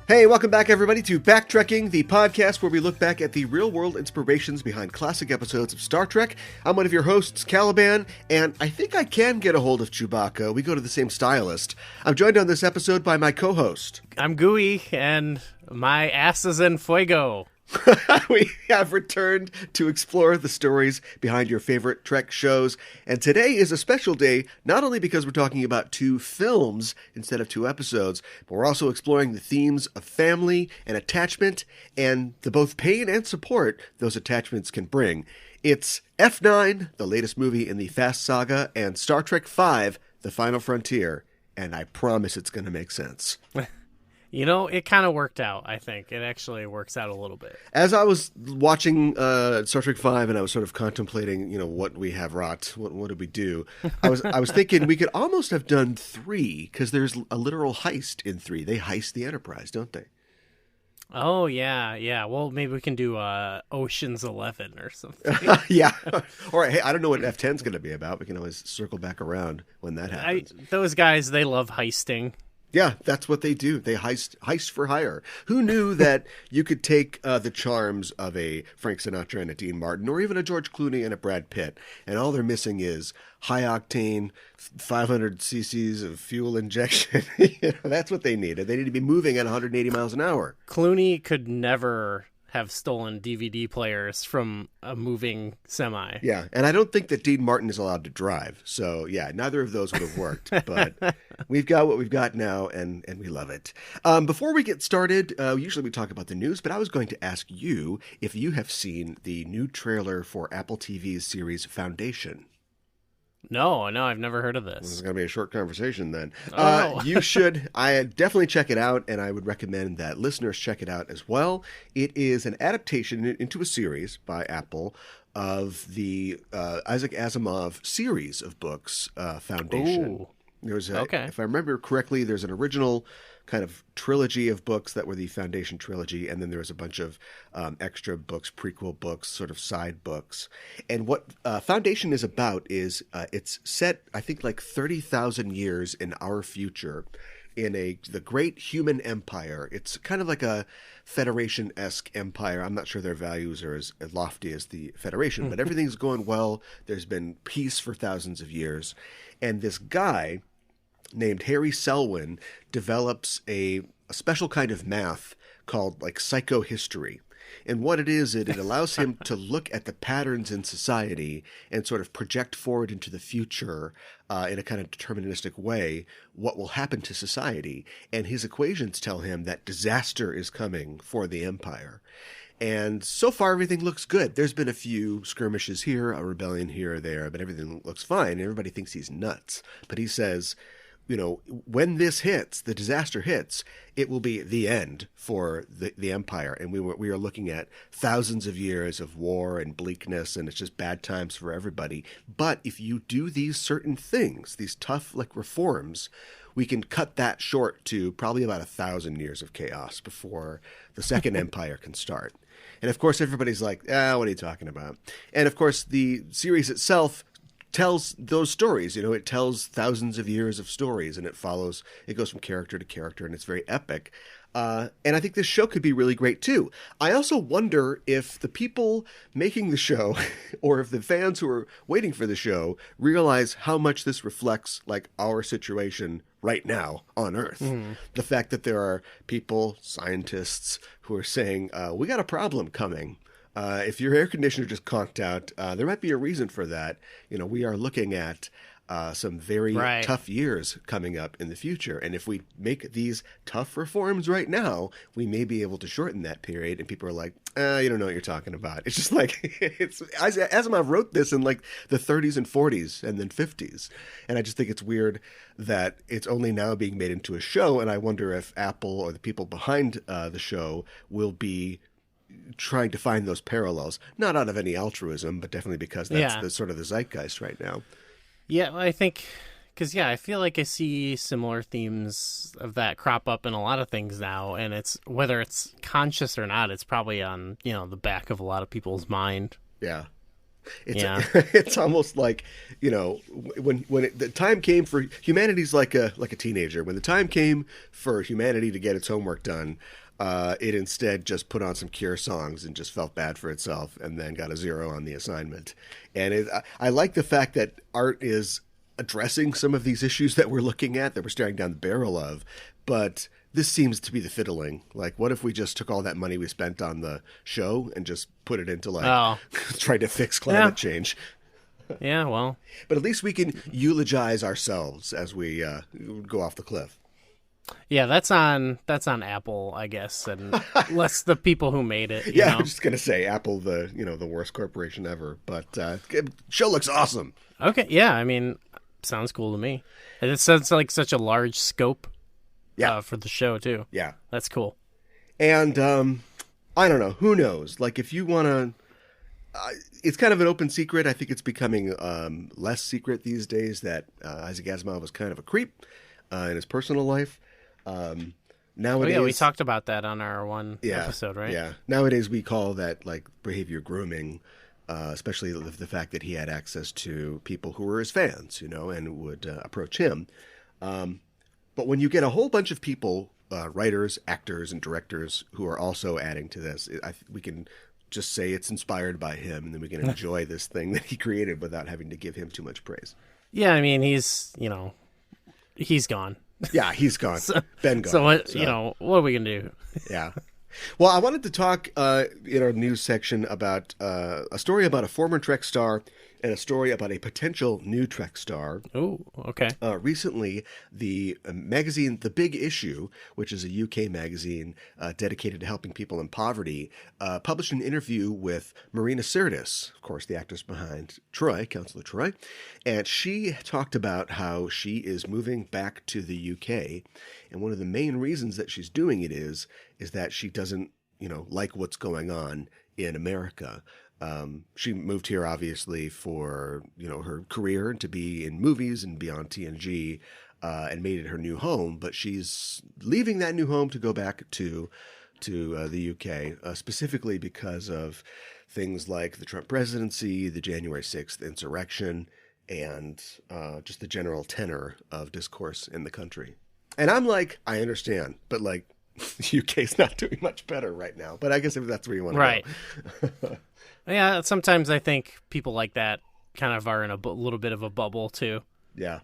Hey, welcome back, everybody, to Backtrekking, the podcast where we look back at the real-world inspirations behind classic episodes of Star Trek. I'm one of your hosts, Caliban, and I think I can get a hold of Chewbacca. We go to the same stylist. I'm joined on this episode by my co-host. I'm Gooey, and my ass is in fuego. We have returned to explore the stories behind your favorite Trek shows, and today is a special day, not only because we're talking about 2 films instead of 2 episodes, but we're also exploring the themes of family and attachment, and the both pain and support those attachments can bring. It's F9, the latest movie in the Fast Saga, and Star Trek V, The Final Frontier, and I promise it's going to make sense. You know, it kind of worked out, I think. It actually works out a little bit. As I was watching Star Trek V and I was sort of contemplating, what we have wrought, what did we do? I was thinking we could almost have done 3 because there's a literal heist in 3. They heist the Enterprise, don't they? Oh, yeah. Well, maybe we can do Ocean's 11 or something. Yeah. All right. Hey, I don't know what F10's going to be about. We can always circle back around when that happens. Those guys, they love heisting. Yeah, that's what they do. They heist for hire. Who knew that you could take the charms of a Frank Sinatra and a Dean Martin, or even a George Clooney and a Brad Pitt, and all they're missing is high-octane, 500 cc's of fuel injection. That's what they need. They need to be moving at 180 miles an hour. Clooney could never have stolen DVD players from a moving semi. Yeah, and I don't think that Dean Martin is allowed to drive. So, yeah, neither of those would have worked. But we've got what we've got now, and we love it. Before we get started, usually we talk about the news, but I was going to ask you if you have seen the new trailer for Apple TV's series Foundation. No, I've never heard of this. This is going to be a short conversation then. Oh. You should. I definitely check it out, and I would recommend that listeners check it out as well. It is an adaptation into a series by Apple of the Isaac Asimov series of books, Foundation. Ooh. There's Okay. If I remember correctly, there's an original kind of trilogy of books that were the Foundation trilogy, and then there was a bunch of extra books, prequel books, sort of side books. And what Foundation is about is it's set, I think, like 30,000 years in our future in the great human empire. It's kind of like a Federation-esque empire. I'm not sure their values are as lofty as the Federation, but everything's going well. There's been peace for thousands of years. And this guy named Harry Selwyn develops a special kind of math called like psychohistory. And what it is, it allows him to look at the patterns in society and sort of project forward into the future in a kind of deterministic way what will happen to society. And his equations tell him that disaster is coming for the empire. And so far, everything looks good. There's been a few skirmishes here, a rebellion here or there, but everything looks fine. Everybody thinks he's nuts. But he says, when this hits, the disaster hits, it will be the end for the empire. And we are looking at thousands of years of war and bleakness, and it's just bad times for everybody. But if you do these certain things, these tough reforms, we can cut that short to probably about 1,000 years of chaos before the second empire can start. And of course, everybody's like, what are you talking about? And of course, the series itself tells those stories. It tells thousands of years of stories, and it goes from character to character, and it's very epic. And I think this show could be really great too. I also wonder if the people making the show or if the fans who are waiting for the show realize how much this reflects like our situation right now on Earth. The fact that there are people, scientists, who are saying, we got a problem coming. If your air conditioner just conked out, there might be a reason for that. We are looking at some very tough years coming up in the future. And if we make these tough reforms right now, we may be able to shorten that period. And people are like, you don't know what you're talking about. It's just like, Asimov wrote this in like the 30s and 40s and then 50s. And I just think it's weird that it's only now being made into a show. And I wonder if Apple or the people behind the show will be trying to find those parallels, not out of any altruism, but definitely because that's the sort of the zeitgeist right now. Yeah, I think, because, I feel like I see similar themes of that crop up in a lot of things now, and it's, whether it's conscious or not, it's probably on, the back of a lot of people's mind. Yeah. It's Yeah. it's almost like, when the time came for humanity's like a teenager. When the time came for humanity to get its homework done, it instead just put on some Cure songs and just felt bad for itself, and then got a 0 on the assignment. And I like the fact that art is addressing some of these issues that we're looking at, that we're staring down the barrel of, but this seems to be the fiddling. Like, what if we just took all that money we spent on the show and just put it into trying to fix climate change? Yeah, well. But at least we can eulogize ourselves as we go off the cliff. Yeah, that's on Apple, I guess, and less the people who made it. Yeah, I'm just gonna say Apple, the worst corporation ever. But show looks awesome. Okay, yeah, I mean, sounds cool to me. And it sounds like such a large scope. Yeah, for the show too. Yeah, that's cool. And I don't know. Who knows? Like, if you want to, it's kind of an open secret. I think it's becoming less secret these days that Isaac Asimov was kind of a creep in his personal life. Nowadays, we talked about that on our one episode, right? Yeah. Nowadays, we call that like behavior grooming, especially the fact that he had access to people who were his fans, and would approach him. But when you get a whole bunch of people, writers, actors, and directors who are also adding to this, we can just say it's inspired by him, and then we can enjoy this thing that he created without having to give him too much praise. Yeah, I mean, he's gone. Yeah, he's gone. Been gone. So what are we gonna do? Yeah. Well, I wanted to talk in our news section about a story about a former Trek star and a story about a potential new Trek star. Oh, okay. Recently, the magazine The Big Issue, which is a UK magazine dedicated to helping people in poverty, published an interview with Marina Sirtis, of course, the actress behind Troy, Counselor Troy, and she talked about how she is moving back to the UK, and one of the main reasons that she's doing it is that she doesn't, like what's going on in America. She moved here obviously for, her career and to be in movies and be on TNG, and made it her new home, but she's leaving that new home to go back to the UK, specifically because of things like the Trump presidency, the January 6th insurrection, and just the general tenor of discourse in the country. And I'm like, I understand, but like, the UK's not doing much better right now. But I guess if that's where you want to go. Yeah, sometimes I think people like that kind of are in a little bit of a bubble too. Yeah.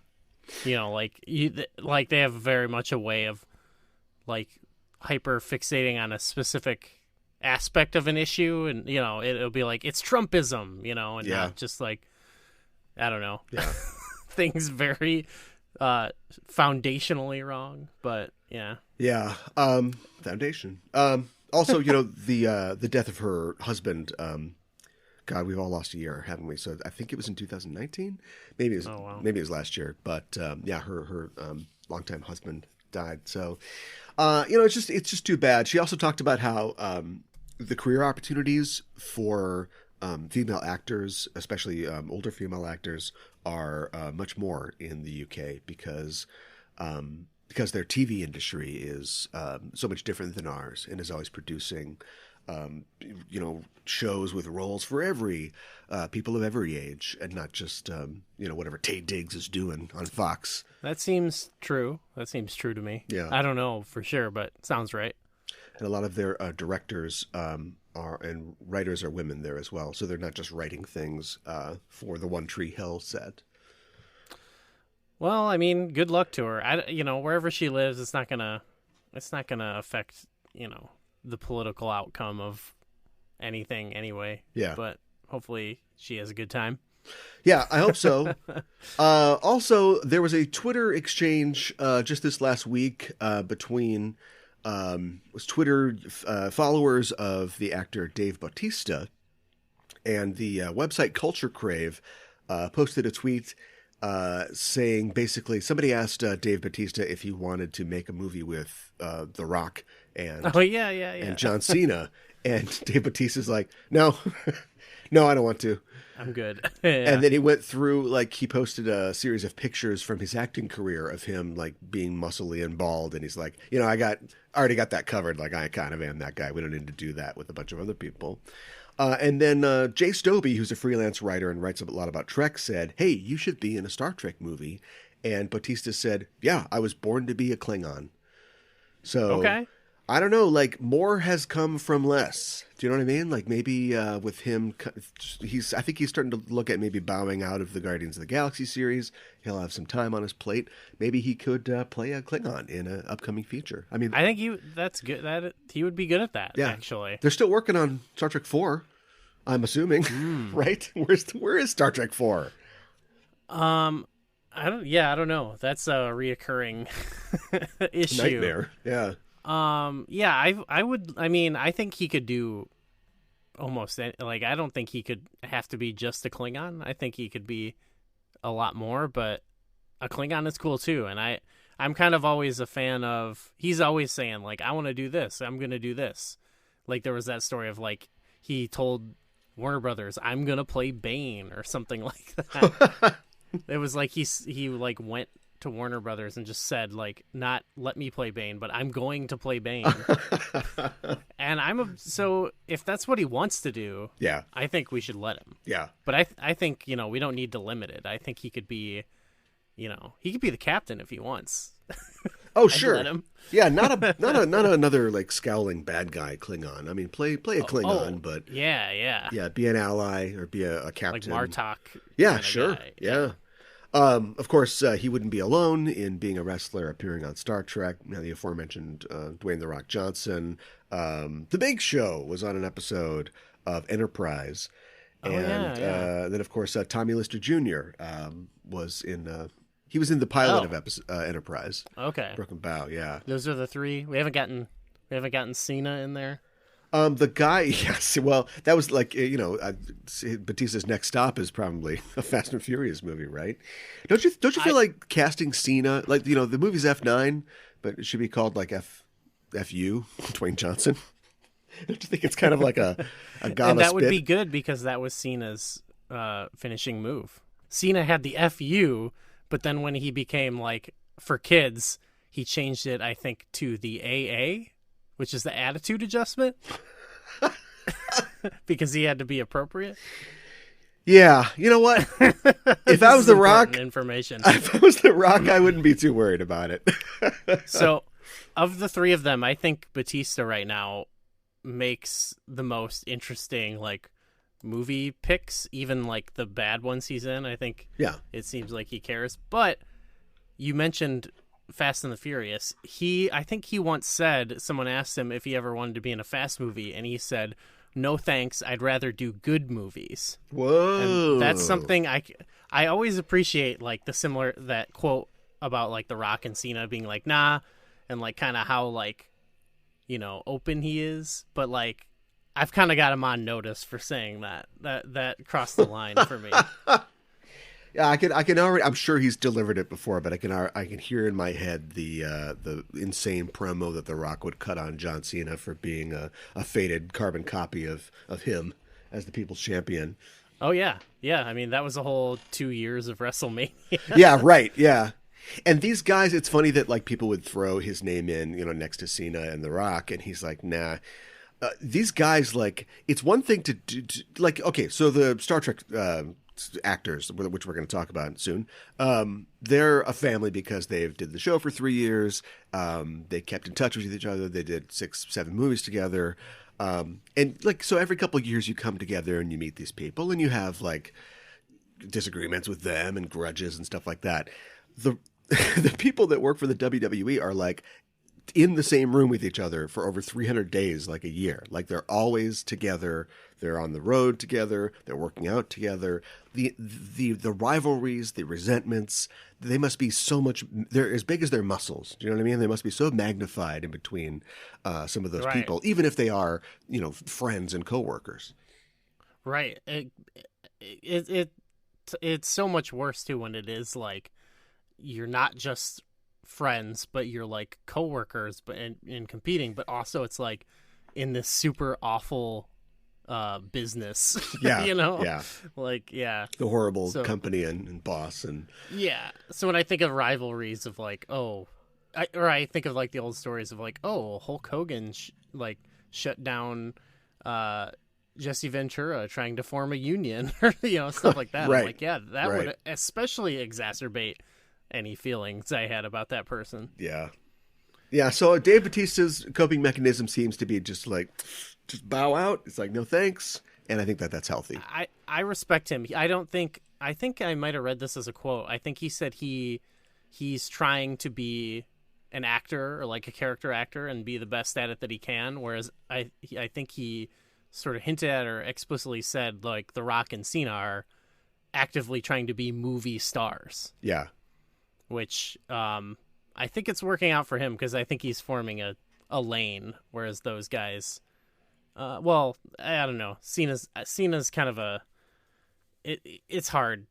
Like they have very much a way of like hyper fixating on a specific aspect of an issue, and it'll be like it's Trumpism, and not just like, I don't know. Yeah. Things very foundationally wrong, but yeah. Yeah. Foundation. Also, the death of her husband. God, we've all lost a year, haven't we? So I think it was in 2019. Maybe it was last year. But her longtime husband died. So, it's just too bad. She also talked about how the career opportunities for female actors, especially older female actors, are much more in the UK because their TV industry is so much different than ours, and is always producing, shows with roles for every people of every age, and not just whatever Taye Diggs is doing on Fox. That seems true. That seems true to me. Yeah, I don't know for sure, but it sounds right. And a lot of their directors and writers are women there as well, so they're not just writing things for the One Tree Hill set. Well, I mean, good luck to her. Wherever she lives, it's not gonna affect, the political outcome of anything anyway. Yeah. But hopefully she has a good time. Yeah, I hope so. Also, there was a Twitter exchange just this last week between Twitter followers of the actor Dave Bautista, and the website Culture Crave posted a tweet saying, basically, somebody asked Dave Bautista if he wanted to make a movie with The Rock and and John Cena, and Dave Bautista's like, no, I don't want to. I'm good. And then he went through, he posted a series of pictures from his acting career of him, being muscly and bald, and he's like, I already got that covered. Like, I kind of am that guy. We don't need to do that with a bunch of other people. And then Jay Stobie, who's a freelance writer and writes a lot about Trek, said, "Hey, you should be in a Star Trek movie." And Bautista said, "Yeah, I was born to be a Klingon." So Okay. I don't know, like more has come from less. Do you know what I mean? Like maybe with him, I think he's starting to look at maybe bowing out of the Guardians of the Galaxy series. He'll have some time on his plate. Maybe he could play a Klingon in an upcoming feature. I mean, I think that's good. That he would be good at that. yeah, Actually, they're still working on Star Trek 4. I'm assuming, right? Where is Star Trek 4? I don't know. That's a reoccurring issue. Nightmare. Yeah. I think he could do almost like, I don't think he could have to be just a Klingon. I think he could be a lot more, but a Klingon is cool too. And I'm kind of always a fan of, he's always saying like, I want to do this. I'm going to do this. Like there was that story of like, he told Warner Brothers, I'm going to play Bane or something like that. It was like he like went to Warner Brothers and just said like, not let me play Bane, but I'm going to play Bane. And so if that's what he wants to do, yeah, I think we should let him. Yeah. But I think, we don't need to limit it. I think he could be, he could be the captain if he wants. Oh, sure. Let him. Yeah, not another like scowling bad guy Klingon. I mean, play a Klingon, but yeah, be an ally or be a captain, like Martok. Yeah, sure. Guy. Yeah. Of course, he wouldn't be alone in being a wrestler appearing on Star Trek. The aforementioned Dwayne "The Rock" Johnson. The Big Show was on an episode of Enterprise. And then, of course, Tommy Lister Jr. Was in... he was in the pilot of Enterprise. Okay. Broken Bow, yeah. Those are the three. We haven't gotten Cena in there. The guy, yes. Well, that was like, Batista's next stop is probably a Fast and Furious movie, right? Don't you feel like casting Cena, like, the movie's F9, but it should be called like FU, Dwayne Johnson? Don't you think it's kind of like a gala And that spit? would be good because that was Cena's finishing move. Cena had the FU, but then when he became like for kids, he changed it, I think, to the AA, which is the attitude adjustment, because he had to be appropriate. Yeah, you know what? If I was The Rock, information. If I was The Rock, I wouldn't be too worried about it. So, of the three of them, I think Batista right now makes the most interesting like movie picks, even like the bad ones he's in. I think it seems like he cares. But you mentioned Fast and the Furious. I think he once said, someone asked him if he ever wanted to be in a Fast movie, and he said, "No thanks, I'd rather do good movies." Whoa. And that's something I always appreciate, like that quote about like The Rock and Cena being like, nah, and like kind of how like, open he is, but like I've kind of got him on notice for saying that crossed the line for me. Yeah, I can already. I'm sure he's delivered it before, but I can hear in my head the insane promo that The Rock would cut on John Cena for being a faded carbon copy of him as the People's Champion. Oh yeah. I mean, that was a whole 2 years of WrestleMania. Yeah, right. Yeah, and these guys, it's funny that like people would throw his name in, next to Cena and The Rock, and he's like, nah. These guys, like, it's one thing to do, like, okay, so the Star Trek actors, which we're going to talk about soon, they're a family because they did the show for 3 years. They kept in touch with each other. They did 6-7 movies together. And like, so every couple of years you come together and you meet these people and you have like disagreements with them and grudges and stuff like that. The people that work for the WWE are like in the same room with each other for over 300 days, like a year. Like they're always together. They're on the road together. They're working out together. The rivalries, the resentments, they must be so much, they're as big as their muscles. Do you know what I mean? They must be so magnified in between some of those people, even if they are, friends and coworkers. Right. It's so much worse too when it is like, you're not just friends, but you're like coworkers, but in competing, but also it's like in this super awful business. Yeah. Yeah. The horrible company and boss and so when I think of rivalries of like, I think of like the old stories of like, Hulk Hogan shut down Jesse Ventura trying to form a union or, stuff like that. Right. I'm like, yeah, that Right. would especially exacerbate any feelings I had about that person. Yeah. Yeah, so Dave Bautista's coping mechanism seems to be just bow out. It's like, no thanks. And I think that's healthy. I respect him. I think I might have read this as a quote. I think he said he's trying to be an actor or like a character actor and be the best at it that he can. Whereas I think he sort of hinted at or explicitly said like The Rock and Cena are actively trying to be movie stars. Yeah. Which I think it's working out for him because I think he's forming a lane, whereas those guys, well, I don't know. Cena's kind of it's hard.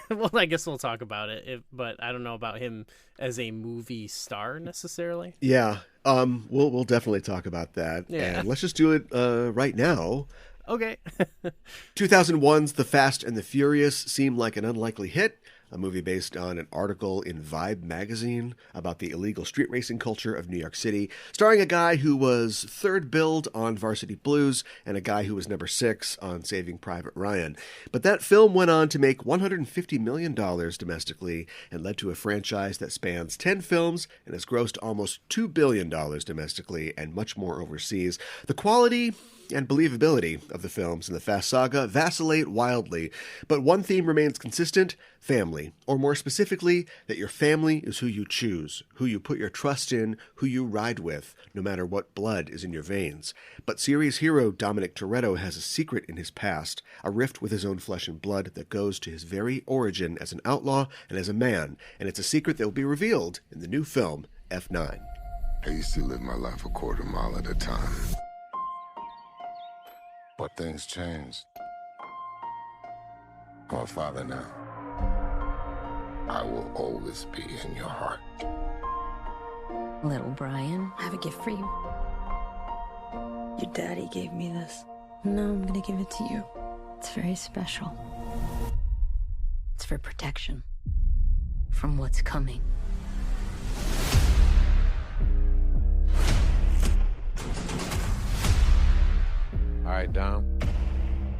Well, I guess we'll talk about it, but I don't know about him as a movie star necessarily. Yeah. We'll definitely talk about that. Yeah. And let's just do it right now. Okay. 2001's The Fast and the Furious seemed like an unlikely hit. A movie based on an article in Vibe magazine about the illegal street racing culture of New York City, starring a guy who was third billed on Varsity Blues and a guy who was number 6 on Saving Private Ryan. But that film went on to make $150 million domestically and led to a franchise that spans 10 films and has grossed almost $2 billion domestically and much more overseas. The quality and believability of the films in the Fast saga vacillate wildly, but one theme remains consistent: family, or more specifically, that your family is who you choose, who you put your trust in, who you ride with, no matter what blood is in your veins. But series hero Dominic Toretto has a secret in his past, a rift with his own flesh and blood that goes to his very origin as an outlaw and as a man, and it's a secret that will be revealed in the new film, F9. I used to live my life a quarter mile at a time. But things changed. I'm a father now. I will always be in your heart. Little Brian, I have a gift for you. Your daddy gave me this. No, I'm gonna give it to you. It's very special. it's for protection from what's coming. All right, Dom.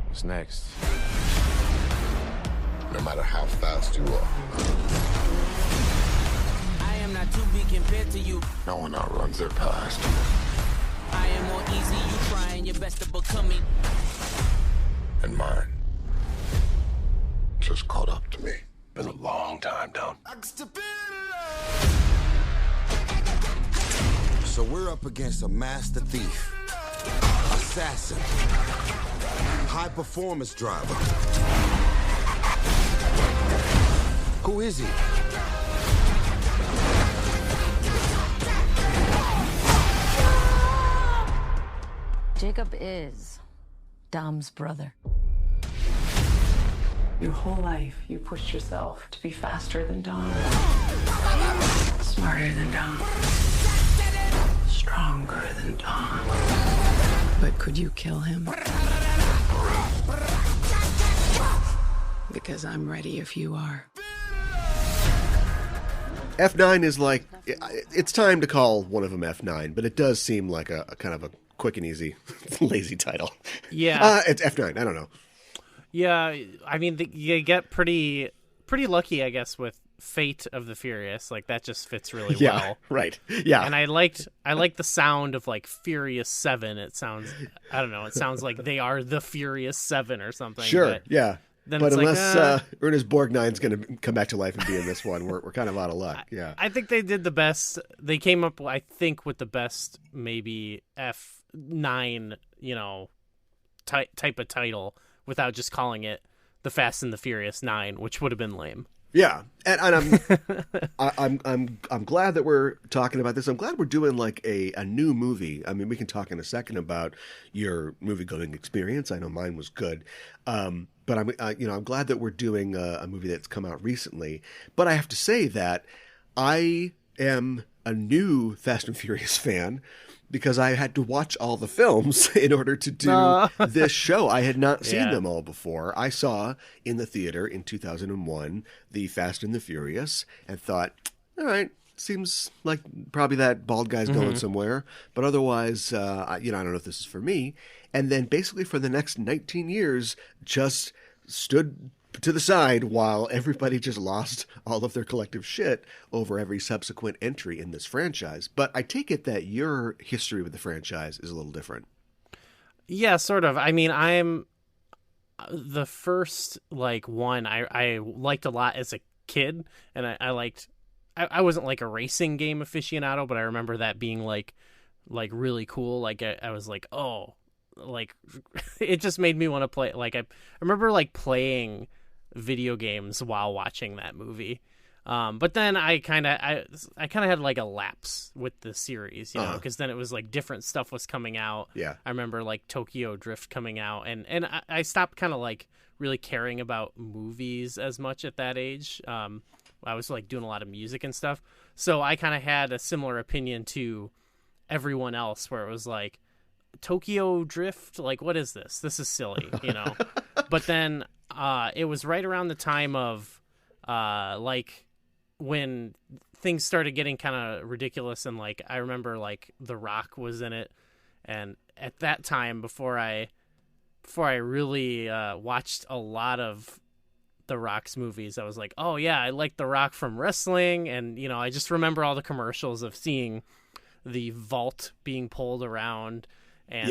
What's next? No matter how fast you are, I am not to be compared to you. no one outruns their past. I am more easy, you trying your best to become me. And mine just caught up to me. Been a long time, Dom. So we're up against a master thief, assassin, high performance driver. Who is he? Jacob is Dom's brother. Your whole life, you pushed yourself to be faster than Dom, smarter than Dom, stronger than Dom. But could you kill him? Because I'm ready if you are. F9 is like, it's time to call one of them F9, but it does seem like a kind of a quick and easy, lazy title. Yeah. It's F9. I don't know. Yeah, I mean, you get pretty lucky, I guess, with Fate of the Furious. Like, that just fits really Yeah, well. right. Yeah. And I liked the sound of, like, Furious 7. It sounds, I don't know, it sounds like they are the Furious 7 or something. Sure, but yeah. then But it's unless like, Ernest Borgnine's going to come back to life and be in this one, we're kind of out of luck. Yeah. I think they did the best. They came up, I think, with the best maybe F9, type of title without just calling it The Fast and the Furious 9, which would have been lame. Yeah, and I'm glad that we're talking about this. I'm glad we're doing like a new movie. I mean, we can talk in a second about your movie going experience. I know mine was good, but I'm glad that we're doing a movie that's come out recently. But I have to say that I am a new Fast and Furious fan because I had to watch all the films in order to do this show. I had not seen them all before. I saw in the theater in 2001 The Fast and the Furious and thought, all right, seems like probably that bald guy's going somewhere. But otherwise, I don't know if this is for me. And then basically for the next 19 years, just stood to the side while everybody just lost all of their collective shit over every subsequent entry in this franchise. But I take it that your history with the franchise is a little different. Yeah, sort of. I mean, I'm the first one I liked a lot as a kid, and I liked. I wasn't like a racing game aficionado, but I remember that being like really cool. Like I was like, oh, like it just made me want to play. Like I remember like playing video games while watching that movie. But then I kind of had like a lapse with the series, you know, because then it was like different stuff was coming out. Yeah. I remember like Tokyo Drift coming out, and I stopped kind of like really caring about movies as much at that age. I was like doing a lot of music and stuff. So I kind of had a similar opinion to everyone else where it was like, Tokyo Drift, like, what is this? This is silly, you know? But then it was right around the time of like when things started getting kind of ridiculous, and like I remember like The Rock was in it, and at that time before I really watched a lot of The Rock's movies, I was like, oh yeah, I like The Rock from wrestling, and you know, I just remember all the commercials of seeing the vault being pulled around. And,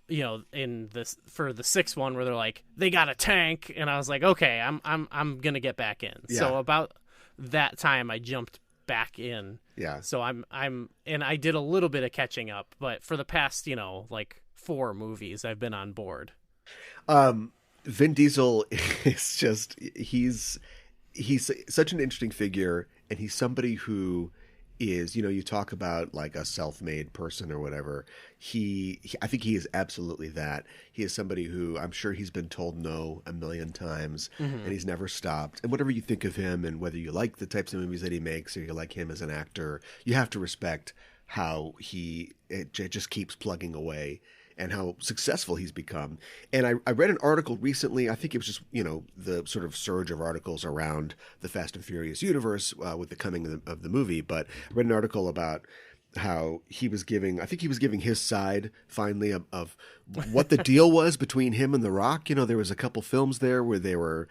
you know, in this, for the sixth one where they're like, they got a tank. And I was like, okay, I'm going to get back in. Yeah. So about that time I jumped back in. Yeah. So and I did a little bit of catching up, but for the past, you know, like 4 movies, I've been on board. Vin Diesel is just, he's such an interesting figure, and he's somebody who is, you know, you talk about like a self-made person or whatever. I think he is absolutely that. He is somebody who I'm sure he's been told no a million times, and he's never stopped. And whatever you think of him, and whether you like the types of movies that he makes or you like him as an actor, you have to respect how it just keeps plugging away and how successful he's become. And I read an article recently, I think it was just, you know, the sort of surge of articles around the Fast and Furious universe with the coming of the movie, but I read an article about how he was giving his side finally of what the deal was between him and The Rock. You know, there was a couple films there where they were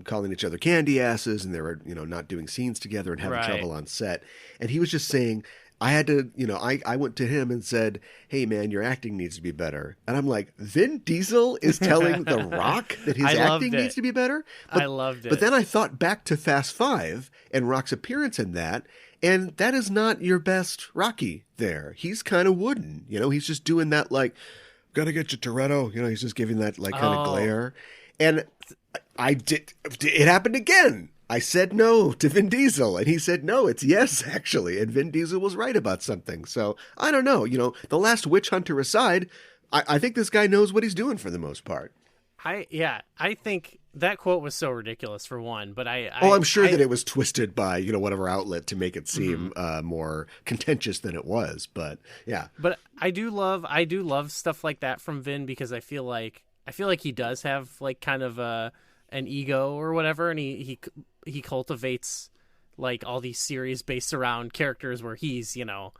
calling each other candy asses, and they were, you know, not doing scenes together and having trouble on set. And he was just saying, I had to, you know, I went to him and said, hey, man, your acting needs to be better. And I'm like, Vin Diesel is telling The Rock that his acting needs to be better? I loved it. But then I thought back to Fast 5 and Rock's appearance in that, and that is not your best Rocky there. He's kind of wooden. You know, he's just doing that, like, gotta get you, Toretto. You know, he's just giving that, like, kind of glare. And it happened again. I said no to Vin Diesel, and he said no, it's yes, actually. And Vin Diesel was right about something. So I don't know. You know, The Last Witch Hunter aside, I think this guy knows what he's doing for the most part. I think that quote was so ridiculous for one, but I'm sure that it was twisted by, you know, whatever outlet to make it seem more contentious than it was. But yeah. But I do love stuff like that from Vin, because I feel like he does have like kind of an ego or whatever, and he cultivates like all these series based around characters where he's, you know,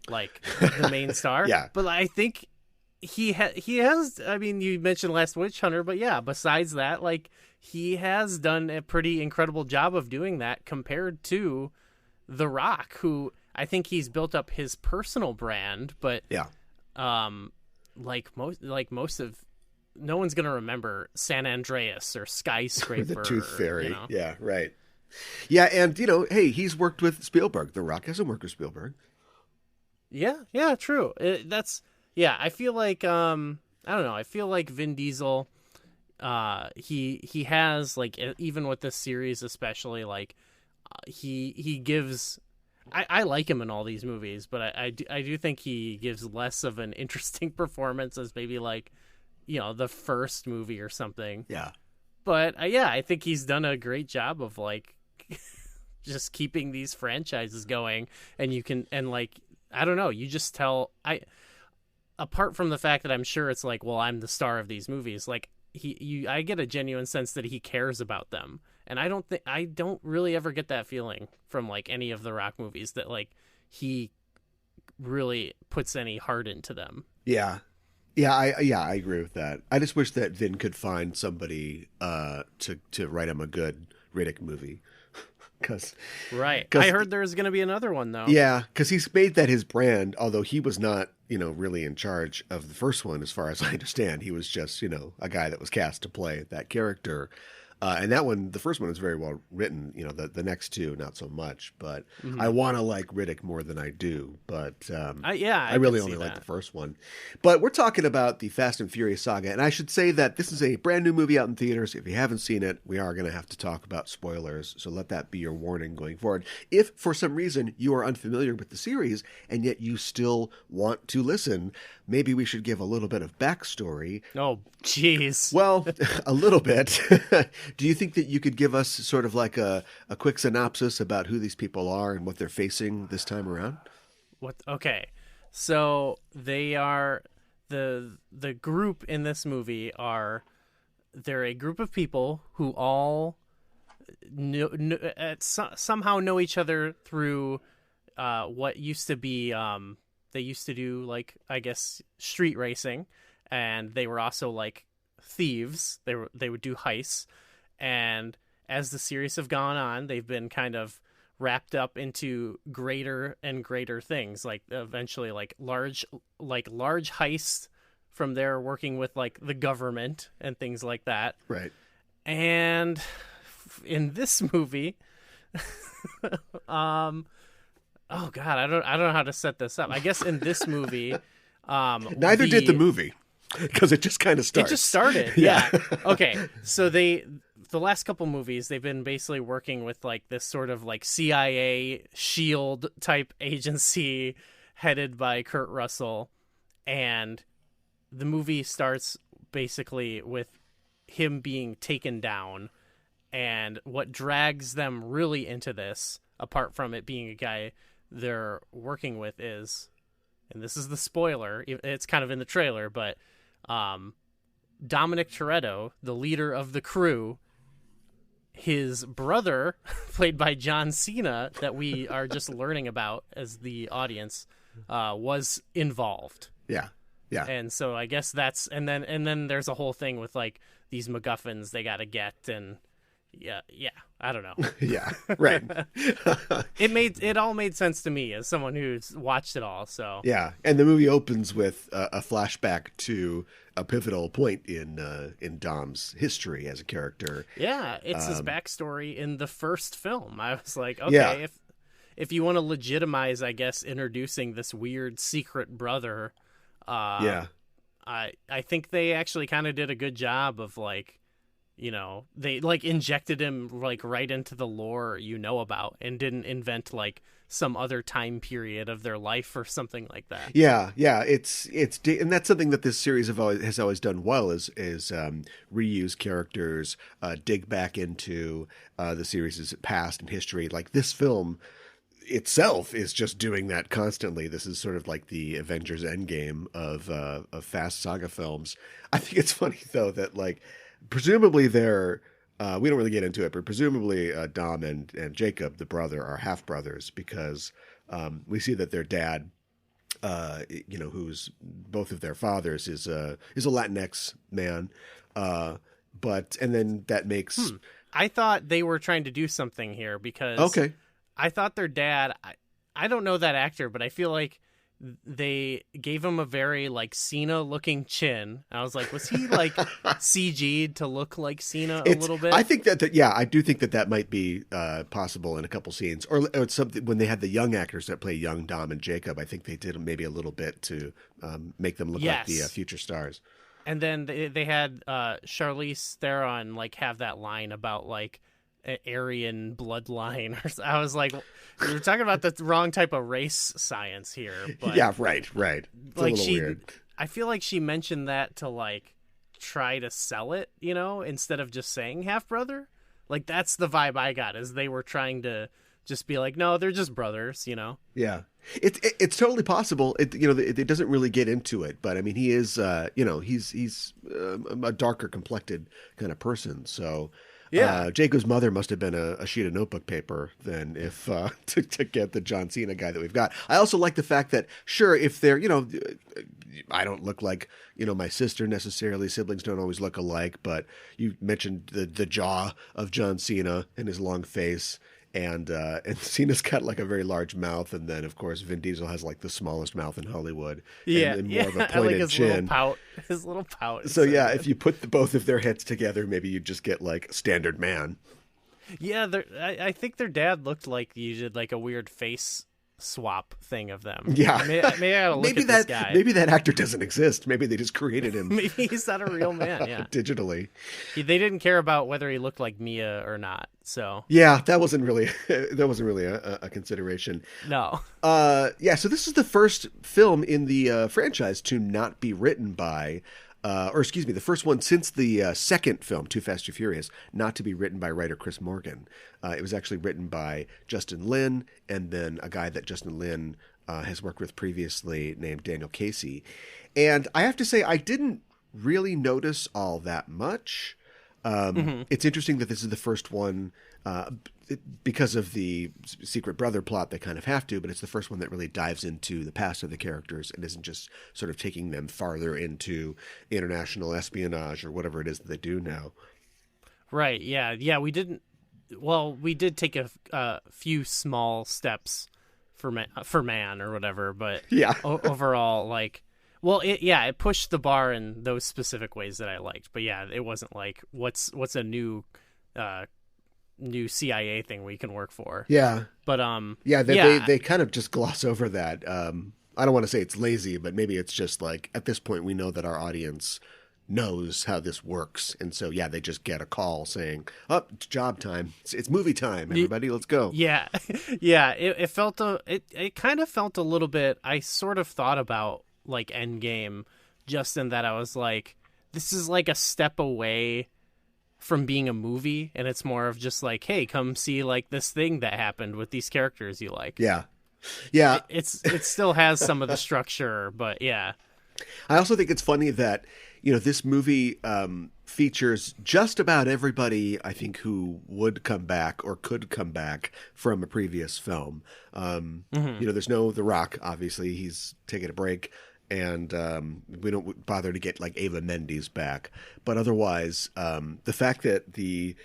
like the main star. Yeah. But I think he has, I mean, you mentioned Last Witch Hunter, but yeah, besides that, like he has done a pretty incredible job of doing that compared to The Rock, who I think he's built up his personal brand, but yeah. Most of, no one's gonna remember San Andreas or Skyscraper. The Tooth Fairy. You know? Yeah, right. Yeah, and you know, hey, he's worked with Spielberg. The Rock hasn't worked with Spielberg. Yeah, true. I feel like I don't know. I feel like Vin Diesel, he has, like, even with this series especially, like he gives. I like him in all these movies, but I do think he gives less of an interesting performance as maybe like, you know, the first movie or something. Yeah. But I think he's done a great job of like just keeping these franchises going, and like, I don't know, you just tell, apart from the fact that I'm sure it's like, well, I'm the star of these movies, like I get a genuine sense that he cares about them And I don't really ever get that feeling from like any of the Rock movies that like he really puts any heart into them. Yeah. I agree with that. I just wish that Vin could find somebody to write him a good Riddick movie. Right. I heard there's going to be another one though. Yeah, because he's made that his brand, although he was not, really in charge of the first one, as far as I understand. He was just, a guy that was cast to play that character. And that one, the first one is very well written. The next two, not so much. But I want to like Riddick more than I do. But I really only like the first one. But we're talking about the Fast and Furious saga. And I should say that this is a brand new movie out in theaters. If you haven't seen it, we are going to have to talk about spoilers. So let that be your warning going forward. If for some reason you are unfamiliar with the series and yet you still want to listen, maybe we should give a little bit of backstory. Oh, jeez. Well, a little bit. Do you think that you could give us sort of like a quick synopsis about who these people are and what they're facing this time around? Okay. So they are the group in this movie they're a group of people who all somehow know each other through what used to be they used to do like, I guess, street racing, and they were also like thieves. They would do heists. And as the series have gone on, they've been kind of wrapped up into greater and greater things, like eventually like large heists from there, working with like the government and things like that. Right. And in this movie, oh God, I don't know how to set this up. I guess in this movie, neither did the movie, because it just kind of starts. It just started. Yeah. Okay. So the last couple movies, they've been basically working with like this sort of like CIA SHIELD type agency headed by Kurt Russell. And the movie starts basically with him being taken down. And what drags them really into this, apart from it being a guy they're working with, is, and this is the spoiler, it's kind of in the trailer, but Dominic Toretto, the leader of the crew, his brother, played by John Cena, that we are just learning about as the audience, was involved. Yeah. And so I guess that's, and then there's a whole thing with like these MacGuffins they got to get, and yeah, I don't know. Yeah, right. It all made sense to me as someone who's watched it all. So yeah, and the movie opens with a flashback to a pivotal point in Dom's history as a character. Yeah, it's his backstory in the first film. I was like, okay, if you want to legitimize, I guess, introducing this weird secret brother, I think they actually kind of did a good job of like, they like injected him like right into the lore about, and didn't invent like some other time period of their life or something like that. Yeah, it's and that's something that this series has always done well is reuse characters, dig back into the series' past and history. Like this film itself is just doing that constantly. This is sort of like the Avengers Endgame of Fast Saga films. I think it's funny though that like, presumably they're, we don't really get into it, but presumably Dom and Jacob, the brother, are half brothers, because we see that their dad, who's both of their fathers, is a Latinx man, and then that makes. I thought they were trying to do something here, because I thought their dad. I don't know that actor, but I feel like they gave him a very like Cena looking chin. I was like, was he like CG'd to look like Cena a little bit? I think that I do think that might be possible in a couple scenes, or something when they had the young actors that play young Dom and Jacob. I think they did maybe a little bit to make them look like the future stars. And then they had Charlize Theron like have that line about like Aryan bloodline. I was like, we're talking about the wrong type of race science here. But yeah, right. It's like a little weird. I feel like she mentioned that to like try to sell it, instead of just saying half brother. Like that's the vibe I got, is they were trying to just be like, no, they're just brothers, Yeah, it's totally possible. It doesn't really get into it, but I mean, he is, he's a darker complected kind of person, so. Yeah. Jacob's mother must have been a sheet of notebook paper then, if to get the John Cena guy that we've got. I also like the fact that, sure, if they're, I don't look like, my sister necessarily. Siblings don't always look alike, but you mentioned the jaw of John Cena and his long face. And Cena's got like a very large mouth, and then of course Vin Diesel has like the smallest mouth in Hollywood, and more of a pointed I like his chin. His little pout. So yeah, if you put both of their heads together, maybe you just get like standard man. Yeah, I think their dad looked like you did like a weird face swap thing of them. Yeah, maybe I gotta look at this guy. Maybe that actor doesn't exist. Maybe they just created him. Maybe he's not a real man. Yeah, digitally. They didn't care about whether he looked like Mia or not. So yeah, that wasn't really a consideration. No. Yeah. So this is the first film in the franchise to not be written by. The first one since the second film, Too Fast, Too Furious, not to be written by writer Chris Morgan. It was actually written by Justin Lin, and then a guy that Justin Lin has worked with previously named Daniel Casey. And I have to say, I didn't really notice all that much. It's interesting that this is the first one, because of the secret brother plot, they kind of have to, but it's the first one that really dives into the past of the characters and isn't just sort of taking them farther into international espionage or whatever it is that they do now. Right. Yeah. We did take a few small steps for man or whatever, but yeah, overall, like, well, it pushed the bar in those specific ways that I liked, but yeah, it wasn't like what's a new CIA thing we can work for. Yeah. But they kind of just gloss over that. I don't want to say it's lazy, but maybe it's just like at this point we know that our audience knows how this works, and so yeah, they just get a call saying, "Oh, it's job time. It's movie time. Everybody, let's go." Yeah, yeah. It kind of felt a little bit. I sort of thought about like Endgame, just in that I was like, this is like a step away from being a movie, and it's more of just like, hey, come see like this thing that happened with these characters you like. Yeah. It still has some of the structure, but yeah. I also think it's funny that this movie features just about everybody I think who would come back or could come back from a previous film. There's no The Rock, obviously he's taking a break. And we don't bother to get like Ava Mendes back, but otherwise, the fact that the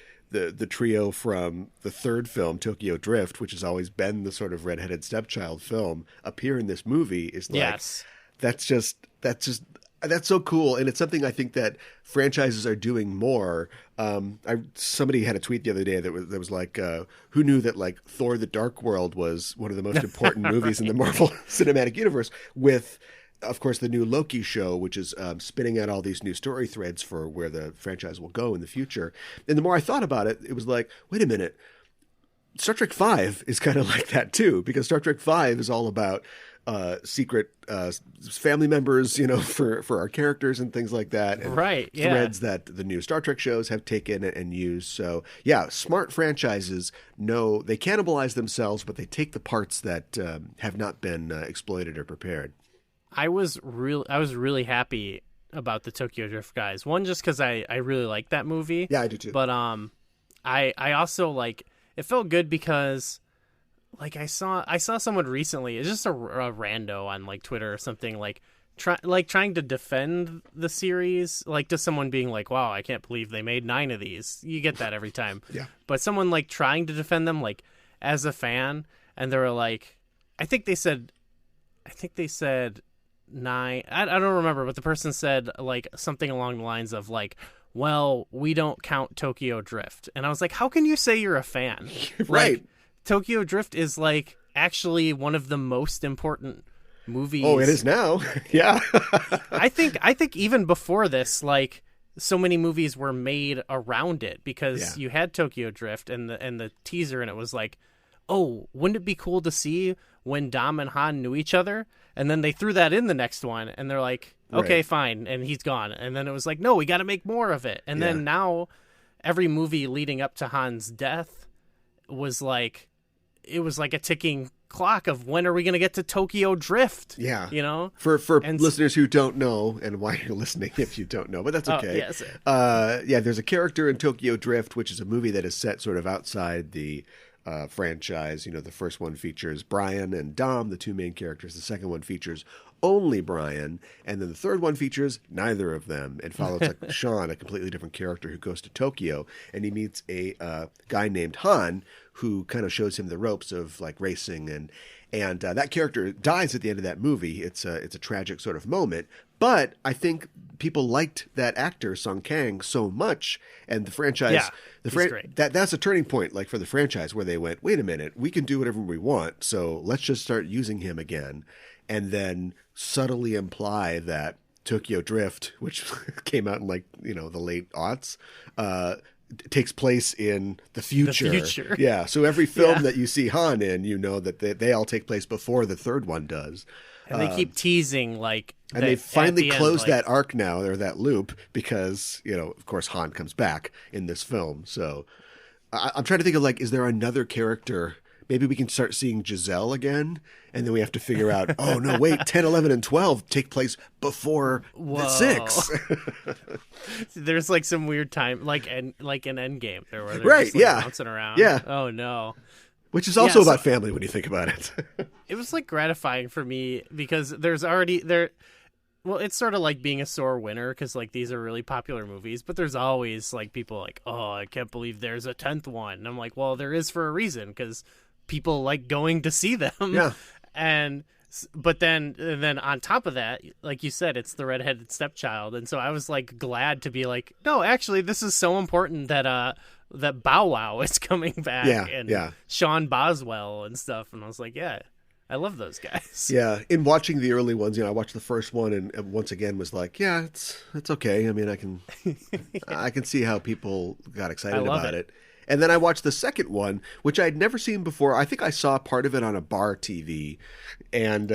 trio from the third film, Tokyo Drift, which has always been the sort of redheaded stepchild film, appear in this movie is like, yes. That's so cool, and it's something I think that franchises are doing more. Somebody had a tweet the other day that was like, who knew that like Thor: The Dark World was one of the most important movies in the Marvel Cinematic Universe, with of course, the new Loki show, which is spinning out all these new story threads for where the franchise will go in the future. And the more I thought about it, it was like, wait a minute, Star Trek V is kind of like that too, because Star Trek V is all about secret family members, for our characters and things like that. And right, yeah. Threads that the new Star Trek shows have taken and used. So yeah, smart franchises know they cannibalize themselves, but they take the parts that have not been exploited or prepared. I was really happy about the Tokyo Drift guys. One, just because I really like that movie. Yeah, I do too. But I also like it felt good because like I saw someone recently. It's just a rando on like Twitter or something trying to defend the series, like to someone being like, "Wow, I can't believe they made 9 of these." You get that every time. Yeah. But someone like trying to defend them like as a fan, and they were like, I think they said 9. I don't remember, but the person said like something along the lines of like, well, we don't count Tokyo Drift. And I was like, how can you say you're a fan? Right. Like, Tokyo Drift is like actually one of the most important movies. Oh, it is now. Yeah. I think even before this, like so many movies were made around it because you had Tokyo Drift and the teaser, and it was like, oh, wouldn't it be cool to see when Dom and Han knew each other? And then they threw that in the next one, and they're like, okay, right. Fine, and he's gone. And then it was like, no, we got to make more of it. And then now every movie leading up to Han's death was like, it was like a ticking clock of when are we going to get to Tokyo Drift? Yeah. You know? For listeners who don't know, and why you're listening if you don't know, but that's okay. Yes. There's a character in Tokyo Drift, which is a movie that is set sort of outside the franchise. You know, the first one features Brian and Dom, the two main characters. The second one features only Brian, and then the third one features neither of them and follows like Sean, a completely different character who goes to Tokyo, and he meets a guy named Han who kind of shows him the ropes of like racing, and that character dies at the end of that movie. It's a tragic sort of moment, but I think people liked that actor Sung Kang so much, and the franchise, great. That's a turning point, like for the franchise, where they went, wait a minute, we can do whatever we want, so let's just start using him again, and then subtly imply that Tokyo Drift, which came out in like the late aughts, takes place in the future. The future. Yeah, so every film that you see Han in, you know that they all take place before the third one does. And they keep teasing like, and they finally closed that arc now, or that loop, because of course Han comes back in this film. So I'm trying to think of like, is there another character? Maybe we can start seeing Giselle again, and then we have to figure out, oh, no, wait, 10, 11, and 12 take place before the 6. There's like some weird time, like an Endgame there, where they're right, just, like, bouncing around. Yeah. Oh, no. Which is also about family when you think about it. It was like gratifying for me because there's already well, it's sort of like being a sore winner because like these are really popular movies, but there's always like people like, oh, I can't believe there's a 10th one. And I'm like, well, there is for a reason, because people like going to see them. Yeah. But then on top of that, like you said, it's the redheaded stepchild. And so I was like glad to be like, no, actually, this is so important that that Bow Wow is coming back, and Sean Boswell and stuff. And I was like, yeah, I love those guys. Yeah. In watching the early ones, I watched the first one and once again was like, yeah, it's okay. I mean, I can see how people got excited about it. And then I watched the second one, which I'd never seen before. I think I saw part of it on a bar TV. And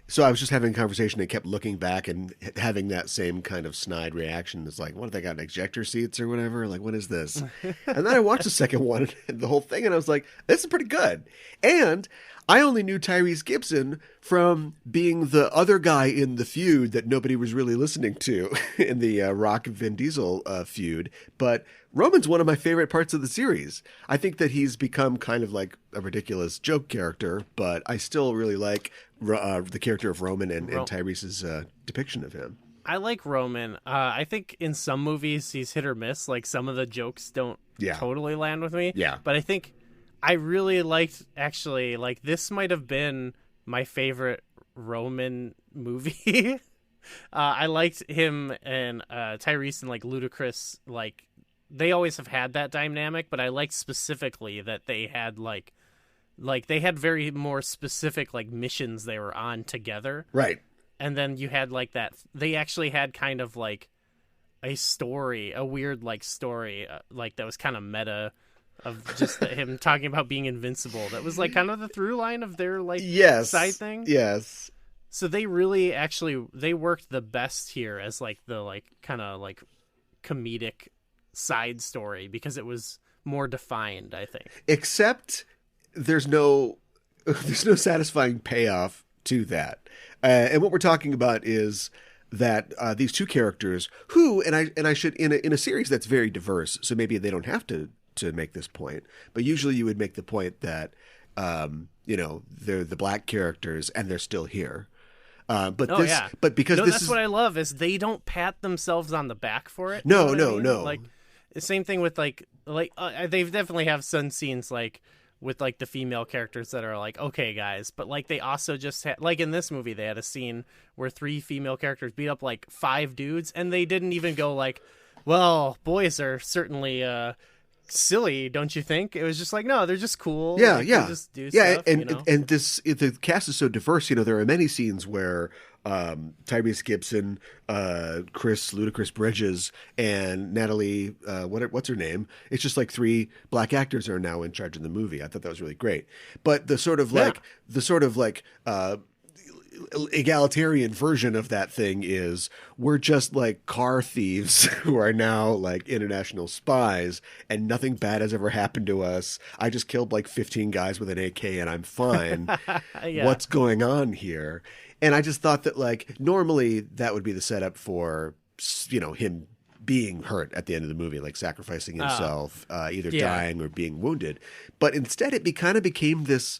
so I was just having a conversation and kept looking back and having that same kind of snide reaction. It's like, what, have they got ejector seats or whatever? Like, what is this? And then I watched the second one and the whole thing, and I was like, this is pretty good. And I only knew Tyrese Gibson from being the other guy in the feud that nobody was really listening to in the Rock and Vin Diesel feud. But Roman's one of my favorite parts of the series. I think that he's become kind of like a ridiculous joke character, but I still really like the character of Roman and Tyrese's depiction of him. I like Roman. I think in some movies he's hit or miss. Like some of the jokes don't totally land with me. Yeah. But I think I really liked, actually, like this might have been my favorite Roman movie. I liked him and Tyrese and like Ludacris. Like they always have had that dynamic, but I liked specifically that they had like they had very more specific like missions they were on together. Right. And then you had like that, they actually had kind of like a weird like story, like that was kind of meta, of just him talking about being invincible. That was like kind of the through line of their like side thing. Yes. So they really they worked the best here as like the like kind of like comedic side story because it was more defined, I think. Except there's no satisfying payoff to that. And what we're talking about is that these two characters who, and I should, in a series that's very diverse, so maybe they don't have to make this point, but usually you would make the point that, they're the black characters and they're still here. But because that's what I love is they don't pat themselves on the back for it. No. Like the same thing with they definitely have some scenes like with like the female characters that are like, okay guys, but like they also just had, like in this movie they had a scene where 3 female characters beat up like 5 dudes and they didn't even go like, well, boys are certainly silly, don't you think? It was just like, no, they're just cool. Yeah, like, yeah, just do yeah. stuff, And the cast is so diverse. There are many scenes where Tyrese Gibson, Ludacris Bridges, and Natalie, what's her name? It's just like 3 black actors are now in charge of the movie. I thought that was really great. But the sort of like egalitarian version of that thing is we're just like car thieves who are now like international spies and nothing bad has ever happened to us. I just killed like 15 guys with an AK and I'm fine. Yeah. What's going on here? And I just thought that like normally that would be the setup for, you know, him being hurt at the end of the movie, like sacrificing himself, either dying or being wounded. But instead it kind of became this,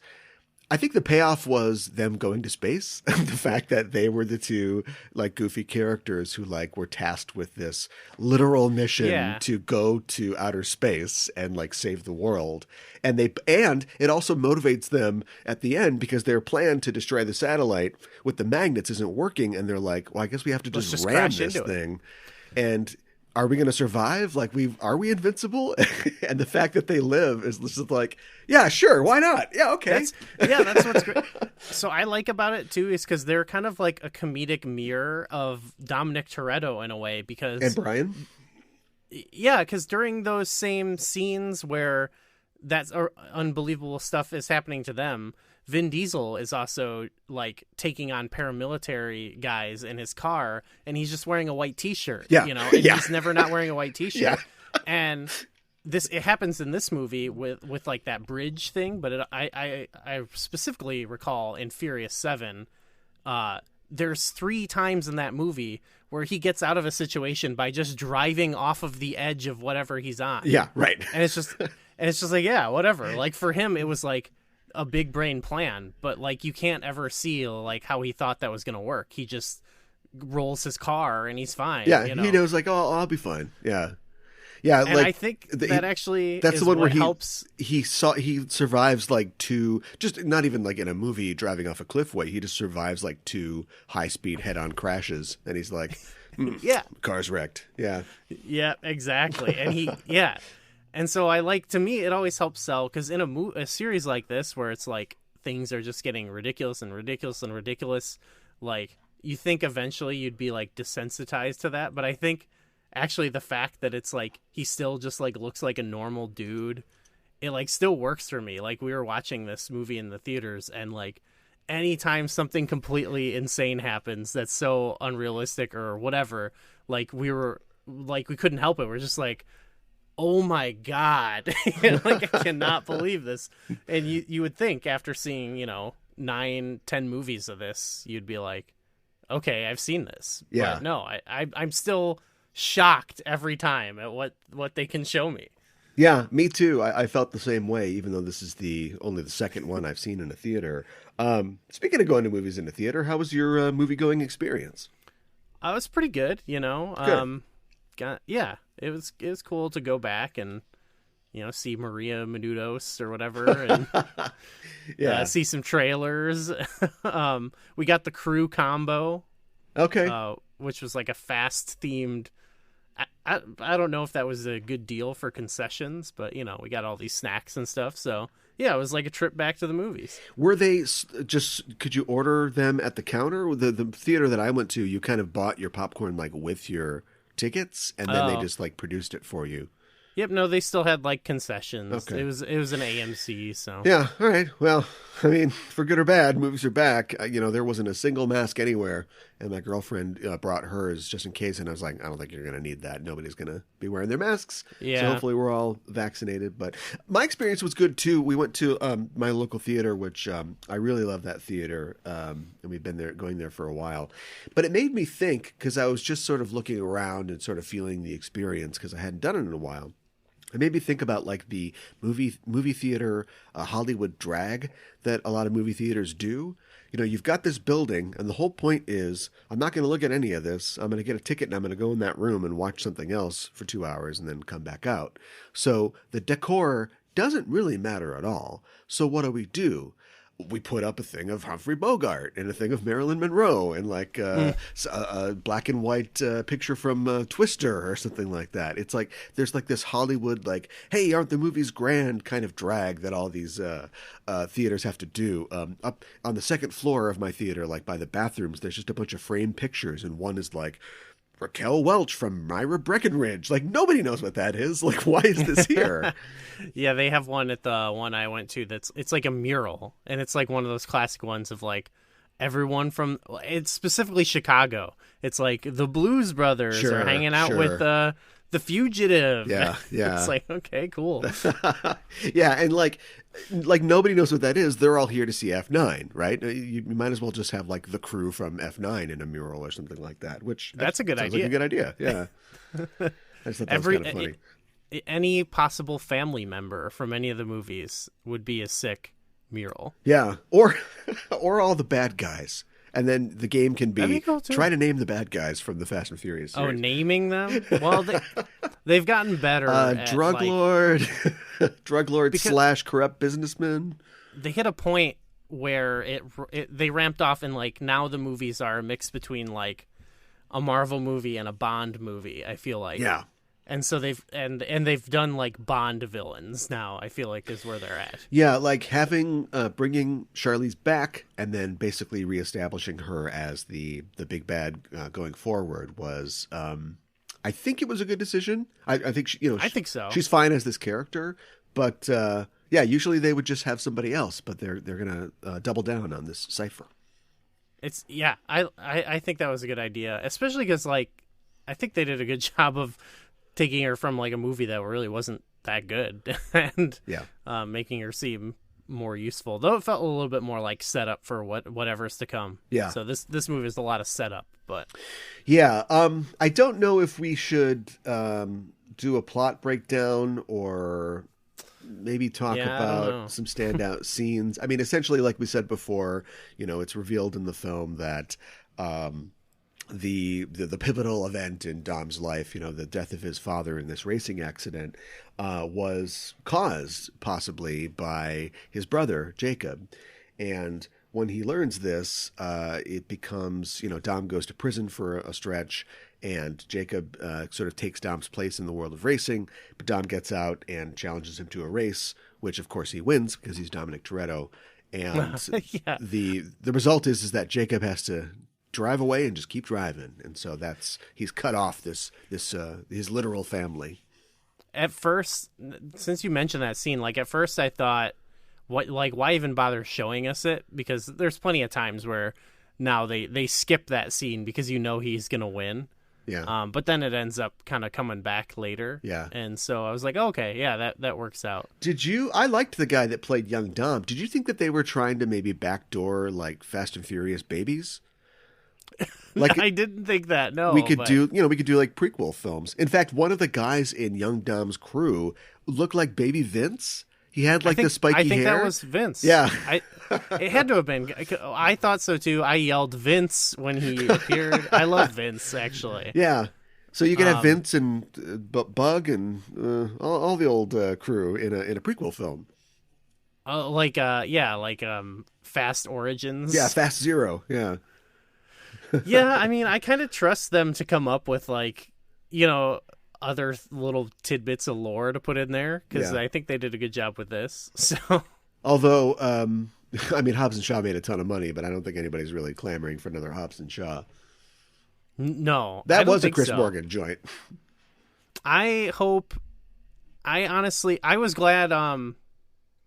I think the payoff was them going to space. The fact that they were the two like goofy characters who like were tasked with this literal mission to go to outer space and like save the world. And it also motivates them at the end because their plan to destroy the satellite with the magnets isn't working. And they're like, well, I guess we have to just ram this thing. And are we going to survive? Like, are we invincible? And the fact that they live is just like, yeah, sure, why not? Yeah, okay. That's what's great. So I like about it too is because they're kind of like a comedic mirror of Dominic Toretto in a way. And Brian. Yeah, because during those same scenes where that unbelievable stuff is happening to them, Vin Diesel is also like taking on paramilitary guys in his car, and he's just wearing a white T-shirt. Yeah, you know, and he's never not wearing a white T-shirt. And it happens in this movie with like that bridge thing. But I specifically recall in Furious 7, there's 3 times in that movie where he gets out of a situation by just driving off of the edge of whatever he's on. Yeah, right. And it's just like, yeah, whatever. Like for him, it was like a big brain plan, but like you can't ever see like how he thought that was going to work. He just rolls his car and he's fine. Yeah, you know? He knows like, oh, I'll be fine. Yeah. Yeah, and like I think that actually that's is the one where helps. He survives like 2, just not even like in a movie driving off a cliff way. He just survives like 2 high-speed head-on crashes, and he's like, car's wrecked. Yeah, yeah, exactly. And and so I like, to me, it always helps sell because in a series like this where it's like things are just getting ridiculous and ridiculous and ridiculous, like you think eventually you'd be like desensitized to that, but I think. Actually, the fact that it's like he still just like looks like a normal dude, it like still works for me. Like we were watching this movie in the theaters, and like anytime something completely insane happens that's so unrealistic or whatever, like we couldn't help it. We're just like, oh my god, like I cannot believe this. And you would think after seeing 9-10 movies of this, you'd be like, okay, I've seen this. Yeah. But no, I'm still shocked every time at what they can show me. Yeah, me too. I felt the same way, even though this is only the second one I've seen in a theater. Speaking of going to movies in a theater, how was your movie-going experience? It was pretty good, Good. It was cool to go back and see Maria Menounos or whatever, and see some trailers. We got the crew combo. Okay. Which was like a fast-themed. I don't know if that was a good deal for concessions, but we got all these snacks and stuff. So yeah, it was like a trip back to the movies. Were they could you order them at the counter? The theater that I went to, you kind of bought your popcorn like with your tickets, and then they just like produced it for you. Yep, no, they still had like concessions. Okay. It was an AMC, so yeah. All right. Well, I mean, for good or bad, movies are back. There wasn't a single mask anywhere, and my girlfriend brought hers just in case, and I was like, I don't think you're going to need that. Nobody's going to be wearing their masks. Yeah. So hopefully we're all vaccinated. But my experience was good too. We went to my local theater, which I really love that theater, and we've been going there for a while. But it made me think, because I was just sort of looking around and sort of feeling the experience because I hadn't done it in a while. It made me think about like the movie theater Hollywood drag that a lot of movie theaters do. You've got this building, and the whole point is, I'm not going to look at any of this. I'm going to get a ticket, and I'm going to go in that room and watch something else for 2 hours and then come back out. So the decor doesn't really matter at all. So what do? We put up a thing of Humphrey Bogart and a thing of Marilyn Monroe and like a black and white picture from Twister or something like that. It's like there's like this Hollywood like, hey, aren't the movies grand kind of drag that all these theaters have to do. Up on the second floor of my theater, like by the bathrooms, there's just a bunch of framed pictures, and one is like Raquel Welch from Myra Breckenridge. Like, nobody knows what that is. Like, why is this here? Yeah, they have one at the one I went to it's like a mural, and it's like one of those classic ones of like everyone from it's specifically Chicago. It's like the Blues Brothers are hanging out with the Fugitive. Yeah. It's like, okay, cool. Yeah, and like nobody knows what that is. They're all here to see F9, right? You might as well just have like the crew from F9 in a mural or something like that. Which that's a good sounds idea. Like a good idea. Yeah. I just thought that was kind of funny. Any possible family member from any of the movies would be a sick mural. Yeah, or all the bad guys. And then the game can be cool too. Try to name the bad guys from the Fast and Furious series. Oh, naming them? Well, they've gotten better. Drug lord, drug lord / corrupt businessman. They hit a point where they ramped off, and like now the movies are a mix between like a Marvel movie and a Bond movie. I feel like, yeah. And so they've done like Bond villains now. I feel like is where they're at. Yeah, like having bringing Charlize back and then basically reestablishing her as the big bad going forward was, I think it was a good decision. I think I think so. She's fine as this character, but yeah, usually they would just have somebody else, but they're gonna double down on this Cypher. I think that was a good idea, especially because like I think they did a good job of taking her from like a movie that really wasn't that good and making her seem more useful, though it felt a little bit more like setup for whatever's to come. Yeah. So this movie is a lot of setup, but yeah. I don't know if we should do a plot breakdown or maybe talk about some standout scenes. I mean, essentially, like we said before, it's revealed in the film that the pivotal event in Dom's life, the death of his father in this racing accident, was caused possibly by his brother, Jacob. And when he learns this, it becomes, Dom goes to prison for a stretch, and Jacob sort of takes Dom's place in the world of racing. But Dom gets out and challenges him to a race, which of course he wins because he's Dominic Toretto. And the result is that Jacob has to drive away and just keep driving, and so he's cut off his literal family. At first, since you mentioned that scene, like at first I thought, why even bother showing us it? Because there's plenty of times where now they skip that scene because he's gonna win. Yeah. But then it ends up kind of coming back later. Yeah. And so I was like, okay, yeah, that works out. I liked the guy that played young Dom. Did you think that they were trying to maybe backdoor like Fast and Furious babies? Like I didn't think that. No, we could do like prequel films. In fact, one of the guys in young Dom's crew looked like baby Vince. He had like the spiky hair. I think that was Vince. Yeah, it had to have been. I thought so too. I yelled Vince when he appeared. I love Vince actually. Yeah, so you can have Vince and Bug and all the old crew in a prequel film. Fast Origins. Yeah, Fast Zero. Yeah. Yeah, I mean, I kind of trust them to come up with other little tidbits of lore to put in there because I think they did a good job with this. So, although, I mean, Hobbs and Shaw made a ton of money, but I don't think anybody's really clamoring for another Hobbs and Shaw. No, that was a Chris Morgan joint. I was glad.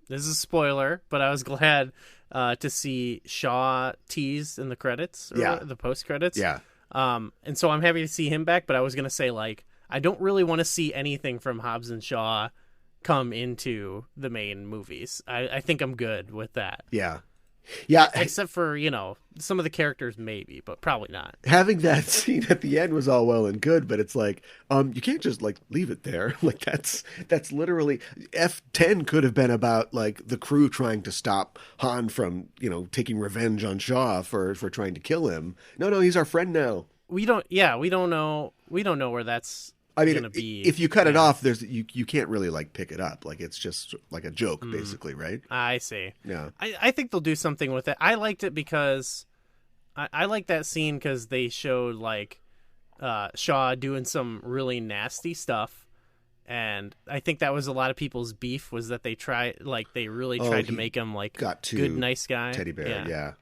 This is a spoiler, but I was glad to see Shaw teased in the credits, the post credits. Yeah. And so I'm happy to see him back, but I was going to say, I don't really want to see anything from Hobbs and Shaw come into the main movies. I think I'm good with that. Yeah. Yeah. Except for, some of the characters maybe, but probably not. Having that scene at the end was all well and good, but it's like, you can't just leave it there. That's literally F10 could have been about the crew trying to stop Han from, taking revenge on Shaw for trying to kill him. No, he's our friend now. We don't know where that's gonna be. If you cut it off, you can't really pick it up. It's just like a joke, basically, right? I see. Yeah. I think they'll do something with it. I liked it because I like that scene because they showed Shaw doing some really nasty stuff, and I think that was a lot of people's beef was that they tried to make him good nice guy teddy bear. Yeah.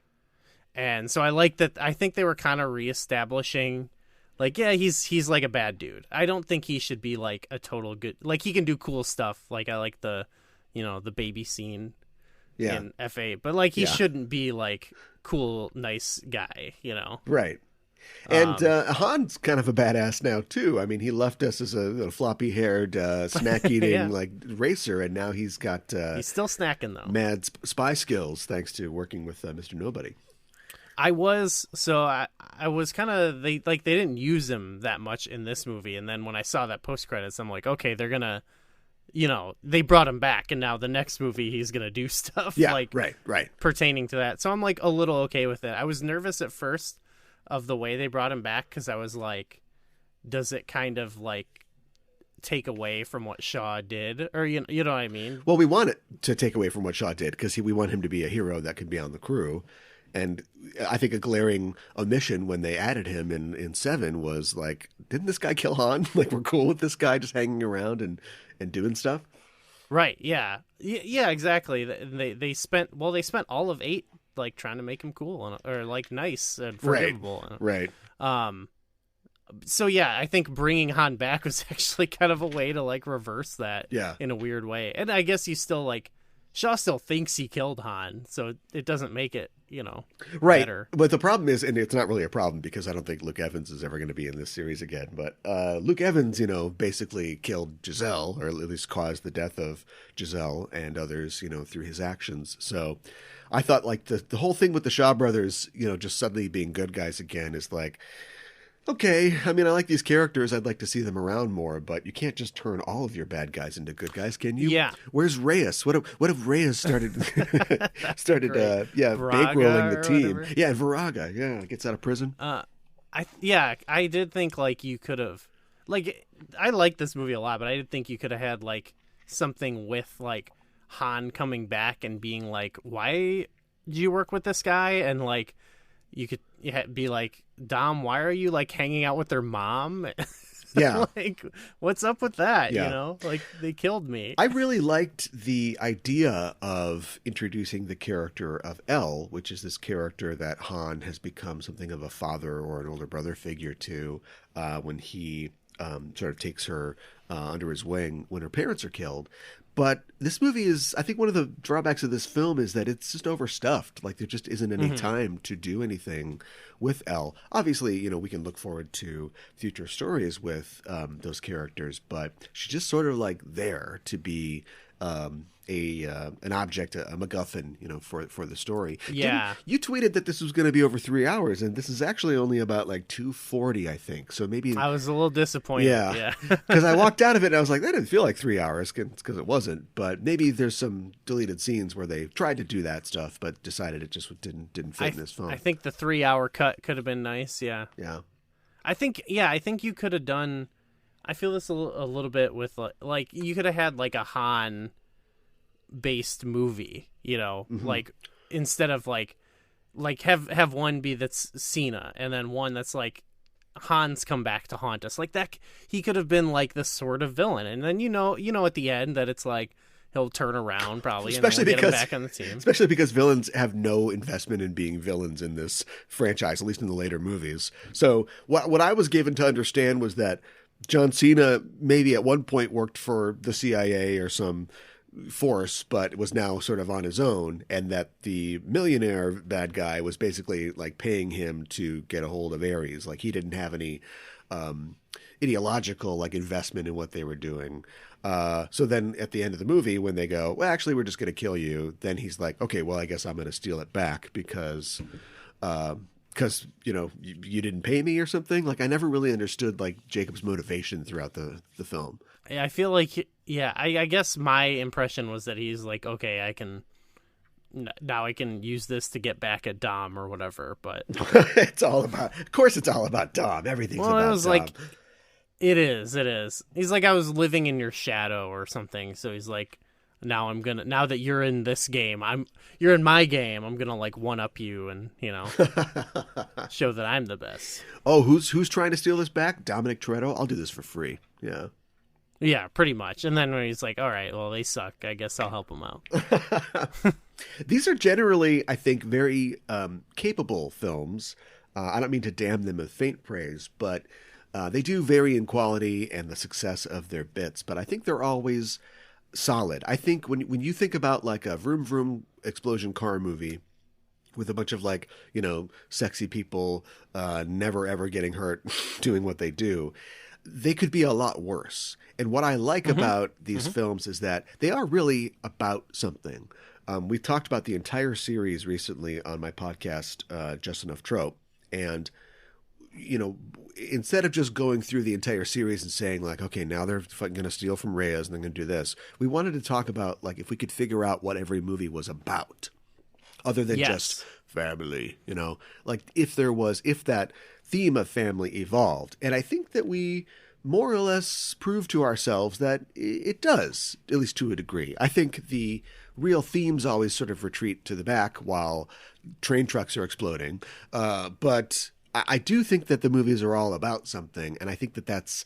And so I like that. I think they were kind of reestablishing. He's like a bad dude. I don't think he should be a total good. He can do cool stuff. I like the, the baby scene in F8, but like he Yeah. shouldn't be like cool, nice guy, you know? Right. And Han's kind of a badass now too. I mean, he left us as a floppy-haired, snack-eating Yeah. like racer, and now he's got He's still snacking though. mad spy skills thanks to working with Mr. Nobody. I was kind of they didn't use him that much in this movie, and then when I saw that post credits, I'm like, okay, they're gonna, you know, they brought him back, and now the next movie he's gonna do stuff like right. pertaining to that. So I'm like a little okay with it. I was nervous at first of the way they brought him back because I was like, does it kind of like take away from what Shaw did, or you know what I mean? Well, we want it to take away from what Shaw did because we want him to be a hero that could be on the crew. And I think a glaring omission when they added him in 7 was like, didn't this guy kill Han? Like, we're cool with this guy just hanging around and doing stuff. Right. Yeah. Yeah. Exactly. They spent all of 8 like trying to make him cool or like nice and forgivable. Right. So yeah, I think bringing Han back was actually kind of a way to like reverse that. Yeah. In a weird way, and I guess you still like Shaw still thinks he killed Han, so it doesn't make it, you know, better. But the problem is, and it's not really a problem because I don't think Luke Evans is ever going to be in this series again, but Luke Evans, you know, basically killed Giselle, or at least caused the death of Giselle and others, you know, through his actions. So I thought like the whole thing with the Shaw brothers, you know, just suddenly being good guys again is like, okay, I mean, I like these characters. I'd like to see them around more, but you can't just turn all of your bad guys into good guys, can you? Yeah. Where's Reyes? What if Reyes started bankrolling the team? Whatever. Yeah, Viraga. Yeah, gets out of prison. I did think like you could have, like, I like this movie a lot, but I did think you could have had like something with like Han coming back and being like, why do you work with this guy? And like you could be like, Dom, why are you like hanging out with their mom? Yeah. Like, what's up with that? Yeah. You know, like they killed me. I really liked the idea of introducing the character of L, which is this character that Han has become something of a father or an older brother figure to when he sort of takes her under his wing when her parents are killed. But this movie is, I think one of the drawbacks of this film is that it's just overstuffed. Like there just isn't any time to do anything with Elle. Obviously, you know, we can look forward to future stories with those characters, but she's just sort of like there to be an object, a MacGuffin, you know, for the story. Yeah. You tweeted that this was going to be over 3 hours, and this is actually only about like 2:40, I think. So maybe I was a little disappointed. Yeah. Because I walked out of it and I was like, that didn't feel like 3 hours because it wasn't. But maybe there's some deleted scenes where they tried to do that stuff, but decided it just didn't fit in this film. I think the 3 hour cut could have been nice. Yeah. Yeah. I think you could have done. I feel this a little bit with like you could have had like a Han based movie, you know, like instead of like have one be that's Cena and then one that's like Han's come back to haunt us. Like that, he could have been like the sort of villain, and then you know at the end that it's like he'll turn around probably, especially and we'll because get him back on the team. Especially because villains have no investment in being villains in this franchise, at least in the later movies. So what I was given to understand was that John Cena maybe at one point worked for the CIA or some force, but was now sort of on his own, and that the millionaire bad guy was basically like paying him to get a hold of Ares. Like he didn't have any ideological like investment in what they were doing. So then at the end of the movie, when they go, well, actually, we're just going to kill you, then he's like, okay, well, I guess I'm going to steal it back because you know you didn't pay me or something. Like I never really understood like Jacob's motivation throughout the film. I feel like, I guess my impression was that he's like, okay, I can use this to get back at Dom or whatever. But of course it's all about Dom. Everything's about Dom. It was like, it is. He's like, I was living in your shadow or something. So he's like, now that you're in this game, you're in my game, I'm gonna like one up you and, you know, show that I'm the best. Oh, who's trying to steal this back? Dominic Toretto? I'll do this for free. Yeah. Yeah, pretty much. And then when he's like, all right, well, they suck, I guess I'll help them out. These are generally, I think, very capable films. I don't mean to damn them with faint praise, but they do vary in quality and the success of their bits. But I think they're always solid. I think when you think about like a vroom vroom explosion car movie with a bunch of like, sexy people never ever getting hurt doing what they do, they could be a lot worse. And what I like about these films is that they are really about something. We've talked about the entire series recently on my podcast, Just Enough Trope. And, instead of just going through the entire series and saying like, okay, now they're going to steal from Reyes and they're going to do this, we wanted to talk about like if we could figure out what every movie was about other than just family, like if that theme of family evolved. And I think that we more or less proved to ourselves that it does, at least to a degree. I think the real themes always sort of retreat to the back while train trucks are exploding. But I do think that the movies are all about something. And I think that that's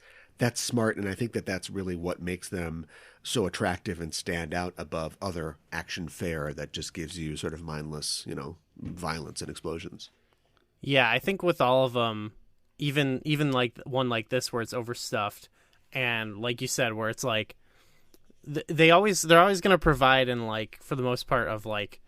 smart. And I think that that's really what makes them so attractive and stand out above other action fare that just gives you sort of mindless, violence and explosions. Yeah, I think with all of them, even like one like this where it's overstuffed, and like you said, where it's like they're always going to provide in like for the most part of like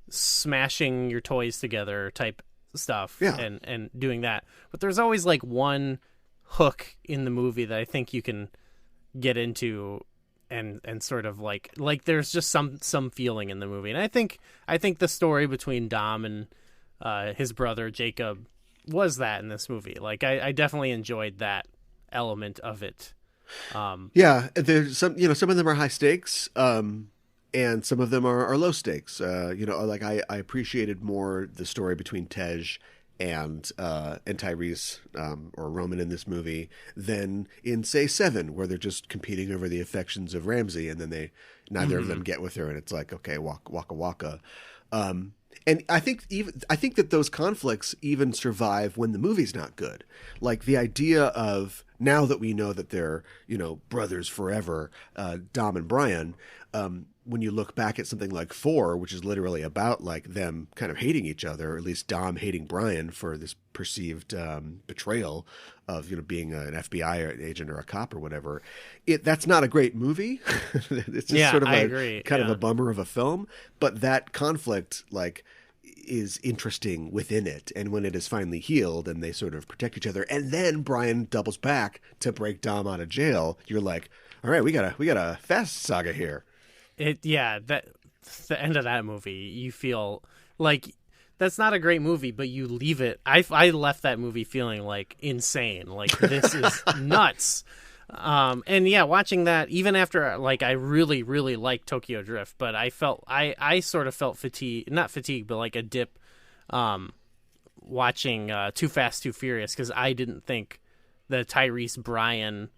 smashing your toys together type stuff, and doing that. But there's always like one hook in the movie that I think you can get into and sort of like there's just some feeling in the movie. And I think the story between Dom and his brother Jacob was that in this movie. Like I definitely enjoyed that element of it. There's some of them are high stakes, and some of them are low stakes. Like I appreciated more the story between Tej and Tyrese or Roman in this movie than in say Seven, where they're just competing over the affections of Ramsey, and then neither of them get with her, and it's like, okay, waka waka. And I think that those conflicts even survive when the movie's not good. Like the idea of, now that we know that they're, brothers forever, Dom and Brian, when you look back at something like 4, which is literally about like them kind of hating each other, or at least Dom hating Brian for this perceived betrayal of, being an FBI agent or a cop or whatever. That's not a great movie. It's just sort of a bummer of a film. But that conflict, like, is interesting within it, and when it is finally healed and they sort of protect each other, and then Brian doubles back to break Dom out of jail, you're like, all right, we got a fast saga here. That the end of that movie, you feel like that's not a great movie, but you leave it. I left that movie feeling like insane, like this is nuts. And watching that, even after like I really, really liked Tokyo Drift, but I sort of felt not fatigue, but like a dip, watching Too Fast, Too Furious, because I didn't think the Tyrese Brian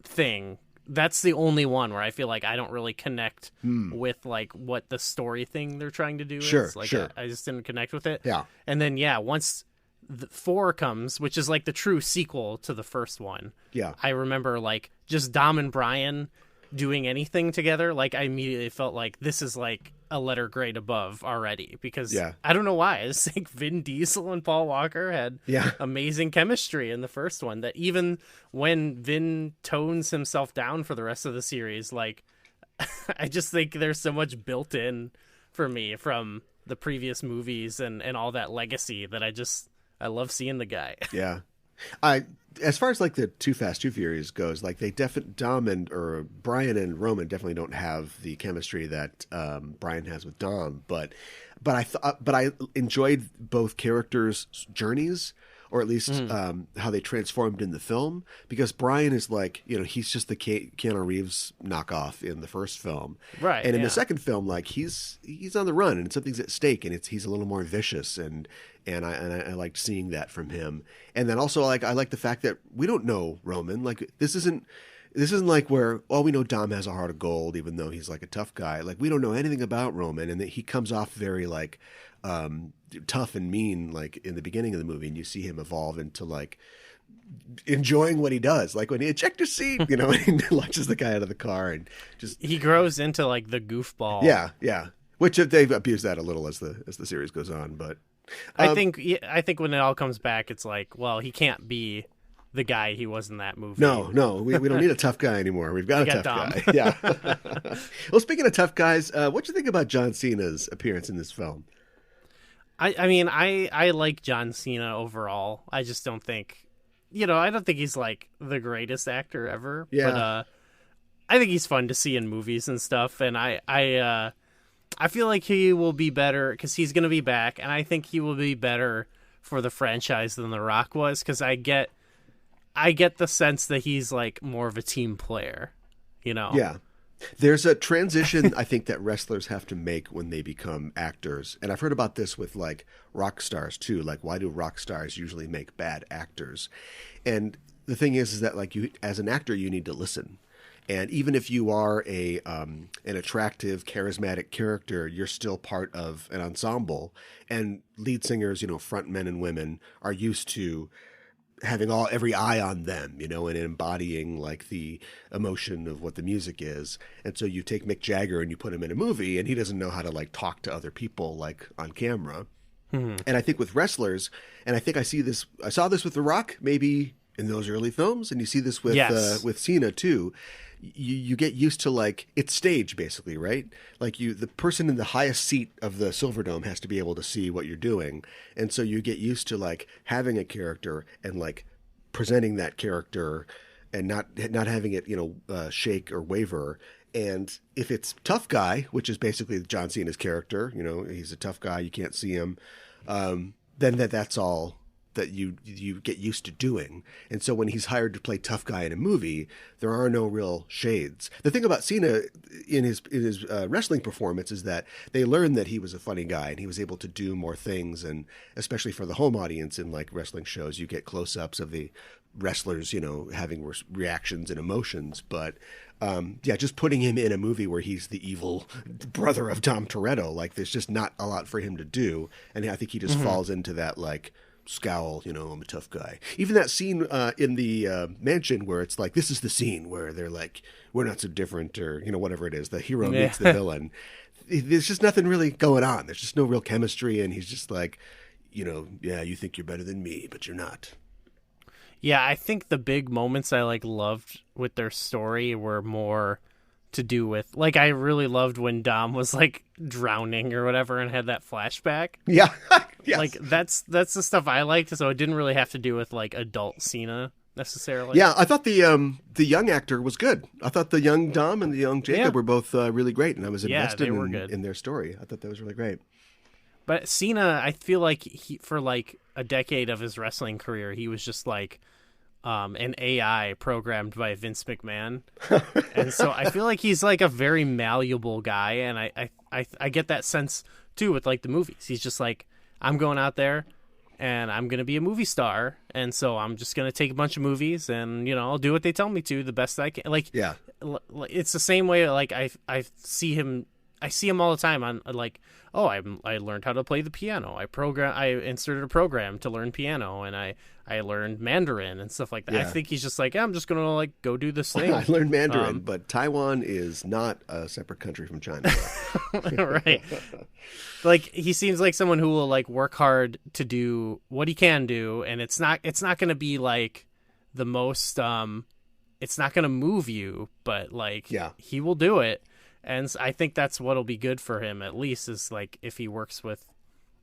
thing, that's the only one where I feel like I don't really connect with like what the story thing they're trying to do is. Like I just didn't connect with it. Yeah. And then once the 4 comes, which is like the true sequel to the first one. Yeah. I remember like just Dom and Brian doing anything together. Like I immediately felt like this is like a letter grade above already, because I don't know why. I just think Vin Diesel and Paul Walker had amazing chemistry in the first one, that even when Vin tones himself down for the rest of the series, like I just think there's so much built in for me from the previous movies and all that legacy that I love seeing the guy. Yeah. As far as like the Too Fast, Too Furious goes, like Brian and Roman definitely don't have the chemistry that Brian has with Dom, but I enjoyed both characters' journeys, or at least how they transformed in the film, because Brian is like, he's just the Keanu Reeves knockoff in the first film. Right. And in the second film, like he's on the run and something's at stake, and he's a little more vicious, and I liked seeing that from him. And then also I like the fact that we don't know Roman. Like this isn't like where, we know Dom has a heart of gold, even though he's like a tough guy. Like we don't know anything about Roman, and that he comes off very like tough and mean, like in the beginning of the movie, and you see him evolve into like enjoying what he does, like when he ejector seat, and he launches the guy out of the car, and just he grows into like the goofball. Yeah. Which they've abused that a little as the series goes on, but I think when it all comes back, it's like, well, he can't be the guy he was in that movie. No, we don't need a tough guy anymore. We've got a tough guy. Yeah. Well, speaking of tough guys, what do you think about John Cena's appearance in this film? I mean, I like John Cena overall. I just don't think, I don't think he's like the greatest actor ever. Yeah. But I think he's fun to see in movies and stuff. And I feel like he will be better because he's going to be back. And I think he will be better for the franchise than The Rock was, because I get the sense that he's like more of a team player, Yeah. There's a transition I think that wrestlers have to make when they become actors. And I've heard about this with like rock stars too. Like, why do rock stars usually make bad actors? And the thing is that like you, as an actor, you need to listen. And even if you are an attractive, charismatic character, you're still part of an ensemble. And lead singers, front men and women are used to having every eye on them, and embodying like the emotion of what the music is. And so you take Mick Jagger and you put him in a movie and he doesn't know how to like talk to other people like on camera. And I think with wrestlers, and I think I saw this with The Rock, maybe in those early films, and you see this with Cena too. You get used to like it's stage basically, right? Like the person in the highest seat of the Silverdome has to be able to see what you're doing, and so you get used to like having a character and like presenting that character and not having it shake or waver. And if it's tough guy, which is basically John Cena's character, he's a tough guy, you can't see him, then that's all that you get used to doing. And so when he's hired to play tough guy in a movie, there are no real shades. The thing about Cena in his wrestling performance is that they learned that he was a funny guy and he was able to do more things. And especially for the home audience in like wrestling shows, you get close-ups of the wrestlers, having reactions and emotions. But just putting him in a movie where he's the evil brother of Dom Toretto, like there's just not a lot for him to do. And I think he just falls into that like scowl, I'm a tough guy. Even that scene in the mansion where it's like, this is the scene where they're like, we're not so different, or whatever it is, the hero meets the villain. There's just nothing really going on. There's just no real chemistry, and he's just like, yeah, you think you're better than me, but you're not. Yeah, I think the big moments I like loved with their story were more to do with, like, I really loved when Dom was like drowning or whatever and had that flashback. Yeah. Yes. Like that's the stuff I liked, so it didn't really have to do with like adult Cena necessarily. Yeah, I thought the young actor was good. I thought the young Dom and the young Jacob were both really great, and I was invested in their story. I thought that was really great. But Cena, I feel like he, for like a decade of his wrestling career, he was just like an AI programmed by Vince McMahon. And so I feel like he's like a very malleable guy, and I get that sense too with like the movies. He's just like, I'm going out there and I'm going to be a movie star, and so I'm just going to take a bunch of movies and I'll do what they tell me to the best I can. Like, yeah, it's the same way like I see him all the time on like, oh, I learned how to play the piano. I inserted a program to learn piano, and I learned Mandarin and stuff like that. Yeah. I think he's just like, yeah, I'm just going to like go do this thing. I learned Mandarin, but Taiwan is not a separate country from China. Right. Like, he seems like someone who will like work hard to do what he can do, and it's not going to be like the most it's not going to move you, but like he will do it. And I think that's what'll be good for him, at least, is like if he works with,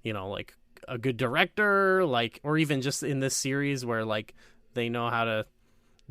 like a good director, like, or even just in this series where like they know how to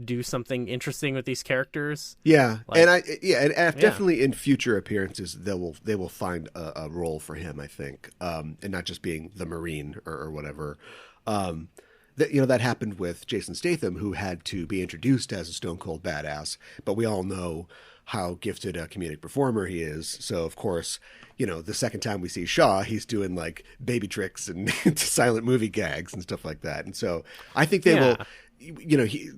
do something interesting with these characters. Yeah, like, and definitely in future appearances they will find a role for him, I think, and not just being the Marine or whatever. That happened with Jason Statham, who had to be introduced as a stone cold badass, but we all know how gifted a comedic performer he is. So of course, the second time we see Shaw, he's doing like baby tricks and silent movie gags and stuff like that. And so I think they will,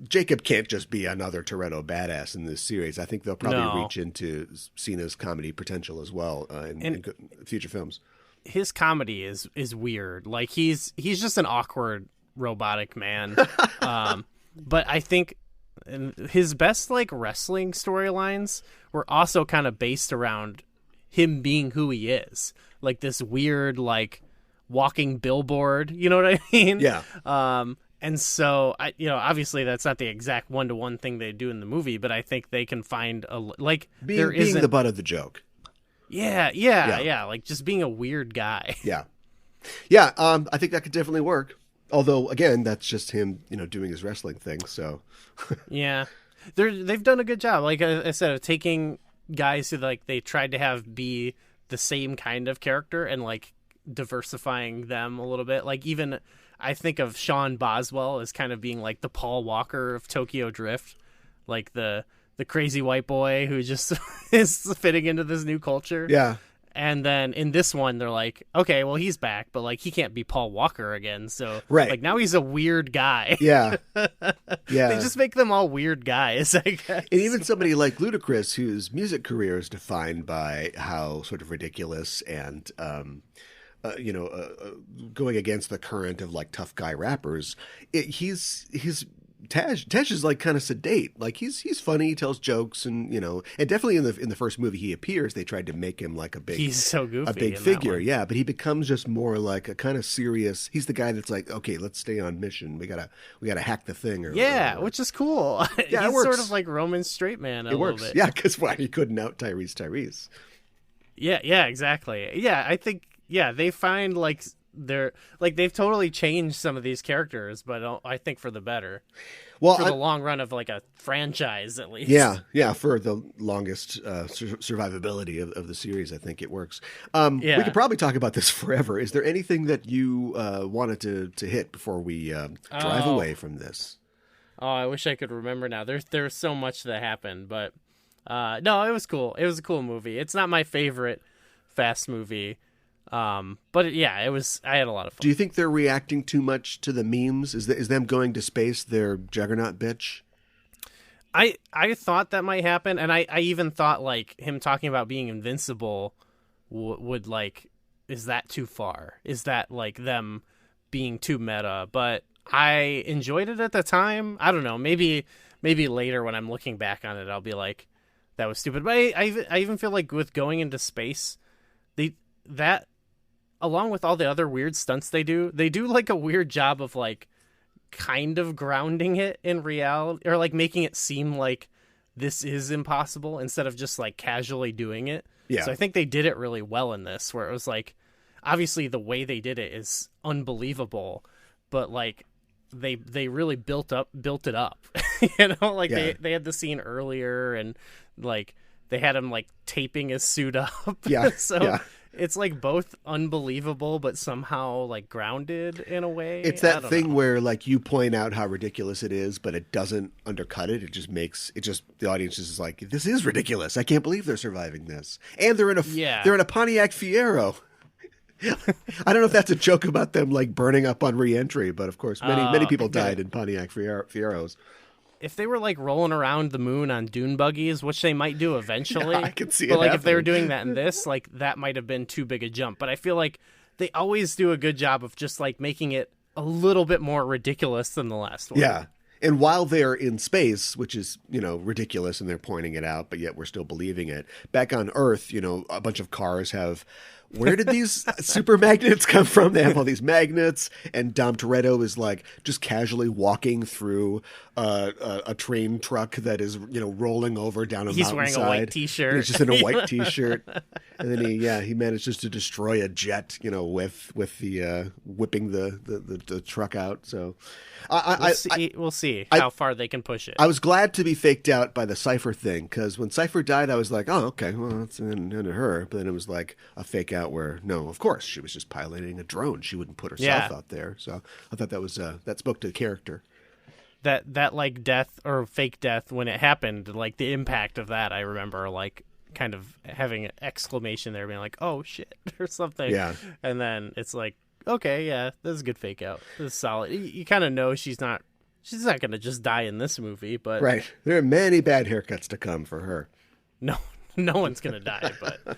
Jacob can't just be another Toretto badass in this series. I think they'll probably reach into Cena's comedy potential as well in future films. His comedy is weird. Like he's just an awkward robotic man. But I think his best like wrestling storylines were also kind of based around him being who he is, like this weird like walking billboard, you know what I mean? Yeah. And so, obviously that's not the exact one-to-one thing they do in the movie, but I think they can find being the butt of the joke. Yeah, like just being a weird guy. Yeah. I think that could definitely work. Although, again, that's just him, doing his wrestling thing. So, yeah, they've done a good job. Like I said, of taking guys who they tried to have be the same kind of character and diversifying them a little bit. Like even I think of Sean Boswell as kind of being like the Paul Walker of Tokyo Drift, like the crazy white boy who just is fitting into this new culture. Yeah. And then in this one, they're like, okay, well, he's back, but he can't be Paul Walker again. So now he's a weird guy. Yeah. Yeah. They just make them all weird guys, I guess. And even somebody like Ludacris, whose music career is defined by how sort of ridiculous and, going against the current of tough guy rappers, Tej is kind of sedate. Like he's funny, he tells jokes, and and definitely in the first movie he appears, they tried to make him like a big, he's so goofy, a big figure, yeah. But he becomes just more like a kind of serious. He's the guy that's like, okay, let's stay on mission. We gotta hack the thing, which is cool. Yeah, he's it works. sort of like Roman straight man. It works, bit. Yeah, because he couldn't out Tyrese. Yeah, exactly. Yeah, I think they find they've totally changed some of these characters, but I think for the better. Well, for the long run of a franchise, at least. Yeah, for the longest survivability of the series, I think it works. We could probably talk about this forever. Is there anything that you wanted to hit before we drive away from this? Oh, I wish I could remember now. There's so much that happened, but no, it was cool. It was a cool movie. It's not my favorite Fast movie. But it was. I had a lot of fun. Do you think they're reacting too much to the memes? Is them going to space their juggernaut bitch? I thought that might happen, and I even thought him talking about being invincible would is that too far? Is that them being too meta? But I enjoyed it at the time. I don't know. Maybe later when I'm looking back on it, I'll be like, that was stupid. But I even feel like with going into space, that. Along with all the other weird stunts they do a weird job of kind of grounding it in reality, or making it seem like this is impossible instead of just casually doing it. Yeah. So I think they did it really well in this, where it was obviously the way they did it is unbelievable, but they really built it up. They had the scene earlier, and they had him taping his suit up. Yeah. So yeah. It's both unbelievable, but somehow grounded in a way. It's that thing where you point out how ridiculous it is, but it doesn't undercut it. It just makes the audience is like, this is ridiculous. I can't believe they're surviving this, and they're in a Pontiac Fiero. I don't know if that's a joke about them burning up on re-entry, but of course many people died in Pontiac Fieros. If they were rolling around the moon on dune buggies, which they might do eventually, I could see but it if they were doing that in this, that might have been too big a jump. But I feel they always do a good job of just making it a little bit more ridiculous than the last one. Yeah. And while they're in space, which is, ridiculous, and they're pointing it out, but yet we're still believing it. Back on Earth, a bunch of cars have... Where did these super magnets come from? They have all these magnets, and Dom Toretto is just casually walking through a train truck that is rolling over down a mountainside. He's wearing a white T-shirt. He's just in a white T-shirt, and then he manages to destroy a jet, with the whipping the truck out. So we'll see how far they can push it. I was glad to be faked out by the Cypher thing, because when Cypher died, I was like, oh, okay, well, that's into her. But then it was a fake out where, no, of course, she was just piloting a drone. She wouldn't put herself out there. So I thought that was that spoke to the character. That death or fake death, when it happened, the impact of that, I remember kind of having an exclamation there, being like, oh shit, or something. Yeah. And then it's okay, yeah, this is a good fake out. This is solid. You kind of know she's not going to just die in this movie, but right. There are many bad haircuts to come for her. No one's going to die, but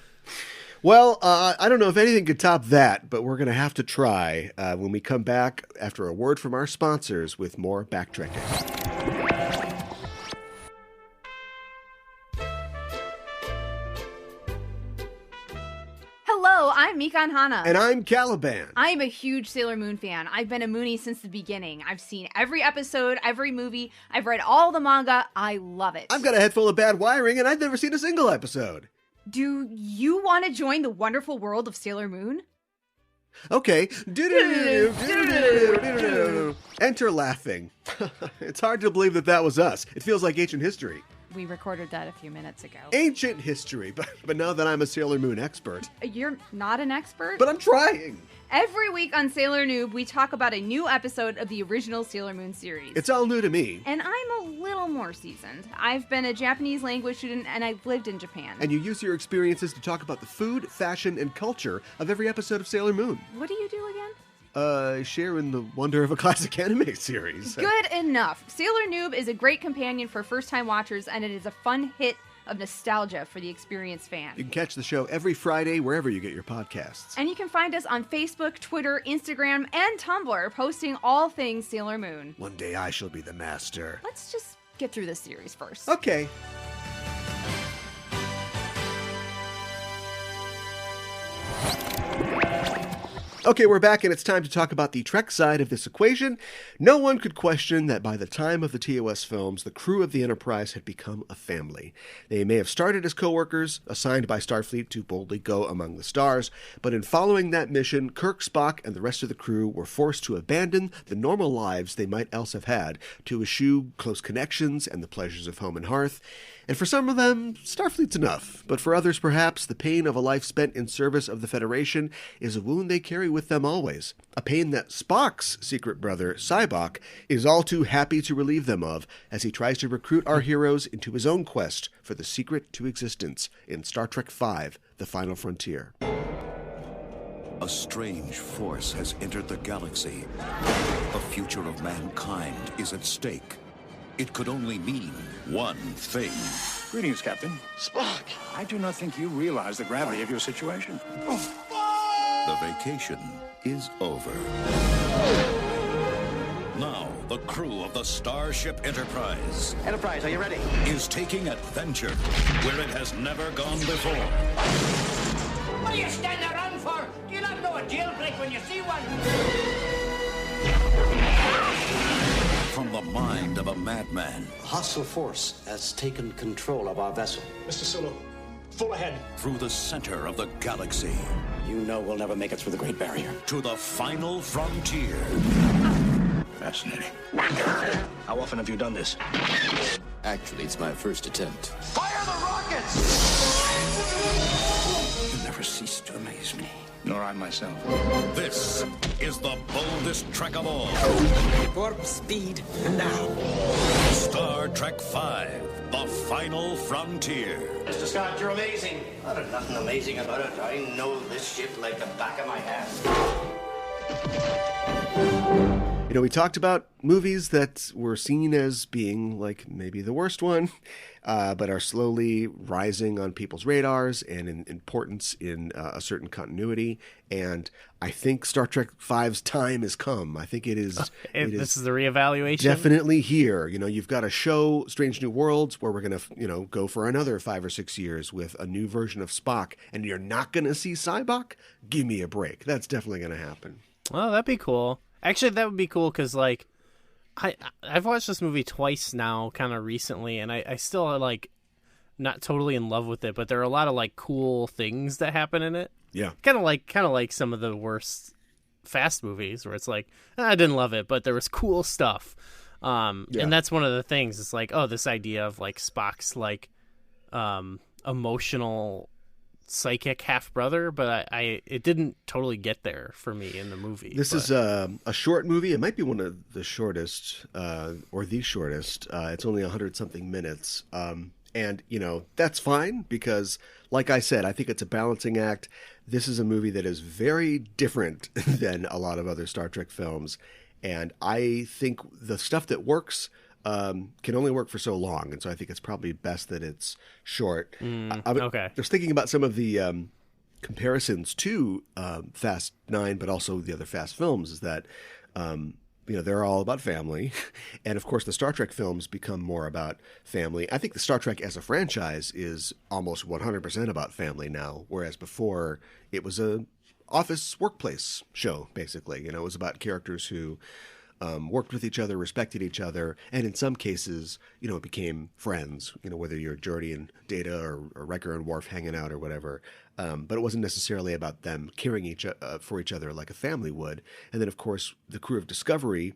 well, I don't know if anything could top that, but we're going to have to try when we come back after a word from our sponsors with more backtracking. Hello, I'm I'm Mikan Hana. And I'm Caliban. I'm a huge Sailor Moon fan. I've been a Moonie since the beginning. I've seen every episode, every movie. I've read all the manga. I love it. I've got a head full of bad wiring, and I've never seen a single episode. Do you want to join the wonderful world of Sailor Moon? Okay. Enter laughing. It's hard to believe that was us. It feels like ancient history. We recorded that a few minutes ago. Ancient history, but now that I'm a Sailor Moon expert. You're not an expert? But I'm trying. Every week on Sailor Noob, we talk about a new episode of the original Sailor Moon series. It's all new to me. And I'm a little more seasoned. I've been a Japanese language student and I've lived in Japan. And you use your experiences to talk about the food, fashion, and culture of every episode of Sailor Moon. What do you do again? Share in the wonder of a classic anime series. Good enough. Sailor Noob is a great companion for first-time watchers, and it is a fun hit of nostalgia for the experienced fan. You can catch the show every Friday wherever you get your podcasts. And you can find us on Facebook, Twitter, Instagram, and Tumblr, posting all things Sailor Moon. One day I shall be the master. Let's just get through this series first. Okay. Okay, we're back, and it's time to talk about the Trek side of this equation. No one could question that by the time of the TOS films, the crew of the Enterprise had become a family. They may have started as co-workers, assigned by Starfleet to boldly go among the stars, but in following that mission, Kirk, Spock, and the rest of the crew were forced to abandon the normal lives they might else have had to eschew close connections and the pleasures of home and hearth. And for some of them, Starfleet's enough. But for others, perhaps, the pain of a life spent in service of the Federation is a wound they carry with them always. A pain that Spock's secret brother, Sybok, is all too happy to relieve them of as he tries to recruit our heroes into his own quest for the secret to existence in Star Trek V, The Final Frontier. A strange force has entered the galaxy. The future of mankind is at stake. It could only mean one thing. Greetings, Captain. Spock! I do not think you realize the gravity of your situation. The vacation is over. Now, the crew of the Starship Enterprise... Enterprise, are you ready? ...is taking adventure where it has never gone before. What are you standing around for? Do you not know a jailbreak when you see one? From the mind of a madman. A hostile force has taken control of our vessel. Mr. Sulu, full ahead. Through the center of the galaxy. You know we'll never make it through the Great Barrier. To the final frontier. Fascinating. How often have you done this? Actually, it's my first attempt. Fire the rockets! You never cease to amaze me. Nor I myself. This is the boldest trek of all. Warp speed now. Star Trek V, The Final Frontier. Mr. Scott, you're amazing. There's nothing amazing about it. I know this ship like the back of my hand. You know, we talked about movies that were seen as being like maybe the worst one, but are slowly rising on people's radars and in importance in a certain continuity. And I think Star Trek V's time has come. I think it is. This is the reevaluation. Definitely here. You know, you've got a show, Strange New Worlds, where we're going to, go for another 5 or 6 years with a new version of Spock, and you're not going to see Sybok? Give me a break. That's definitely going to happen. Well, that'd be cool. Actually, that would be cool because, like, I've watched this movie twice now, kind of recently, and I still, like, not totally in love with it, but there are a lot of, like, cool things that happen in it. Yeah. Kind of like some of the worst Fast movies where it's like, I didn't love it, but there was cool stuff. And that's one of the things. It's like, oh, this idea of, like, Spock's, like, emotional psychic half brother, but it didn't totally get there for me in the movie. This is a short movie. It might be one of the shortest, or the shortest. It's only 100-something minutes, and that's fine because, like I said, I think it's a balancing act. This is a movie that is very different than a lot of other Star Trek films, and I think the stuff that works can only work for so long, and so I think it's probably best that it's short. Okay. Just thinking about some of the comparisons to Fast 9, but also the other Fast films, is that they're all about family, and of course the Star Trek films become more about family. I think the Star Trek as a franchise is almost 100% about family now, whereas before it was a office workplace show, basically. You know, it was about characters who worked with each other, respected each other, and in some cases, you know, became friends, you know, whether you're Geordi and Data or Riker and Worf hanging out or whatever. But it wasn't necessarily about them caring for each other like a family would. And then, of course, the crew of Discovery,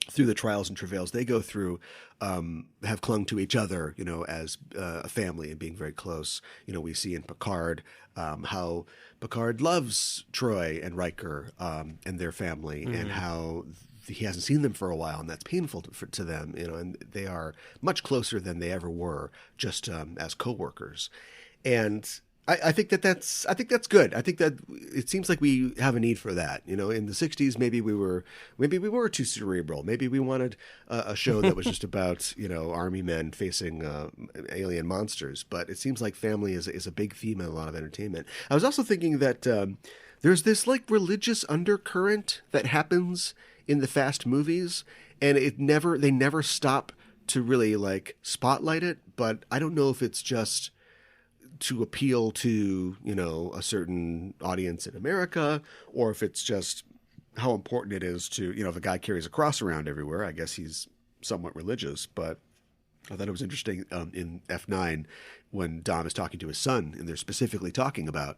through the trials and travails they go through, have clung to each other, you know, as a family and being very close. You know, we see in Picard how Picard loves Troy and Riker and their family, and how he hasn't seen them for a while, and that's painful to them, you know, and they are much closer than they ever were, just as co-workers. And I think that's good. I think that it seems like we have a need for that. You know, in the 60s, maybe we were too cerebral. Maybe we wanted a show that was just about, you know, army men facing alien monsters. But it seems like family is a big theme in a lot of entertainment. I was also thinking that there's this like religious undercurrent that happens in the Fast movies, and they never stop to really like spotlight it. But I don't know if it's just to appeal to, you know, a certain audience in America, or if it's just how important it is to, you know, if a guy carries a cross around everywhere, I guess he's somewhat religious. But I thought it was interesting in F9 when Dom is talking to his son, and they're specifically talking about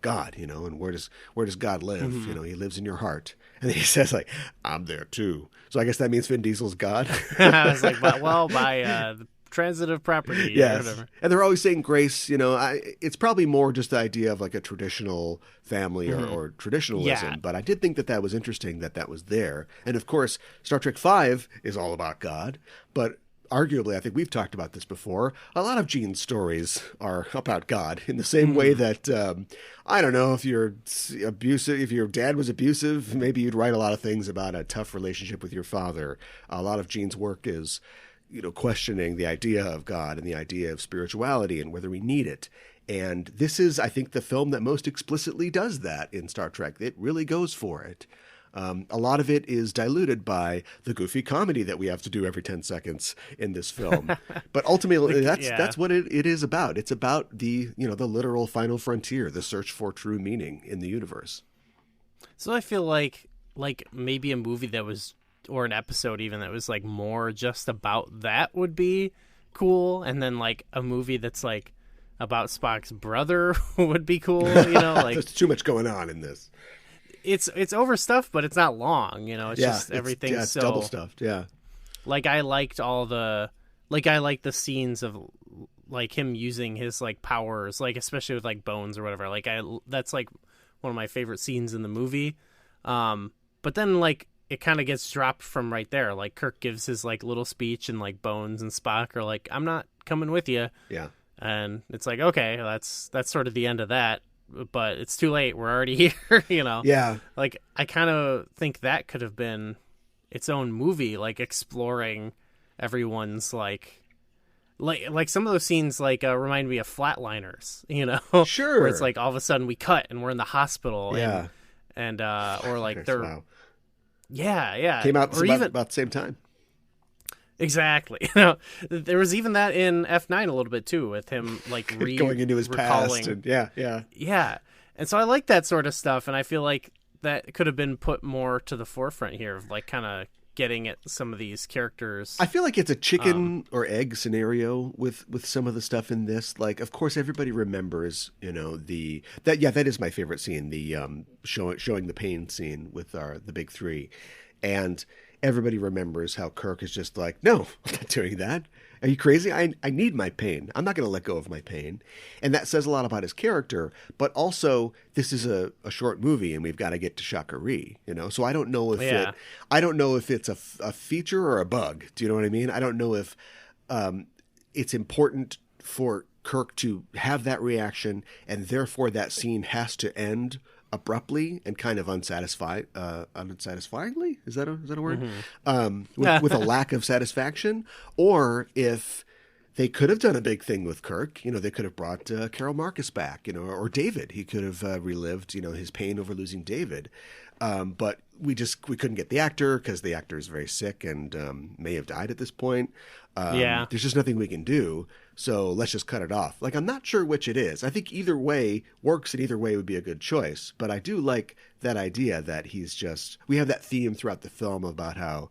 God, you know, and where does God live? Mm-hmm. You know, he lives in your heart. And then he says like, I'm there too. So I guess that means Vin Diesel's God. I was like, well, by the transitive property. Yes. Or whatever. And they're always saying grace, you know, it's probably more just the idea of like a traditional family or traditionalism. Yeah. But I did think that was interesting that was there. And of course, Star Trek V is all about God. But arguably, I think we've talked about this before, a lot of Gene's stories are about God in the same way that, I don't know, if you're abusive, if your dad was abusive, maybe you'd write a lot of things about a tough relationship with your father. A lot of Gene's work is, you know, questioning the idea of God and the idea of spirituality and whether we need it. And this is, I think, the film that most explicitly does that in Star Trek. It really goes for it. A lot of it is diluted by the goofy comedy that we have to do every 10 seconds in this film. But ultimately, that's what it is about. It's about the, you know, the literal final frontier, the search for true meaning in the universe. So I feel like maybe a movie that was, or an episode even, that was like more just about that would be cool, and then like a movie that's like about Spock's brother would be cool, you know, like there's too much going on in this. It's overstuffed, but it's not long, you know, it's just everything's it's so double stuffed. Yeah. Like I liked the scenes of like him using his like powers, like especially with like Bones or whatever. Like that's like one of my favorite scenes in the movie. But then like it kind of gets dropped from right there. Like Kirk gives his like little speech, and like Bones and Spock are like, I'm not coming with you. Yeah. And it's like, okay, that's sort of the end of that, but it's too late. We're already here, you know? Yeah. Like I kind of think that could have been its own movie, like exploring everyone's like some of those scenes like remind me of Flatliners, you know? Sure. Where it's like all of a sudden we cut and we're in the hospital. Yeah. And or like they're, wow. Yeah. Came out or about the same time. Exactly. You know, there was even that in F9 a little bit too, with him like going into his past. And yeah. And so I like that sort of stuff, and I feel like that could have been put more to the forefront here, of like kind of getting at some of these characters. I feel like it's a chicken or egg scenario with some of the stuff in this. Like, of course, everybody remembers, you know, that is my favorite scene, the showing the pain scene with the big three, and everybody remembers how Kirk is just like, no, I'm not doing that. Are you crazy? I need my pain. I'm not going to let go of my pain. And that says a lot about his character, but also this is a short movie and we've got to get to Shakari, you know? So I don't know if it's a feature or a bug. Do you know what I mean? I don't know if it's important for Kirk to have that reaction, and therefore that scene has to end abruptly and kind of unsatisfyingly. Is that a word? Mm-hmm. With a lack of satisfaction, or if They could have done a big thing with Kirk. They could have brought Carol Marcus back, or David. He could have relived, his pain over losing David. But we couldn't get the actor because the actor is very sick and may have died at this point. There's just nothing we can do. So let's just cut it off. Like, I'm not sure which it is. I think either way works and either way would be a good choice. But I do like that idea that we have that theme throughout the film about how,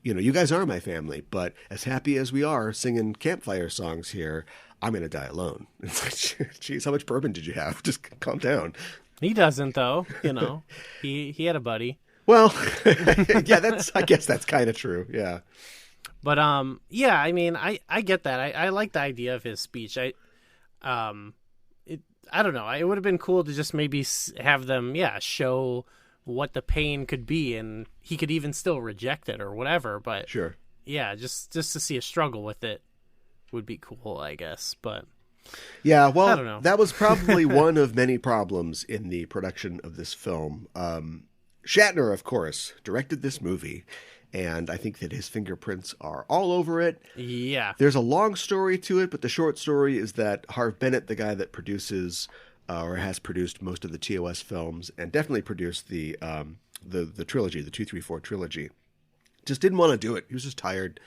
you guys are my family, but as happy as we are singing campfire songs here, I'm going to die alone. It's like, geez, how much bourbon did you have? Just calm down. He doesn't, though. He had a buddy. Well, yeah, I guess that's kind of true. Yeah. But yeah, I mean, I get that. I like the idea of his speech. I don't know. It would have been cool to just maybe have them, show what the pain could be, and he could even still reject it or whatever. But sure, yeah, just to see a struggle with it would be cool, I guess. But yeah, well, I don't know. That was probably one of many problems in the production of this film. Shatner, of course, directed this movie, and I think that his fingerprints are all over it. Yeah. There's a long story to it, but the short story is that Harve Bennett, the guy that produces or has produced most of the TOS films and definitely produced the trilogy, the 2, 3, 4 trilogy, just didn't want to do it. He was just tired,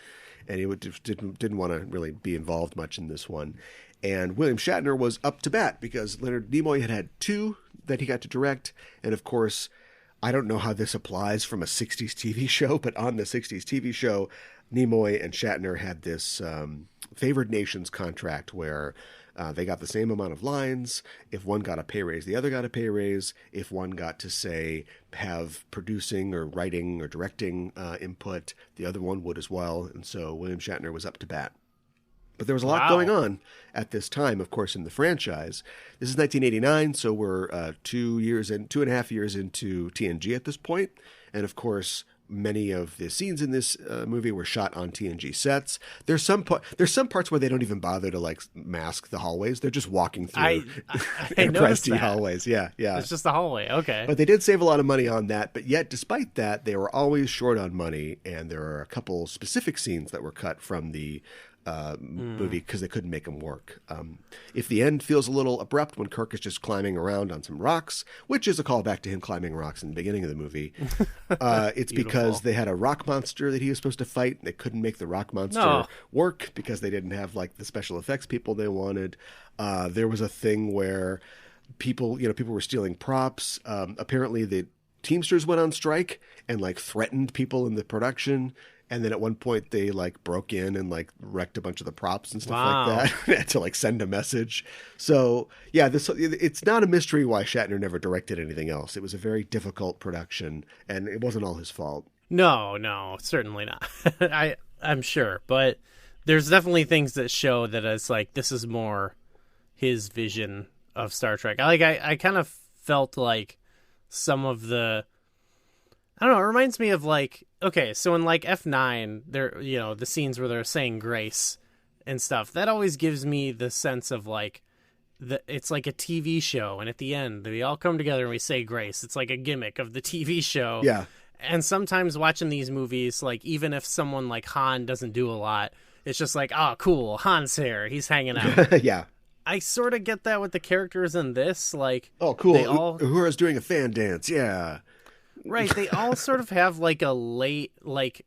and he didn't want to really be involved much in this one. And William Shatner was up to bat because Leonard Nimoy had 2 that he got to direct, and of course, I don't know how this applies from a 60s TV show, but on the 60s TV show, Nimoy and Shatner had this favored nations contract where they got the same amount of lines. If one got a pay raise, the other got a pay raise. If one got to, say, have producing or writing or directing input, the other one would as well. And so William Shatner was up to bat. But there was a lot going on at this time, of course, in the franchise. This is 1989, so we're 2.5 years into TNG at this point. And of course, many of the scenes in this movie were shot on TNG sets. There's some parts where they don't even bother to like mask the hallways. They're just walking through Enterprise D hallways. Yeah. It's just the hallway. Okay. But they did save a lot of money on that. But yet, despite that, they were always short on money. And there are a couple specific scenes that were cut from the movie because they couldn't make them work. If the end feels a little abrupt when Kirk is just climbing around on some rocks, which is a callback to him climbing rocks in the beginning of the movie, it's because they had a rock monster that he was supposed to fight, and they couldn't make the rock monster work because they didn't have like the special effects people they wanted. There was a thing where people were stealing props. Apparently the Teamsters went on strike and like threatened people in the production. And then at one point they like broke in and like wrecked a bunch of the props and stuff like that. They had to like send a message. So yeah, it's not a mystery why Shatner never directed anything else. It was a very difficult production, and it wasn't all his fault. No, certainly not. I'm sure, but there's definitely things that show that it's like this is more his vision of Star Trek. I kind of felt like some of the, I don't know, it reminds me of like, okay, so in like F9, there, the scenes where they're saying grace and stuff, that always gives me the sense of like, it's like a TV show, and at the end, we all come together and we say grace. It's like a gimmick of the TV show. Yeah. And sometimes watching these movies, like even if someone like Han doesn't do a lot, it's just like, oh, cool, Han's here, he's hanging out. Yeah. I sort of get that with the characters in this, like, oh, cool, Uhura's doing a fan dance, yeah. Right, they all sort of have like a late, like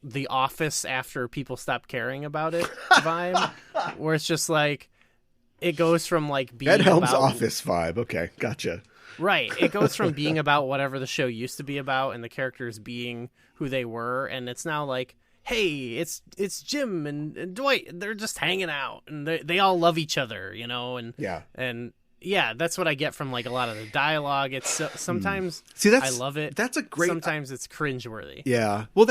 The Office after people stop caring about it vibe, where it's just like, it goes from like being Ed Helms' Office vibe. Okay, gotcha. Right, it goes from being about whatever the show used to be about and the characters being who they were, and it's now like, hey, it's Jim and Dwight, they're just hanging out, and they all love each other, and yeah. And yeah, that's what I get from like a lot of the dialogue. It's sometimes I love it. That's a great. Sometimes it's cringeworthy. Yeah, well,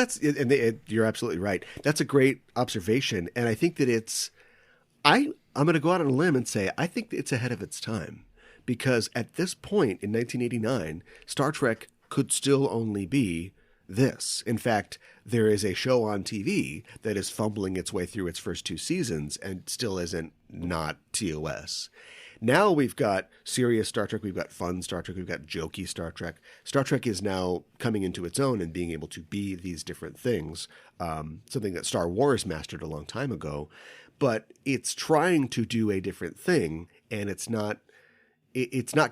you're absolutely right. That's a great observation, and I think that I'm going to go out on a limb and say I think it's ahead of its time, because at this point in 1989, Star Trek could still only be this. In fact, there is a show on TV that is fumbling its way through its first 2 seasons and still isn't not TOS. Now we've got serious Star Trek, we've got fun Star Trek, we've got jokey Star Trek. Star Trek is now coming into its own and being able to be these different things, something that Star Wars mastered a long time ago. but it's trying to do a different thing, and it's not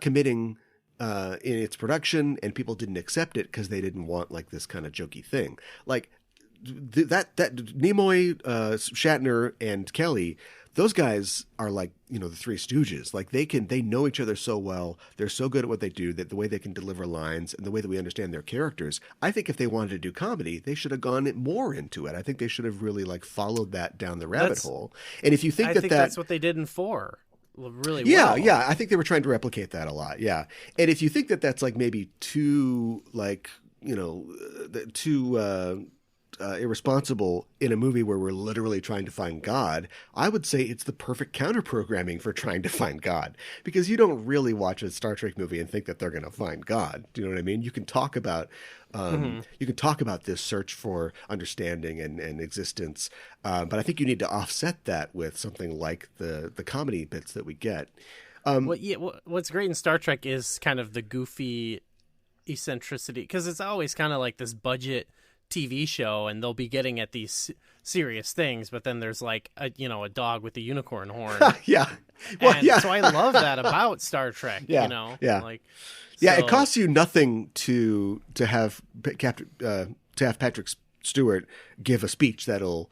committing in its production, and people didn't accept it because they didn't want like this kind of jokey thing. Like that Nimoy, Shatner, and Kelly, those guys are like, the Three Stooges. Like they know each other so well. They're so good at what they do, that the way they can deliver lines and the way that we understand their characters. I think if they wanted to do comedy, they should have gone more into it. I think they should have really like followed that down the rabbit hole. And if you think that's what they did in 4. Really well. Yeah. I think they were trying to replicate that a lot. Yeah. And if you think that that's like maybe too like, too irresponsible in a movie where we're literally trying to find God, I would say it's the perfect counter programming for trying to find God, because you don't really watch a Star Trek movie and think that they're going to find God. Do you know what I mean? You can talk about this search for understanding and existence, but I think you need to offset that with something like the comedy bits that we get. What's great in Star Trek is kind of the goofy eccentricity, because it's always kind of like this budget TV show, and they'll be getting at these serious things, but then there's like a dog with a unicorn horn. Yeah. So I love that about Star Trek. Yeah. Like, it costs you nothing to have Patrick Stewart give a speech that'll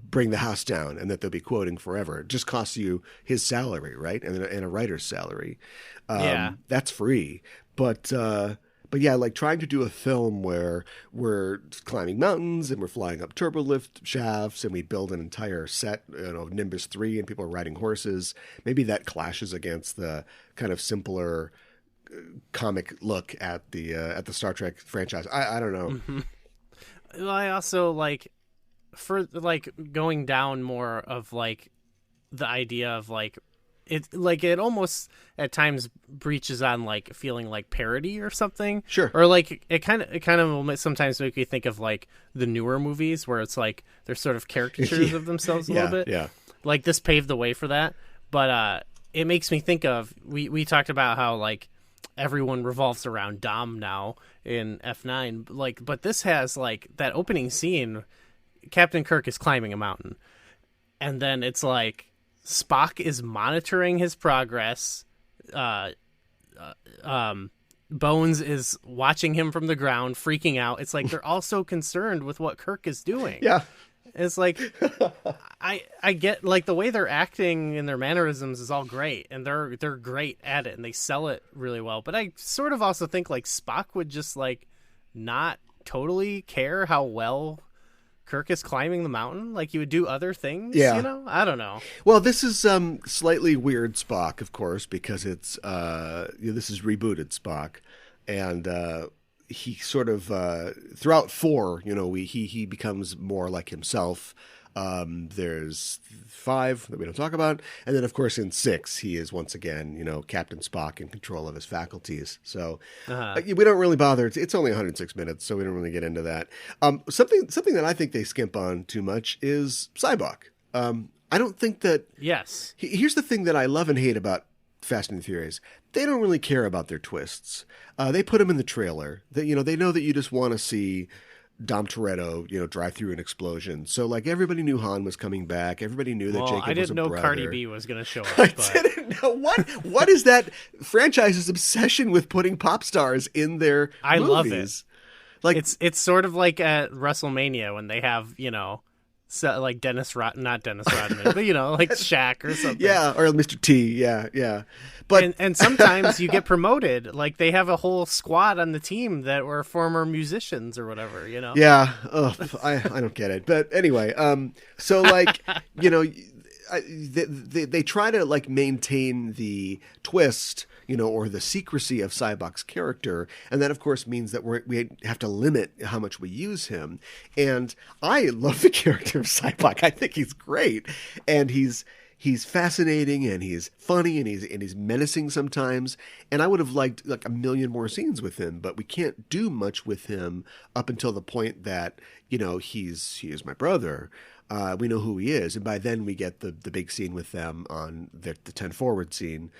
bring the house down and that they'll be quoting forever. It just costs you his salary, right, and a writer's salary. That's free, But yeah, like trying to do a film where we're climbing mountains and we're flying up turbolift shafts and we build an entire set, Nimbus 3, and people are riding horses. Maybe that clashes against the kind of simpler comic look at the Star Trek franchise. I don't know. Mm-hmm. I also like, for like going down more of like the idea of like, it almost at times breaches on like feeling like parody or something. Sure. Or like it kind of will sometimes make me think of like the newer movies where it's like they're sort of caricatures of themselves a little bit. Yeah. Like this paved the way for that. But it makes me think of, we talked about how like everyone revolves around Dom now in F9. Like, but this has like that opening scene, Captain Kirk is climbing a mountain, and then it's like Spock is monitoring his progress. Bones is watching him from the ground, freaking out. It's like they're all so concerned with what Kirk is doing. Yeah. It's like, I get like the way they're acting and their mannerisms is all great, and they're great at it and they sell it really well. But I sort of also think like Spock would just like not totally care how well Kirk is climbing the mountain. Like he would do other things. Yeah. I don't know. Well, this is slightly weird Spock, of course, because it's this is rebooted Spock, and he sort of throughout 4, he becomes more like himself. There's 5 that we don't talk about, and then of course in 6 he is once again Captain Spock in control of his faculties. So we don't really bother. It's only 106 minutes, so we don't really get into that. Something that I think they skimp on too much is Sybok. I don't think that. Yes. Here's the thing that I love and hate about Fast and the Furious. They don't really care about their twists. They put them in the trailer. They know that you just want to see Dom Toretto, drive through an explosion. So like everybody knew Han was coming back. Everybody knew that Jacob was a brother. I didn't know Cardi B was going to show up. I didn't know what is that franchise's obsession with putting pop stars in their movies? Love it. Like it's sort of like at WrestleMania when they have so like not Dennis Rodman, but like Shaq or something. Yeah, or Mr. T. Yeah. But and sometimes you get promoted. Like they have a whole squad on the team that were former musicians or whatever. Yeah. I don't get it. But anyway, so like they try to like maintain the twist, or the secrecy of Sybok's character, and that of course means that we have to limit how much we use him. And I love the character of Sybok. I think he's great, and he's fascinating, and he's funny, and he's menacing sometimes. And I would have liked like a million more scenes with him, but we can't do much with him up until the point that he is my brother. We know who he is, and by then we get the big scene with them on the 10 forward scene.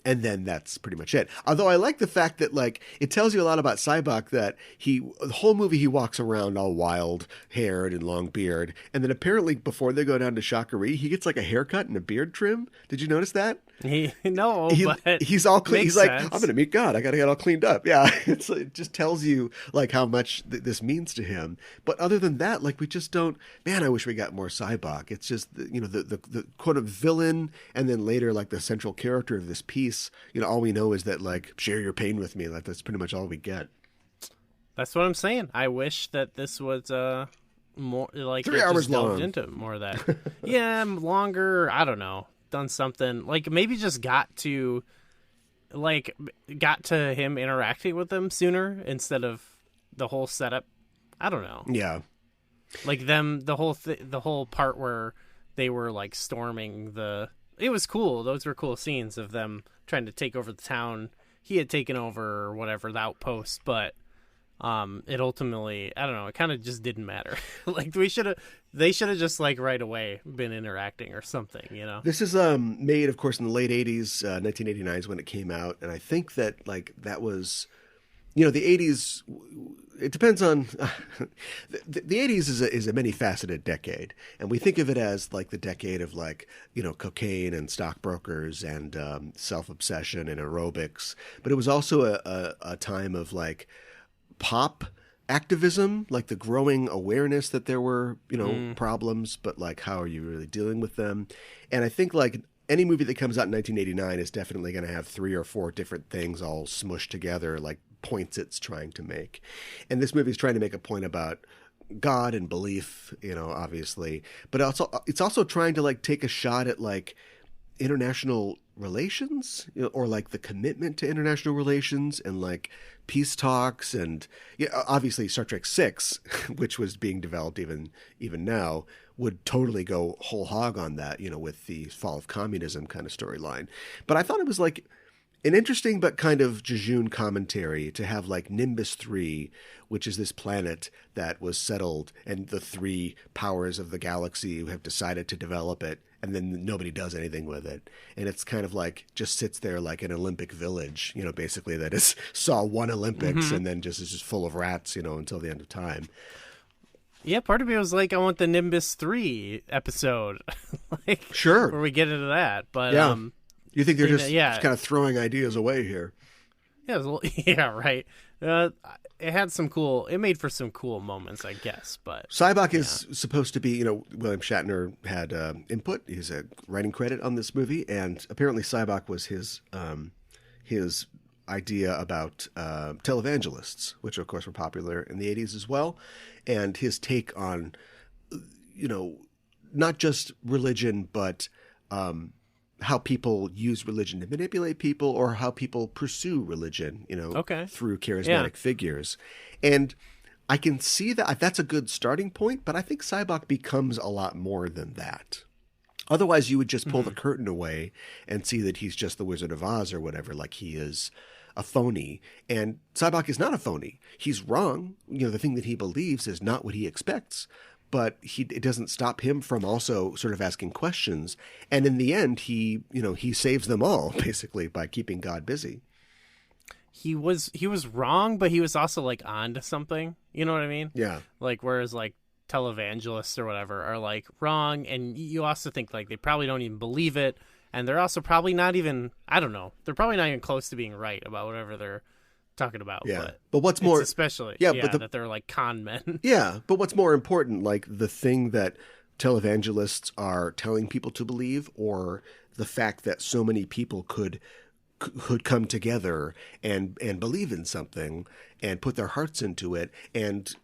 And then that's pretty much it. Although I like the fact that, like, it tells you a lot about Sybok that the whole movie he walks around all wild-haired and long beard. And then apparently before they go down to Shakari, he gets like a haircut and a beard trim. Did you notice that? But he's all clean. He's like, sense. I'm going to meet God. I got to get all cleaned up. Yeah. It just tells you like how much this means to him. But other than that, like we just don't, man, I wish we got more Sybok. It's just, the quote of villain and then later like the central character of this piece, all we know is that like, share your pain with me. Like that's pretty much all we get. That's what I'm saying. I wish that this was more like 3 hours long. Into more of that. Yeah, longer. I don't know. Done something like maybe just got to him interacting with them sooner instead of the whole setup. I don't know. Yeah, like them the whole part where they were like storming it was cool. Those were cool scenes of them trying to take over the town he had taken over or whatever, the outpost, but it ultimately, I don't know, it kind of just didn't matter. Like they should have just like right away been interacting or something, This is made, of course, in the late 80s, 1989 is when it came out, and I think that like that was, the 80s. It depends on the 80s is a many-faceted decade, and we think of it as like the decade of like cocaine and stockbrokers and self-obsession and aerobics, but it was also a time of like pop activism, like the growing awareness that there were problems, but like how are you really dealing with them? And I think like any movie that comes out in 1989 is definitely going to have 3 or 4 different things all smushed together, like points it's trying to make. And this movie is trying to make a point about God and belief, obviously, but it's also trying to like take a shot at like international relations, or like the commitment to international relations and like peace talks. And obviously Star Trek 6, which was being developed even now, would totally go whole hog on that, with the fall of communism kind of storyline. But I thought it was like an interesting but kind of jejune commentary to have like Nimbus 3, which is this planet that was settled and the 3 powers of the galaxy who have decided to develop it, and then nobody does anything with it. And it's kind of like just sits there like an Olympic village, basically that is saw one Olympics and then just is just full of rats, until the end of time. Yeah, part of me was like, I want the Nimbus 3 episode. Like, sure. Where we get into that. But yeah. You think they're just kind of throwing ideas away here? Yeah, yeah, right. It had it made for some cool moments, I guess. But Sybok is supposed to be, William Shatner had input. He's a writing credit on this movie, and apparently Sybok was his idea about televangelists, which of course were popular in the 80s as well, and his take on, not just religion, but how people use religion to manipulate people, or how people pursue religion, through charismatic figures. And I can see that that's a good starting point, but I think Sybok becomes a lot more than that. Otherwise, you would just pull the curtain away and see that he's just the Wizard of Oz or whatever, like he is a phony. And Sybok is not a phony. He's wrong. The thing that he believes is not what he expects. But it doesn't stop him from also sort of asking questions. And in the end, he saves them all, basically, by keeping God busy. He was wrong, but he was also like on to something. You know what I mean? Yeah. Like, whereas like televangelists or whatever are like wrong, and you also think like they probably don't even believe it. And they're also probably not even, I don't know, they're probably not even close to being right about whatever they're talking about. Yeah, but what's more, especially that they're like con men. Yeah, but what's more important, like the thing that televangelists are telling people to believe, or the fact that so many people could come together and believe in something and put their hearts into it and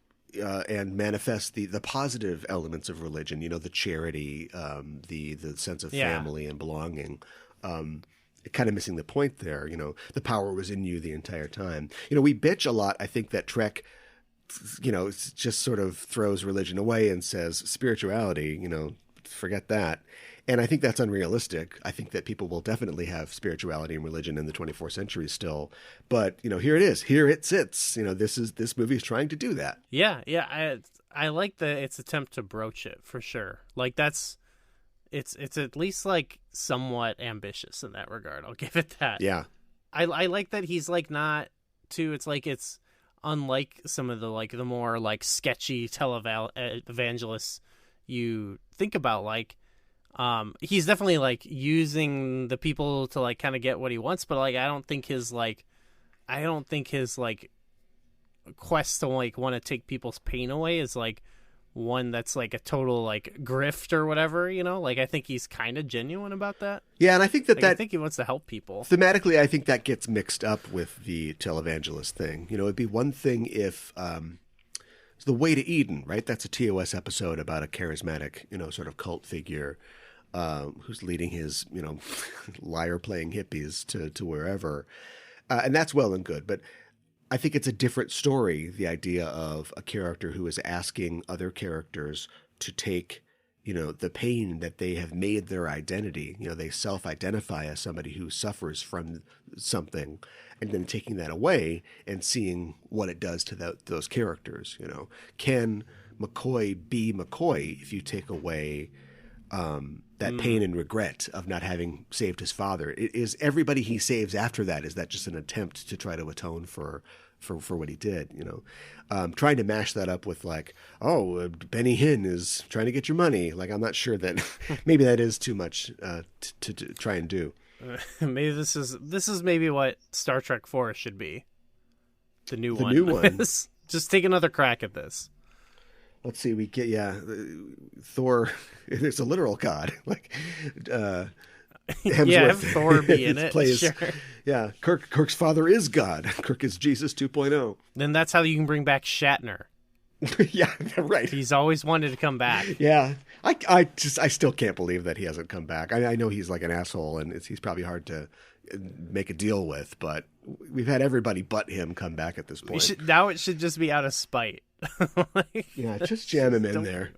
manifest the positive elements of religion, the charity, the sense of family and belonging. Kind of missing the point there. The power was in you the entire time. We bitch a lot. I think that Trek, just sort of throws religion away and says spirituality, forget that. And I think that's unrealistic. I think that people will definitely have spirituality and religion in the 24th century still. But, here it is. Here it sits. This movie is trying to do that. Yeah. I like its attempt to broach it for sure. Like it's at least like somewhat ambitious in that regard. I'll give it that. Yeah. I like that he's like not too. It's like it's unlike some of the like the more like sketchy televangelists you think about. Like, he's definitely like using the people to like kind of get what he wants, but like I don't think his quest to like want to take people's pain away is like one that's like a total like grift or whatever, you know. Like I think he's kind of genuine about that. Yeah, and I think I think he wants to help people thematically. I think that gets mixed up with the televangelist thing. You know, it'd be one thing if it's The Way to Eden, right? That's a TOS episode about a charismatic, you know, sort of cult figure who's leading his, you know, lyre playing hippies to wherever, and that's well and good, but I think it's a different story, the idea of a character who is asking other characters to take, you know, the pain that they have made their identity. You know, they self-identify as somebody who suffers from something, and then taking that away and seeing what it does to those characters. You know, can McCoy be McCoy if you take away that pain and regret of not having saved his father? Is everybody he saves after that, is that just an attempt to try to atone for what he did? You know, trying to mash that up with like, Benny Hinn is trying to get your money. Like, I'm not sure that maybe that is too much to try and do. Maybe this is maybe what Star Trek 4 should be. The new one. Just take another crack at this. Let's see, we get, Thor, there's a literal god. Like, Hemsworth. Yeah, have Thor be in it. Sure. Yeah, Kirk's father is God. Kirk is Jesus 2.0. Then that's how you can bring back Shatner. Yeah, right. He's always wanted to come back. Yeah, I still can't believe that he hasn't come back. I know he's like an asshole, and he's probably hard to make a deal with, but we've had everybody but him come back at this point. Now it should just be out of spite. Yeah, just jam him in there.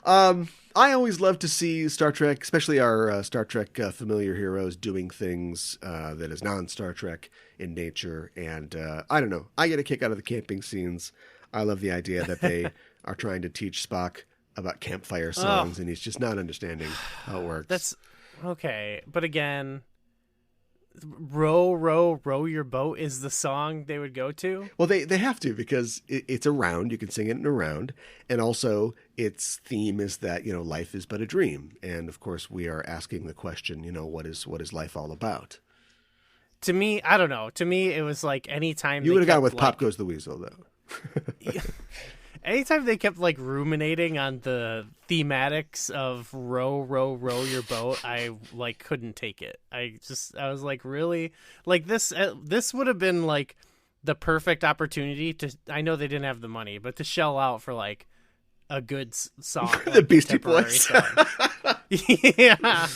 I always love to see Star Trek, especially our Star Trek familiar heroes, doing things that is non-Star Trek in nature. And I don't know, I get a kick out of the camping scenes. I love the idea that they are trying to teach Spock about campfire songs, and he's just not understanding how it works. That's okay, but again, row, row, row your boat is the song they would go to. Well, they have to, because it's a round. You can sing it in a round. And also its theme is that, you know, life is but a dream. And of course we are asking the question, you know, what is life all about? To me, I don't know. To me, it was like anytime you would have gone with Pop Goes the Weasel, though. Anytime they kept like ruminating on the thematics of row, row, row your boat, I like couldn't take it. I was like, really? Like this would have been like the perfect opportunity to, I know they didn't have the money, but to shell out for like a good song. The like, Beastie Boys. Yeah.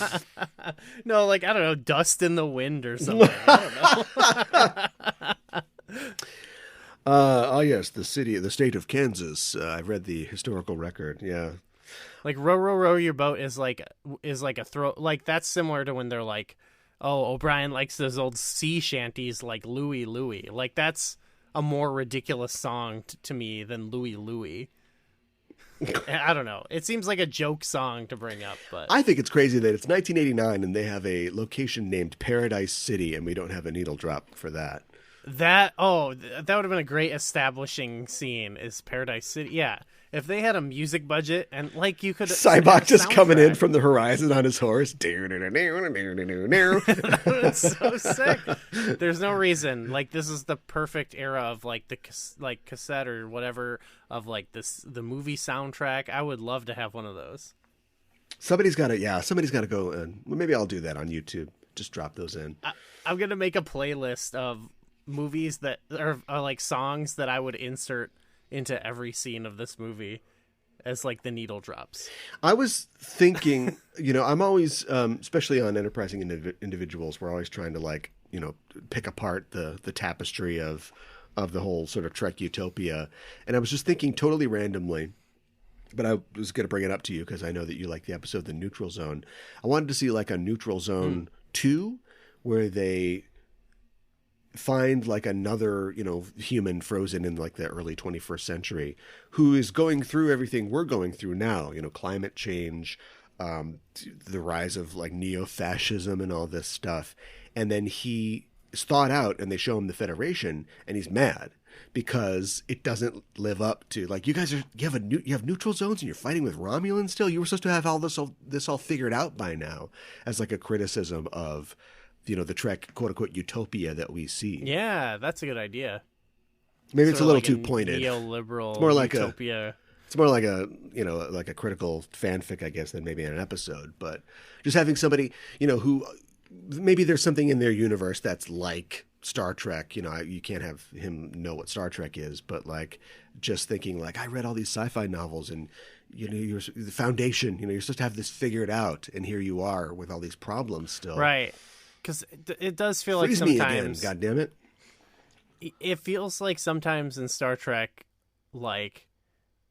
No, like, I don't know, Dust in the Wind or something. I don't know. Yes, the state of Kansas. I've read the historical record. Yeah, like row, row, row your boat is like a throw. Like that's similar to when they're like, oh, O'Brien likes those old sea shanties like Louie Louie. Like that's a more ridiculous song to me than Louie Louie. I don't know. It seems like a joke song to bring up, but I think it's crazy that it's 1989 and they have a location named Paradise City, and we don't have a needle drop for that. That would have been a great establishing scene, is Paradise City. Yeah, if they had a music budget and like you could Cybok just coming in from the horizon on his horse. It's so sick. There's no reason. Like this is the perfect era of like the cassette or whatever of like the movie soundtrack. I would love to have one of those. Somebody's got to go and maybe I'll do that on YouTube. Just drop those in. I'm gonna make a playlist of movies that are like songs that I would insert into every scene of this movie as like the needle drops. I was thinking, you know, I'm always, especially on enterprising individuals, we're always trying to like, you know, pick apart the tapestry of the whole sort of Trek utopia. And I was just thinking totally randomly, but I was going to bring it up to you because I know that you like the episode The Neutral Zone. I wanted to see like a Neutral Zone 2 where they find like another, human frozen in like the early 21st century who is going through everything we're going through now, climate change, the rise of like neo-fascism and all this stuff. And then he is thawed out and they show him the Federation and he's mad because it doesn't live up to, like, you have neutral zones and you're fighting with Romulans still. You were supposed to have all this all figured out by now, as like a criticism of, the Trek quote unquote utopia that we see. Yeah, that's a good idea. Maybe it's a little like too pointed. Neoliberal It's more like utopia. It's more like like a critical fanfic, I guess, than maybe an episode. But just having somebody, who maybe there's something in their universe that's like Star Trek. You can't have him know what Star Trek is, but like just thinking like, I read all these sci-fi novels and, you're the Foundation, you're supposed to have this figured out. And here you are with all these problems still. Right. Because it does feel Freeze like me sometimes, again, goddammit. It feels like sometimes in Star Trek, like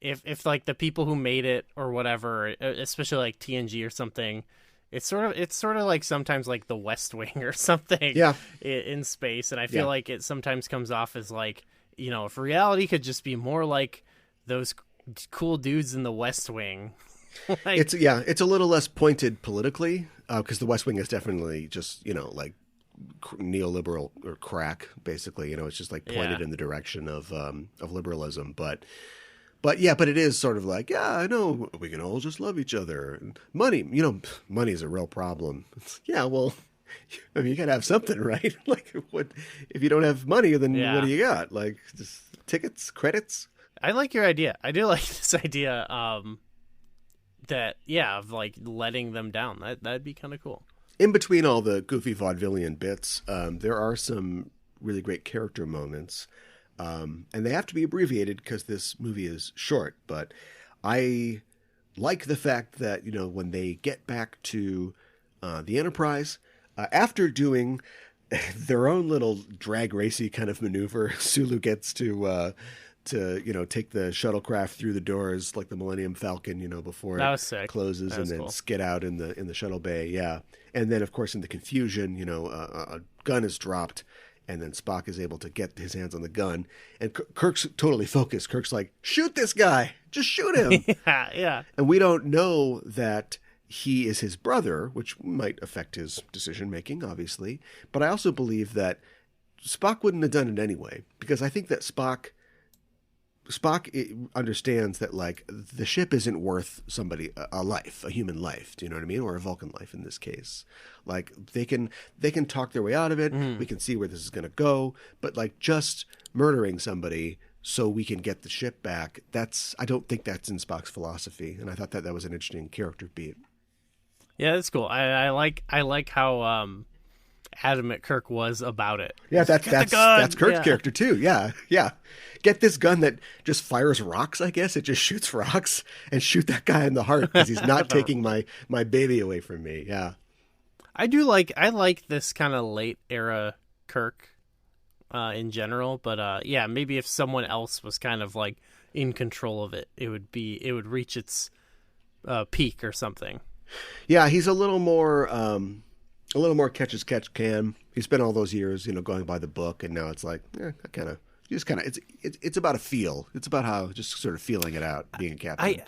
if like the people who made it or whatever, especially like TNG or something, it's sort of like sometimes like the West Wing or something. Yeah. In space, and I feel like it sometimes comes off as like, if reality could just be more like those cool dudes in the West Wing. Like, it's a little less pointed politically, because the West Wing is definitely just like neoliberal or crack, basically. It's just like pointed in the direction of liberalism, but it is sort of like, I know we can all just love each other. And money is a real problem. Well, I mean, you gotta have something, right? Like, what if you don't have money? Then what do you got? Like, just tickets, credits. I like your idea. I do like this idea. Of like letting them down. That'd be kind of cool. In between all the goofy vaudevillian bits, there are some really great character moments, and they have to be abbreviated because this movie is short. But I like the fact that when they get back to the Enterprise, after doing their own little drag racy kind of maneuver, Sulu gets to take the shuttlecraft through the doors like the Millennium Falcon, before it closes, and then skid out in the shuttle bay. Yeah. And then of course in the confusion, a gun is dropped and then Spock is able to get his hands on the gun and Kirk's totally focused. Kirk's like, shoot this guy, just shoot him. Yeah. And we don't know that he is his brother, which might affect his decision making, obviously. But I also believe that Spock wouldn't have done it anyway, because I think that Spock understands that like the ship isn't worth a human life. Do you know what I mean? Or a Vulcan life in this case. Like they can talk their way out of it. We can see where this is going to go, but like just murdering somebody so we can get the ship back, I don't think that's in Spock's philosophy. And I thought that was an interesting character beat. Yeah, that's cool. I like how adamant Kirk was about it. Yeah, that's Kirk's character too. Yeah. Get this gun that just fires rocks, I guess. It just shoots rocks, and shoot that guy in the heart because he's not taking my baby away from me. Yeah. I like this kind of late era Kirk in general, but maybe if someone else was kind of like in control of it, it would reach its peak or something. Yeah, he's a little more catch as catch can. He spent all those years, going by the book, and now it's like, it's about a feel. It's about how just sort of feeling it out, being a captain.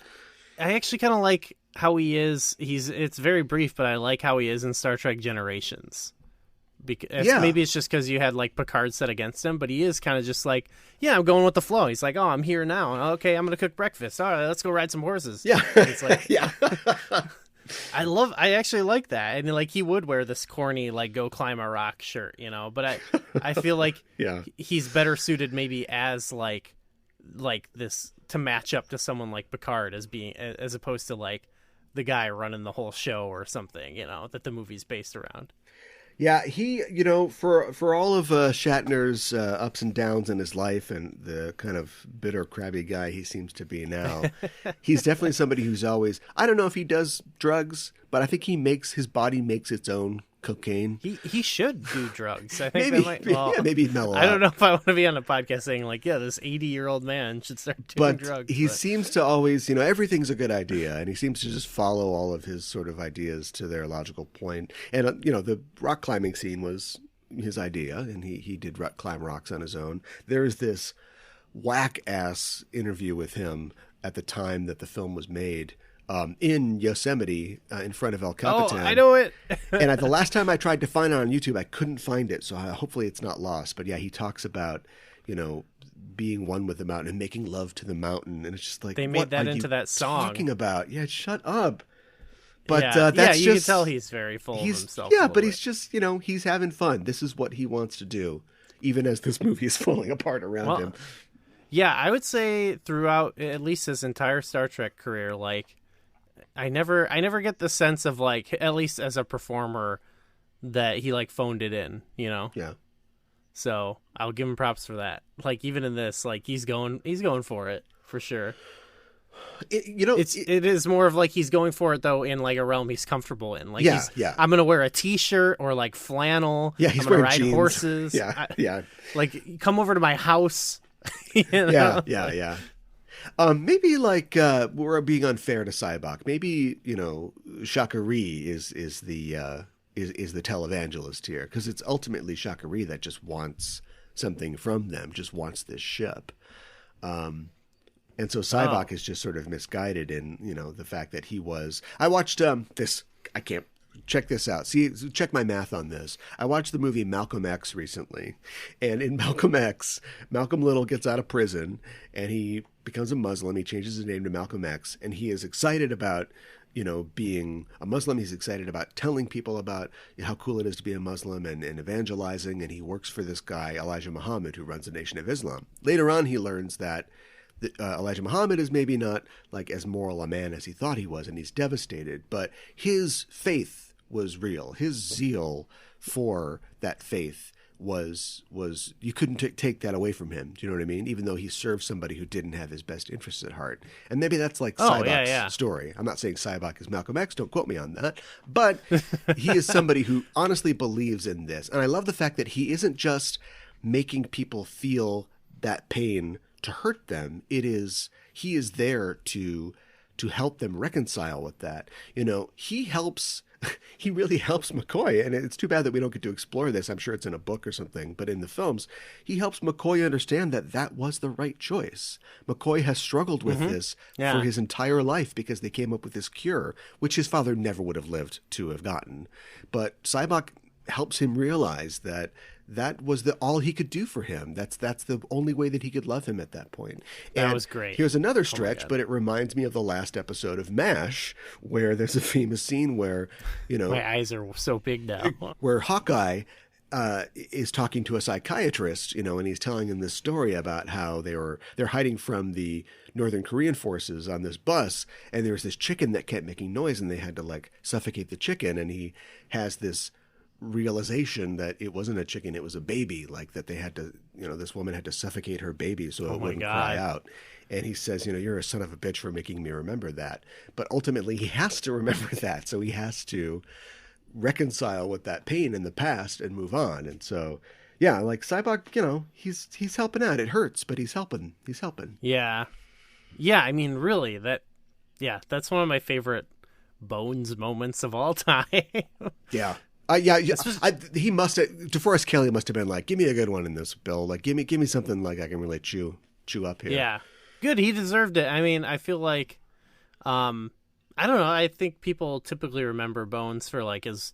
I actually kind of like how he is. It's very brief, but I like how he is in Star Trek Generations. Maybe it's just because you had like Picard set against him, but he is kind of just like, I'm going with the flow. He's like, I'm here now. Okay, I'm going to cook breakfast. All right, let's go ride some horses. Yeah. It's like, yeah. I actually like that. And like he would wear this corny like go climb a rock shirt, but I feel like he's better suited maybe as like this to match up to someone like Picard as opposed to like the guy running the whole show or something, that the movie's based around. Yeah, he, for all of Shatner's ups and downs in his life and the kind of bitter, crabby guy he seems to be now, he's definitely somebody who's always, I don't know if he does drugs, but I think his body makes its own cocaine. He should do drugs. I think maybe mellow out. I don't know if I want to be on a podcast saying like, this 80-year-old man should start doing drugs. He seems to always, everything's a good idea, and he seems to just follow all of his sort of ideas to their logical point. And the rock climbing scene was his idea, and he did climb rocks on his own. There's this whack-ass interview with him at the time that the film was made in Yosemite in front of El Capitan. Oh, I know it. And the last time I tried to find it on YouTube, I couldn't find it, so hopefully it's not lost. But yeah, he talks about, being one with the mountain and making love to the mountain, and it's just like, they made that into that song. Talking about? Yeah, shut up. But yeah, that's you just, can tell he's very full of himself. Yeah, but he's just, he's having fun. This is what he wants to do, even as this movie is falling apart around him. Yeah, I would say throughout at least his entire Star Trek career, like I never get the sense of like, at least as a performer, that he like phoned it in, Yeah. So I'll give him props for that. Like even in this, like he's going for it for sure. It is more of like he's going for it though in like a realm he's comfortable in. Like I'm gonna wear a t-shirt or like flannel. Yeah, he's I'm gonna wearing ride jeans. horses. Yeah. Like come over to my house. Yeah. Maybe like we're being unfair to Sybok. Maybe Shakari is the televangelist here, because it's ultimately Shakari that just wants something from them, just wants this ship. And so Sybok is just sort of misguided in, the fact that he was... I watched this... I can't... Check this out. Check my math on this. I watched the movie Malcolm X recently. And in Malcolm X, Malcolm Little gets out of prison and he becomes a Muslim. He changes his name to Malcolm X. And he is excited about, being a Muslim. He's excited about telling people about how cool it is to be a Muslim and evangelizing. And he works for this guy, Elijah Muhammad, who runs the Nation of Islam. Later on, he learns that Elijah Muhammad is maybe not like as moral a man as he thought he was, and he's devastated. But his faith was real. His zeal for that faith was you couldn't take that away from him. Do you know what I mean? Even though he served somebody who didn't have his best interests at heart. And maybe that's like Sybok's story. I'm not saying Sybok is Malcolm X. Don't quote me on that. But he is somebody who honestly believes in this. And I love the fact that he isn't just making people feel that pain to hurt them. He is there to help them reconcile with that. He really helps McCoy, and it's too bad that we don't get to explore this. I'm sure it's in a book or something, but in the films, he helps McCoy understand that was the right choice. McCoy has struggled with this for his entire life because they came up with this cure, which his father never would have lived to have gotten. But Sybok helps him realize that was all he could do for him. That's the only way that he could love him at that point. And that was great. Here's another stretch, but it reminds me of the last episode of MASH, where there's a famous scene where, my eyes are so big now. Where Hawkeye is talking to a psychiatrist, and he's telling him this story about how they're hiding from the Northern Korean forces on this bus, and there was this chicken that kept making noise, and they had to like suffocate the chicken, and he has this realization that it wasn't a chicken, it was a baby, like that they had to, this woman had to suffocate her baby so it wouldn't cry out. And he says, you're a son of a bitch for making me remember that. But ultimately he has to remember that. So he has to reconcile with that pain in the past and move on. And so, yeah, like Sybok, he's helping out. It hurts, but he's helping. Yeah. Yeah. I mean, really that's one of my favorite Bones moments of all time. Yeah. He must have. DeForest Kelley must have been like, "Give me a good one in this, Bill. Like, give me something like I can really chew up here." Yeah, good. He deserved it. I mean, I feel like, I don't know. I think people typically remember Bones for like his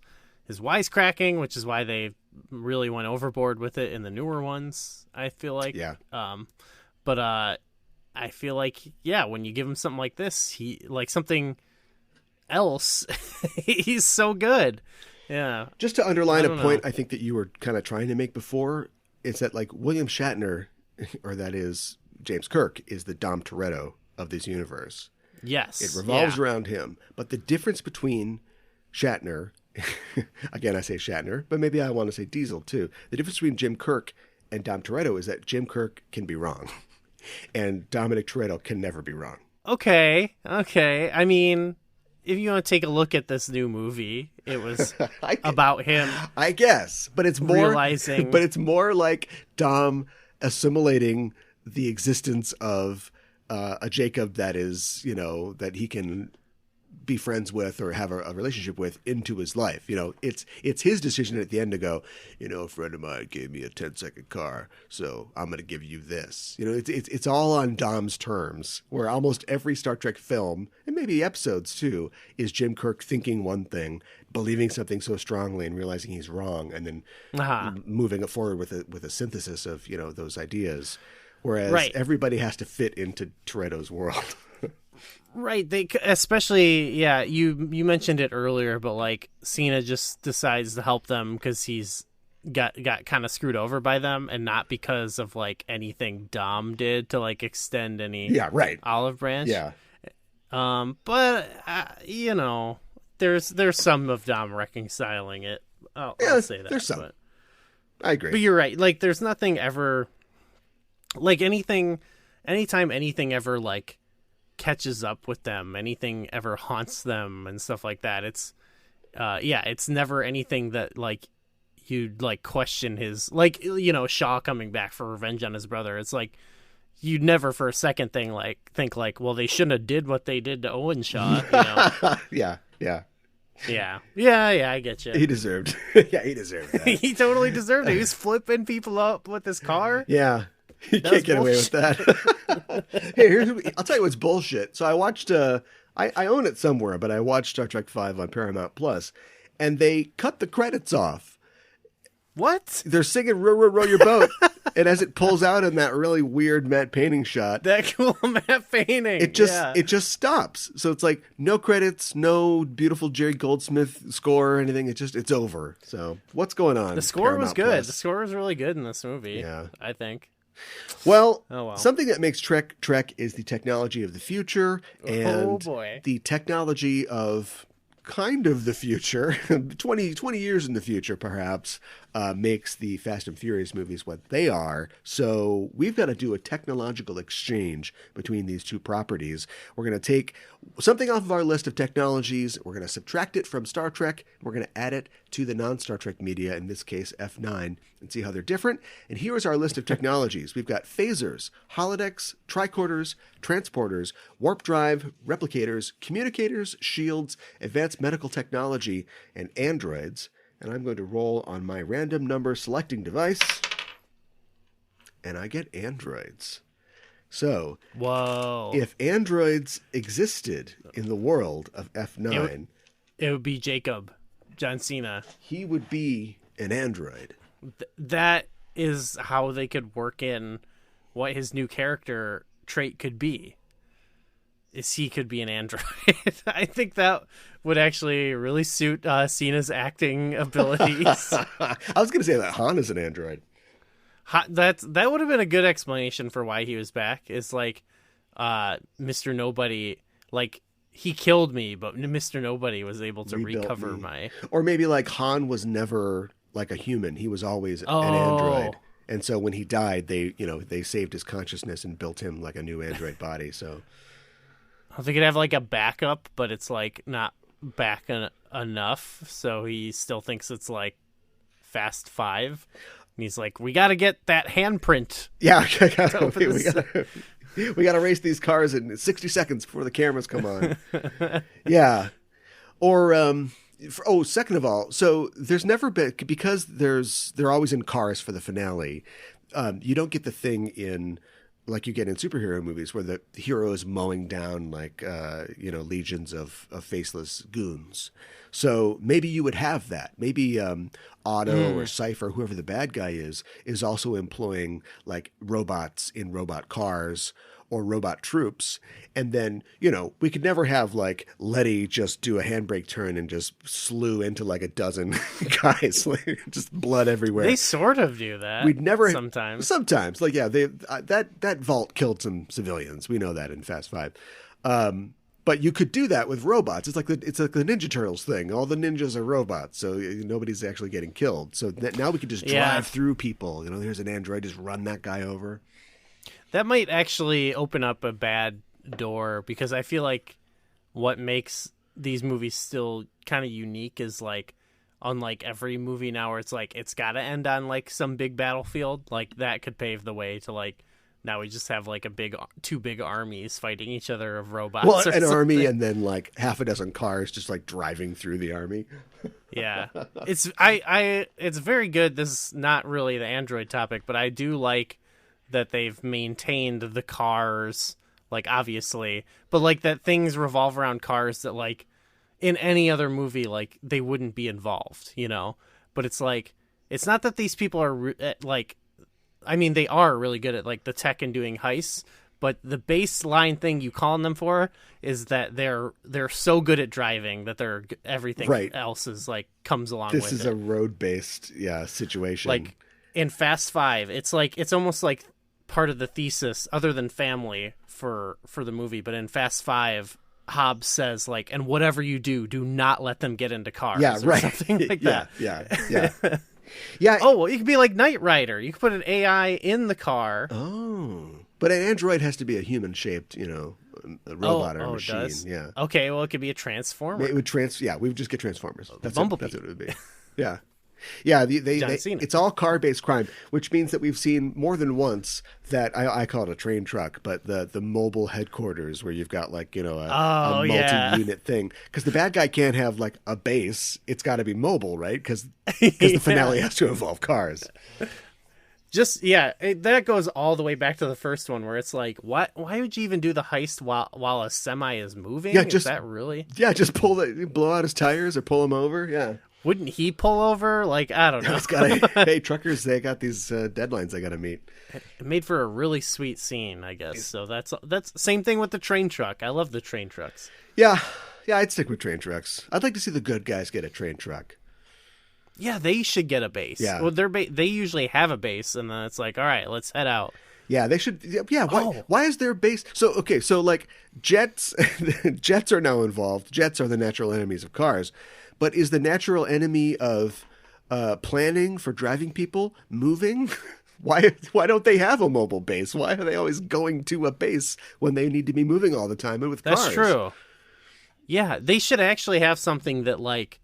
wisecracking, which is why they really went overboard with it in the newer ones. I feel like, but I feel like, when you give him something like this, he like something else. He's so good. Yeah. Just to underline a point I think that you were kind of trying to make before, is that like William Shatner, or that is James Kirk, is the Dom Toretto of this universe. Yes. It revolves around him. But the difference between Shatner, again I say Shatner, but maybe I want to say Diesel too. The difference between Jim Kirk and Dom Toretto is that Jim Kirk can be wrong. And Dominic Toretto can never be wrong. Okay. I mean, if you want to take a look at this new movie, it was about him. I guess, but it's more realizing. But it's more like Dom assimilating the existence of a Jacob that is, that he can be friends with or have a relationship with into his life. It's his decision at the end to go, a friend of mine gave me a 10-second car, so I'm going to give you this. It's all on Dom's terms, where almost every Star Trek film, and maybe episodes too, is Jim Kirk thinking one thing, believing something so strongly and realizing he's wrong, and then moving it forward with a synthesis of, those ideas. Whereas everybody has to fit into Toretto's world. Right, they especially you mentioned it earlier, but like Cena just decides to help them because he's got kind of screwed over by them, and not because of like anything Dom did to like extend any olive branch. But there's some of Dom reconciling it. I'll say that. There's some. I agree. But you're right. Like there's nothing ever like anytime anything ever like catches up with them, anything ever haunts them and stuff like that, it's never anything that like you'd like question his, like, Shaw coming back for revenge on his brother. It's like you'd never for a second think like, well, they shouldn't have did what they did to Owen Shaw. Yeah, I get you. He deserved that. He totally deserved it. He was flipping people up with his car. You can't get away with that. Hey, I'll tell you what's bullshit. So I watched, I own it somewhere, but I watched Star Trek V on Paramount Plus, and they cut the credits off. What? They're singing "Row, row, row your boat," and as it pulls out in that really weird matte painting shot, that cool matte painting, it just stops. So it's like no credits, no beautiful Jerry Goldsmith score or anything. It's over. So what's going on? The score Paramount was good. Plus? The score was really good in this movie. Yeah, I think. Well, something that makes Trek is the technology of the future, and the technology of kind of the future, 20 years in the future perhaps, makes the Fast and Furious movies what they are. So we've got to do a technological exchange between these two properties. We're going to take something off of our list of technologies, we're going to subtract it from Star Trek, we're going to add it to the non-Star Trek media, in this case F9, and see how they're different. And here's our list of technologies. We've got phasers, holodecks, tricorders, transporters, warp drive, replicators, communicators, shields, advanced medical technology, and androids. And I'm going to roll on my random number selecting device, and I get androids. So, whoa! If androids existed in the world of F9, it would be Jacob, John Cena. He would be an android. That is how they could work in what his new character trait could be. Is he could be an android. I think that would actually really suit Cena's acting abilities. I was going to say that Han is an android. That would have been a good explanation for why he was back. It's like Mr. Nobody, like he killed me, but Mr. Nobody was able to recover my. Or maybe like Han was never like a human. He was always an android. And so when he died, they saved his consciousness and built him like a new android body. So they could have like a backup, but it's like not back enough. So he still thinks it's like Fast 5. And he's like, we got to get that handprint. Yeah, we got to race these cars in 60 seconds before the cameras come on. Yeah. Or, second of all, so there's never been, because they're always in cars for the finale. You don't get the thing like you get in superhero movies where the hero is mowing down like, legions of faceless goons. So maybe you would have that. Maybe Otto or Cypher, whoever the bad guy is also employing like robots in robot cars or robot troops. And then, we could never have like Letty just do a handbrake turn and just slew into like a dozen guys, like just blood everywhere. They sort of do that. We'd never sometimes. Like, yeah, that vault killed some civilians. We know that in Fast 5. But you could do that with robots. It's like the Ninja Turtles thing. All the ninjas are robots, so nobody's actually getting killed. So now we can just drive through people. There's an android, just run that guy over. That might actually open up a bad door, because I feel like what makes these movies still kind of unique is like, unlike every movie now where it's like it's got to end on like some big battlefield, like that could pave the way to like now we just have like two big armies fighting each other of robots. Well, or an something. army and then like half a dozen cars just like driving through the army. Yeah, it's very good. This is not really the Android topic, but I do like that they've maintained the cars, like obviously, but like that things revolve around cars that like in any other movie like they wouldn't be involved, you know. But it's like it's not that these people are like. I mean, they are really good at like the tech and doing heists, but the baseline thing you call on them for is that they're so good at driving that everything else is like comes along with it. This is a road-based situation. Like in Fast 5, it's like it's almost like part of the thesis other than family for the movie, but in Fast 5 Hobbs says like, and whatever you do not let them get into cars. Yeah, right. Something like that. Yeah. Yeah. Oh, well, you could be like Knight Rider. You could put an AI in the car. Oh, but an android has to be a human-shaped, a robot or a machine. It does? Yeah. Okay, well, it could be a transformer. It would we would just get Transformers. That's Bumblebee. That's what it would be. Yeah. Yeah, it's all car-based crime, which means that we've seen more than once that I call it a train truck, but the mobile headquarters where you've got like a multi-unit thing, because the bad guy can't have like a base; it's got to be mobile, right? Because the finale has to involve cars. That goes all the way back to the first one where it's like, why would you even do the heist while a semi is moving? Yeah, is that really? Yeah, just blow out his tires or pull him over. Yeah. Wouldn't he pull over? Like, I don't know. Hey, truckers, they got these deadlines they got to meet. It made for a really sweet scene, I guess. So that's same thing with the train truck. I love the train trucks. Yeah, I'd stick with train trucks. I'd like to see the good guys get a train truck. Yeah, they should get a base. Yeah. Well, they usually have a base, and then it's like, all right, let's head out. Yeah, they should. Yeah, why is their base? So like jets are now involved. Jets are the natural enemies of cars. But is the natural enemy of planning for driving people moving? Why don't they have a mobile base? Why are they always going to a base when they need to be moving all the time and with cars? That's true. Yeah, they should actually have something that like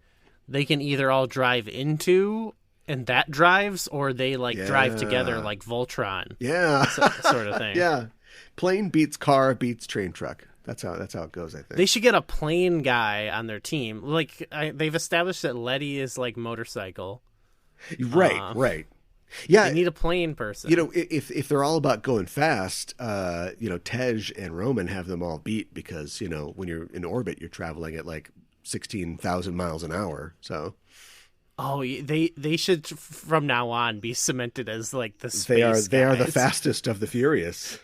they can either all drive into and that drives, or they like drive together like Voltron. Yeah, sort of thing. Yeah, plane beats car beats train truck. That's how it goes, I think. They should get a plane guy on their team. Like they've established that Letty is like motorcycle. Right. Yeah, they need a plane person. If they're all about going fast, Tej and Roman have them all beat because when you're in orbit, you're traveling at like 16,000 miles an hour. So. Oh, they should from now on be cemented as like the space. They are the fastest of the furious.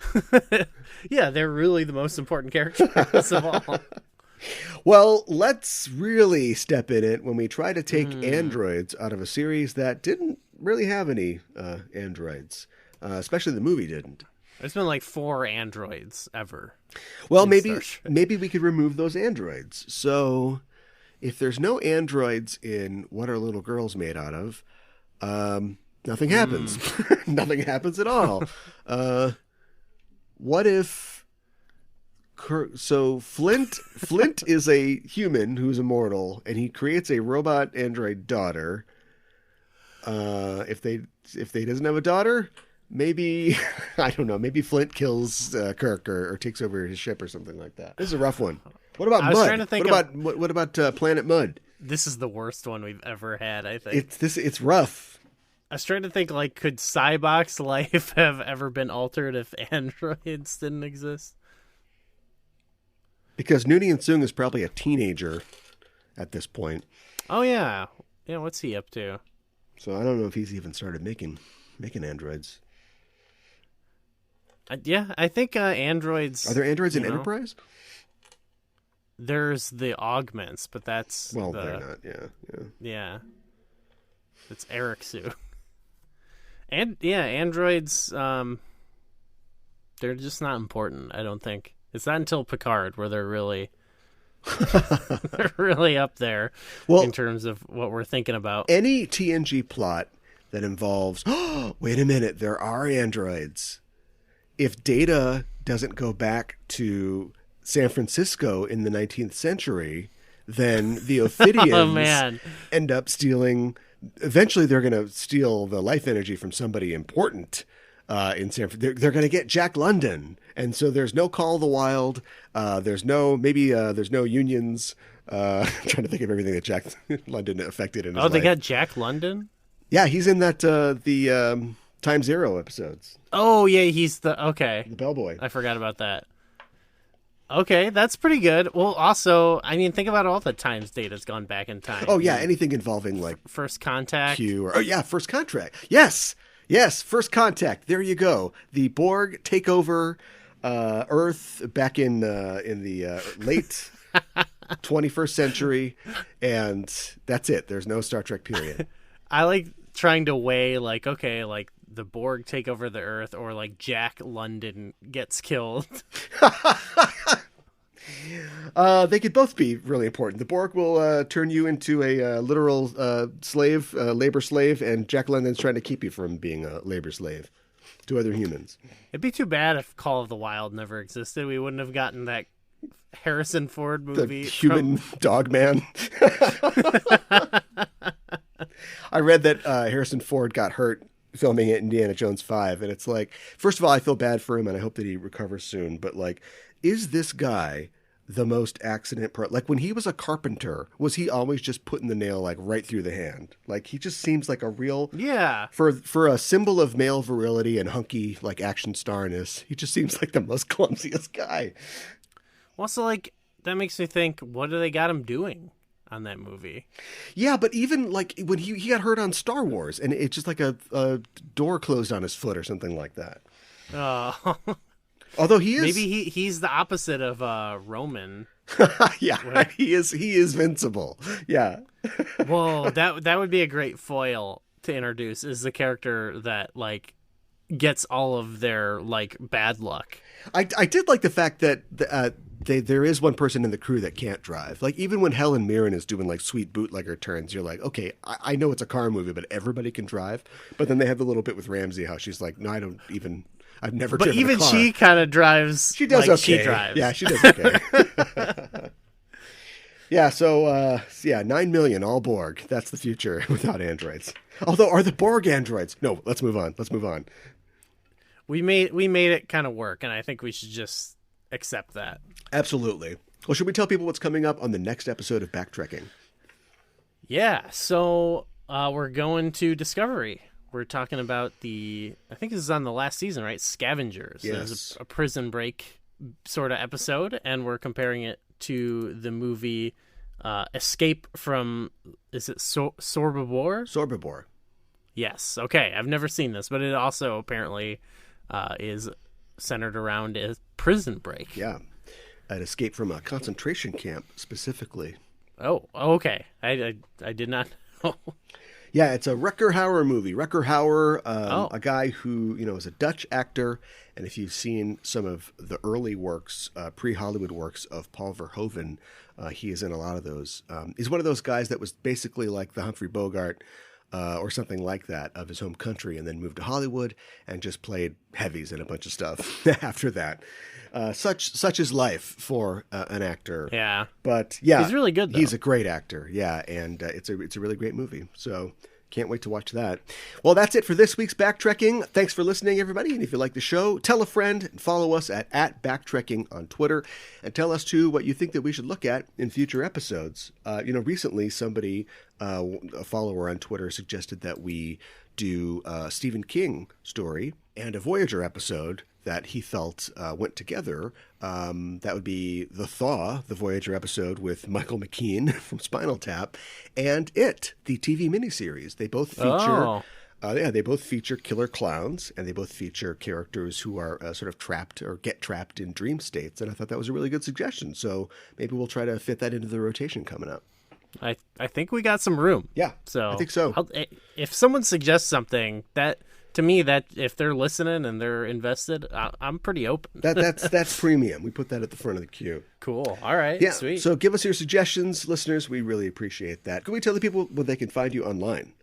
Yeah, they're really the most important characters of all. Well, let's really step in it when we try to take androids out of a series that didn't really have any androids, especially the movie didn't. There's been like 4 androids ever. Well, maybe we could remove those androids. So. If there's no androids in What Are Little Girls Made Out Of, nothing happens. Nothing happens at all. What if... So Flint is a human who's immortal, and he creates a robot android daughter. If they doesn't have a daughter, maybe... I don't know. Maybe Flint kills Kirk or takes over his ship or something like that. This is a rough one. What about Mud? Trying to think what about Planet Mud? This is the worst one we've ever had, I think. It's rough. I was trying to think, like, could Cybok's life have ever been altered if androids didn't exist? Because Noonien Soong is probably a teenager at this point. Oh yeah, what's he up to? So I don't know if he's even started making androids. I think androids. Are there androids in Enterprise? There's the augments, but that's they're not. Yeah. It's Eric Sue. And androids. They're just not important. I don't think it's not until Picard where they're really up there in terms of what we're thinking about. Any TNG plot that involves wait a minute, there are androids. If Data doesn't go back to San Francisco in the 19th century, then the Ophidians end up stealing. Eventually, they're going to steal the life energy from somebody important, in San Francisco. They're going to get Jack London, and so there's no Call of the Wild. There's no unions. I'm trying to think of everything that Jack London affected in his life. They got Jack London? Yeah, he's in that the Time Zero episodes. Oh yeah, he's the bellboy. I forgot about that. Okay, that's pretty good. Well, also, I mean, think about all the times Data's gone back in time. Oh yeah, anything involving like First Contact. Q or First Contact. Yes, First Contact. There you go. The Borg take over Earth back in the late 21st century, and that's it. There's no Star Trek period. I like trying to weigh like the Borg take over the Earth or like Jack London gets killed. They could both be really important. The Borg will turn you into a literal slave, labor slave, and Jack London's trying to keep you from being a labor slave to other humans. It'd be too bad if Call of the Wild never existed. We wouldn't have gotten that Harrison Ford movie. The human dog man. I read that Harrison Ford got hurt filming at Indiana Jones 5, and it's like, first of all, I feel bad for him, and I hope that he recovers soon, but like, is this guy the most accident like when he was a carpenter, was he always just putting the nail like right through the hand? Like he just seems like a real for a symbol of male virility and hunky like action starness, he just seems like the most clumsiest guy. Also, like, that makes me think, what do they got him doing on that movie? Yeah, but even like when he got hurt on Star Wars, and it's just like a door closed on his foot or something like that. Although he is, maybe he's the opposite of Roman. Yeah, right? He is invincible. Yeah. Well, that would be a great foil to introduce, is the character that like gets all of their like bad luck. I did like the fact that there is one person in the crew that can't drive. Like even when Helen Mirren is doing like sweet bootlegger turns, you're like, okay, I know it's a car movie, but everybody can drive. But then they have the little bit with Ramsey, how she's like, no, I've never driven a car. But even she kind of drives. She does like okay. She drives. Yeah, she does okay. Yeah, so 9 million all Borg. That's the future without androids. Although, are the Borg androids? No, let's move on. We made it kind of work, and I think we should just accept that. Absolutely. Well, should we tell people what's coming up on the next episode of Backtracking? Yeah, so we're going to Discovery. We're talking about I think this is on the last season, right? Scavengers. Yes. There's a prison break sort of episode, and we're comparing it to the movie Escape from, is it Sobibor? Sobibor. Yes. Okay. I've never seen this, but it also apparently is centered around a prison break. Yeah. An escape from a concentration camp specifically. Oh, okay. I did not know. Yeah, it's a Rutger Hauer movie. Rutger Hauer, a guy who, is a Dutch actor. And if you've seen some of the early works, pre-Hollywood works of Paul Verhoeven, he is in a lot of those. He's one of those guys that was basically like the Humphrey Bogart or something like that of his home country, and then moved to Hollywood and just played heavies and a bunch of stuff after that. Such is life for an actor. Yeah. But yeah, he's really good though. He's a great actor. Yeah. And it's a really great movie. So can't wait to watch that. Well, that's it for this week's Backtracking. Thanks for listening, everybody. And if you like the show, tell a friend and follow us at Backtracking on Twitter, and tell us too what you think that we should look at in future episodes. Recently somebody, a follower on Twitter, suggested that we do a Stephen King story and a Voyager episode that he felt went together. That would be The Thaw, the Voyager episode with Michael McKean from Spinal Tap, and It, the TV miniseries. They both feature, they both feature killer clowns, and they both feature characters who are sort of trapped or get trapped in dream states. And I thought that was a really good suggestion. So maybe we'll try to fit that into the rotation coming up. I think we got some room. Yeah, so I think so. If someone suggests something that, to me, that if they're listening and they're invested, I'm pretty open. That's premium. We put that at the front of the queue. Cool. All right. Yeah. Sweet. So give us your suggestions, listeners. We really appreciate that. Can we tell the people where they can find you online?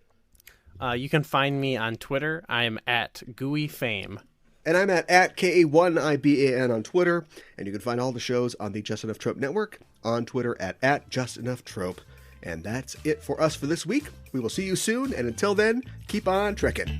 You can find me on Twitter. I am at GUIFame. And I'm at K1IBAN on Twitter. And you can find all the shows on the Just Enough Trope Network on Twitter at Just Enough Trope. And that's it for us for this week. We will see you soon. And until then, keep on trekking.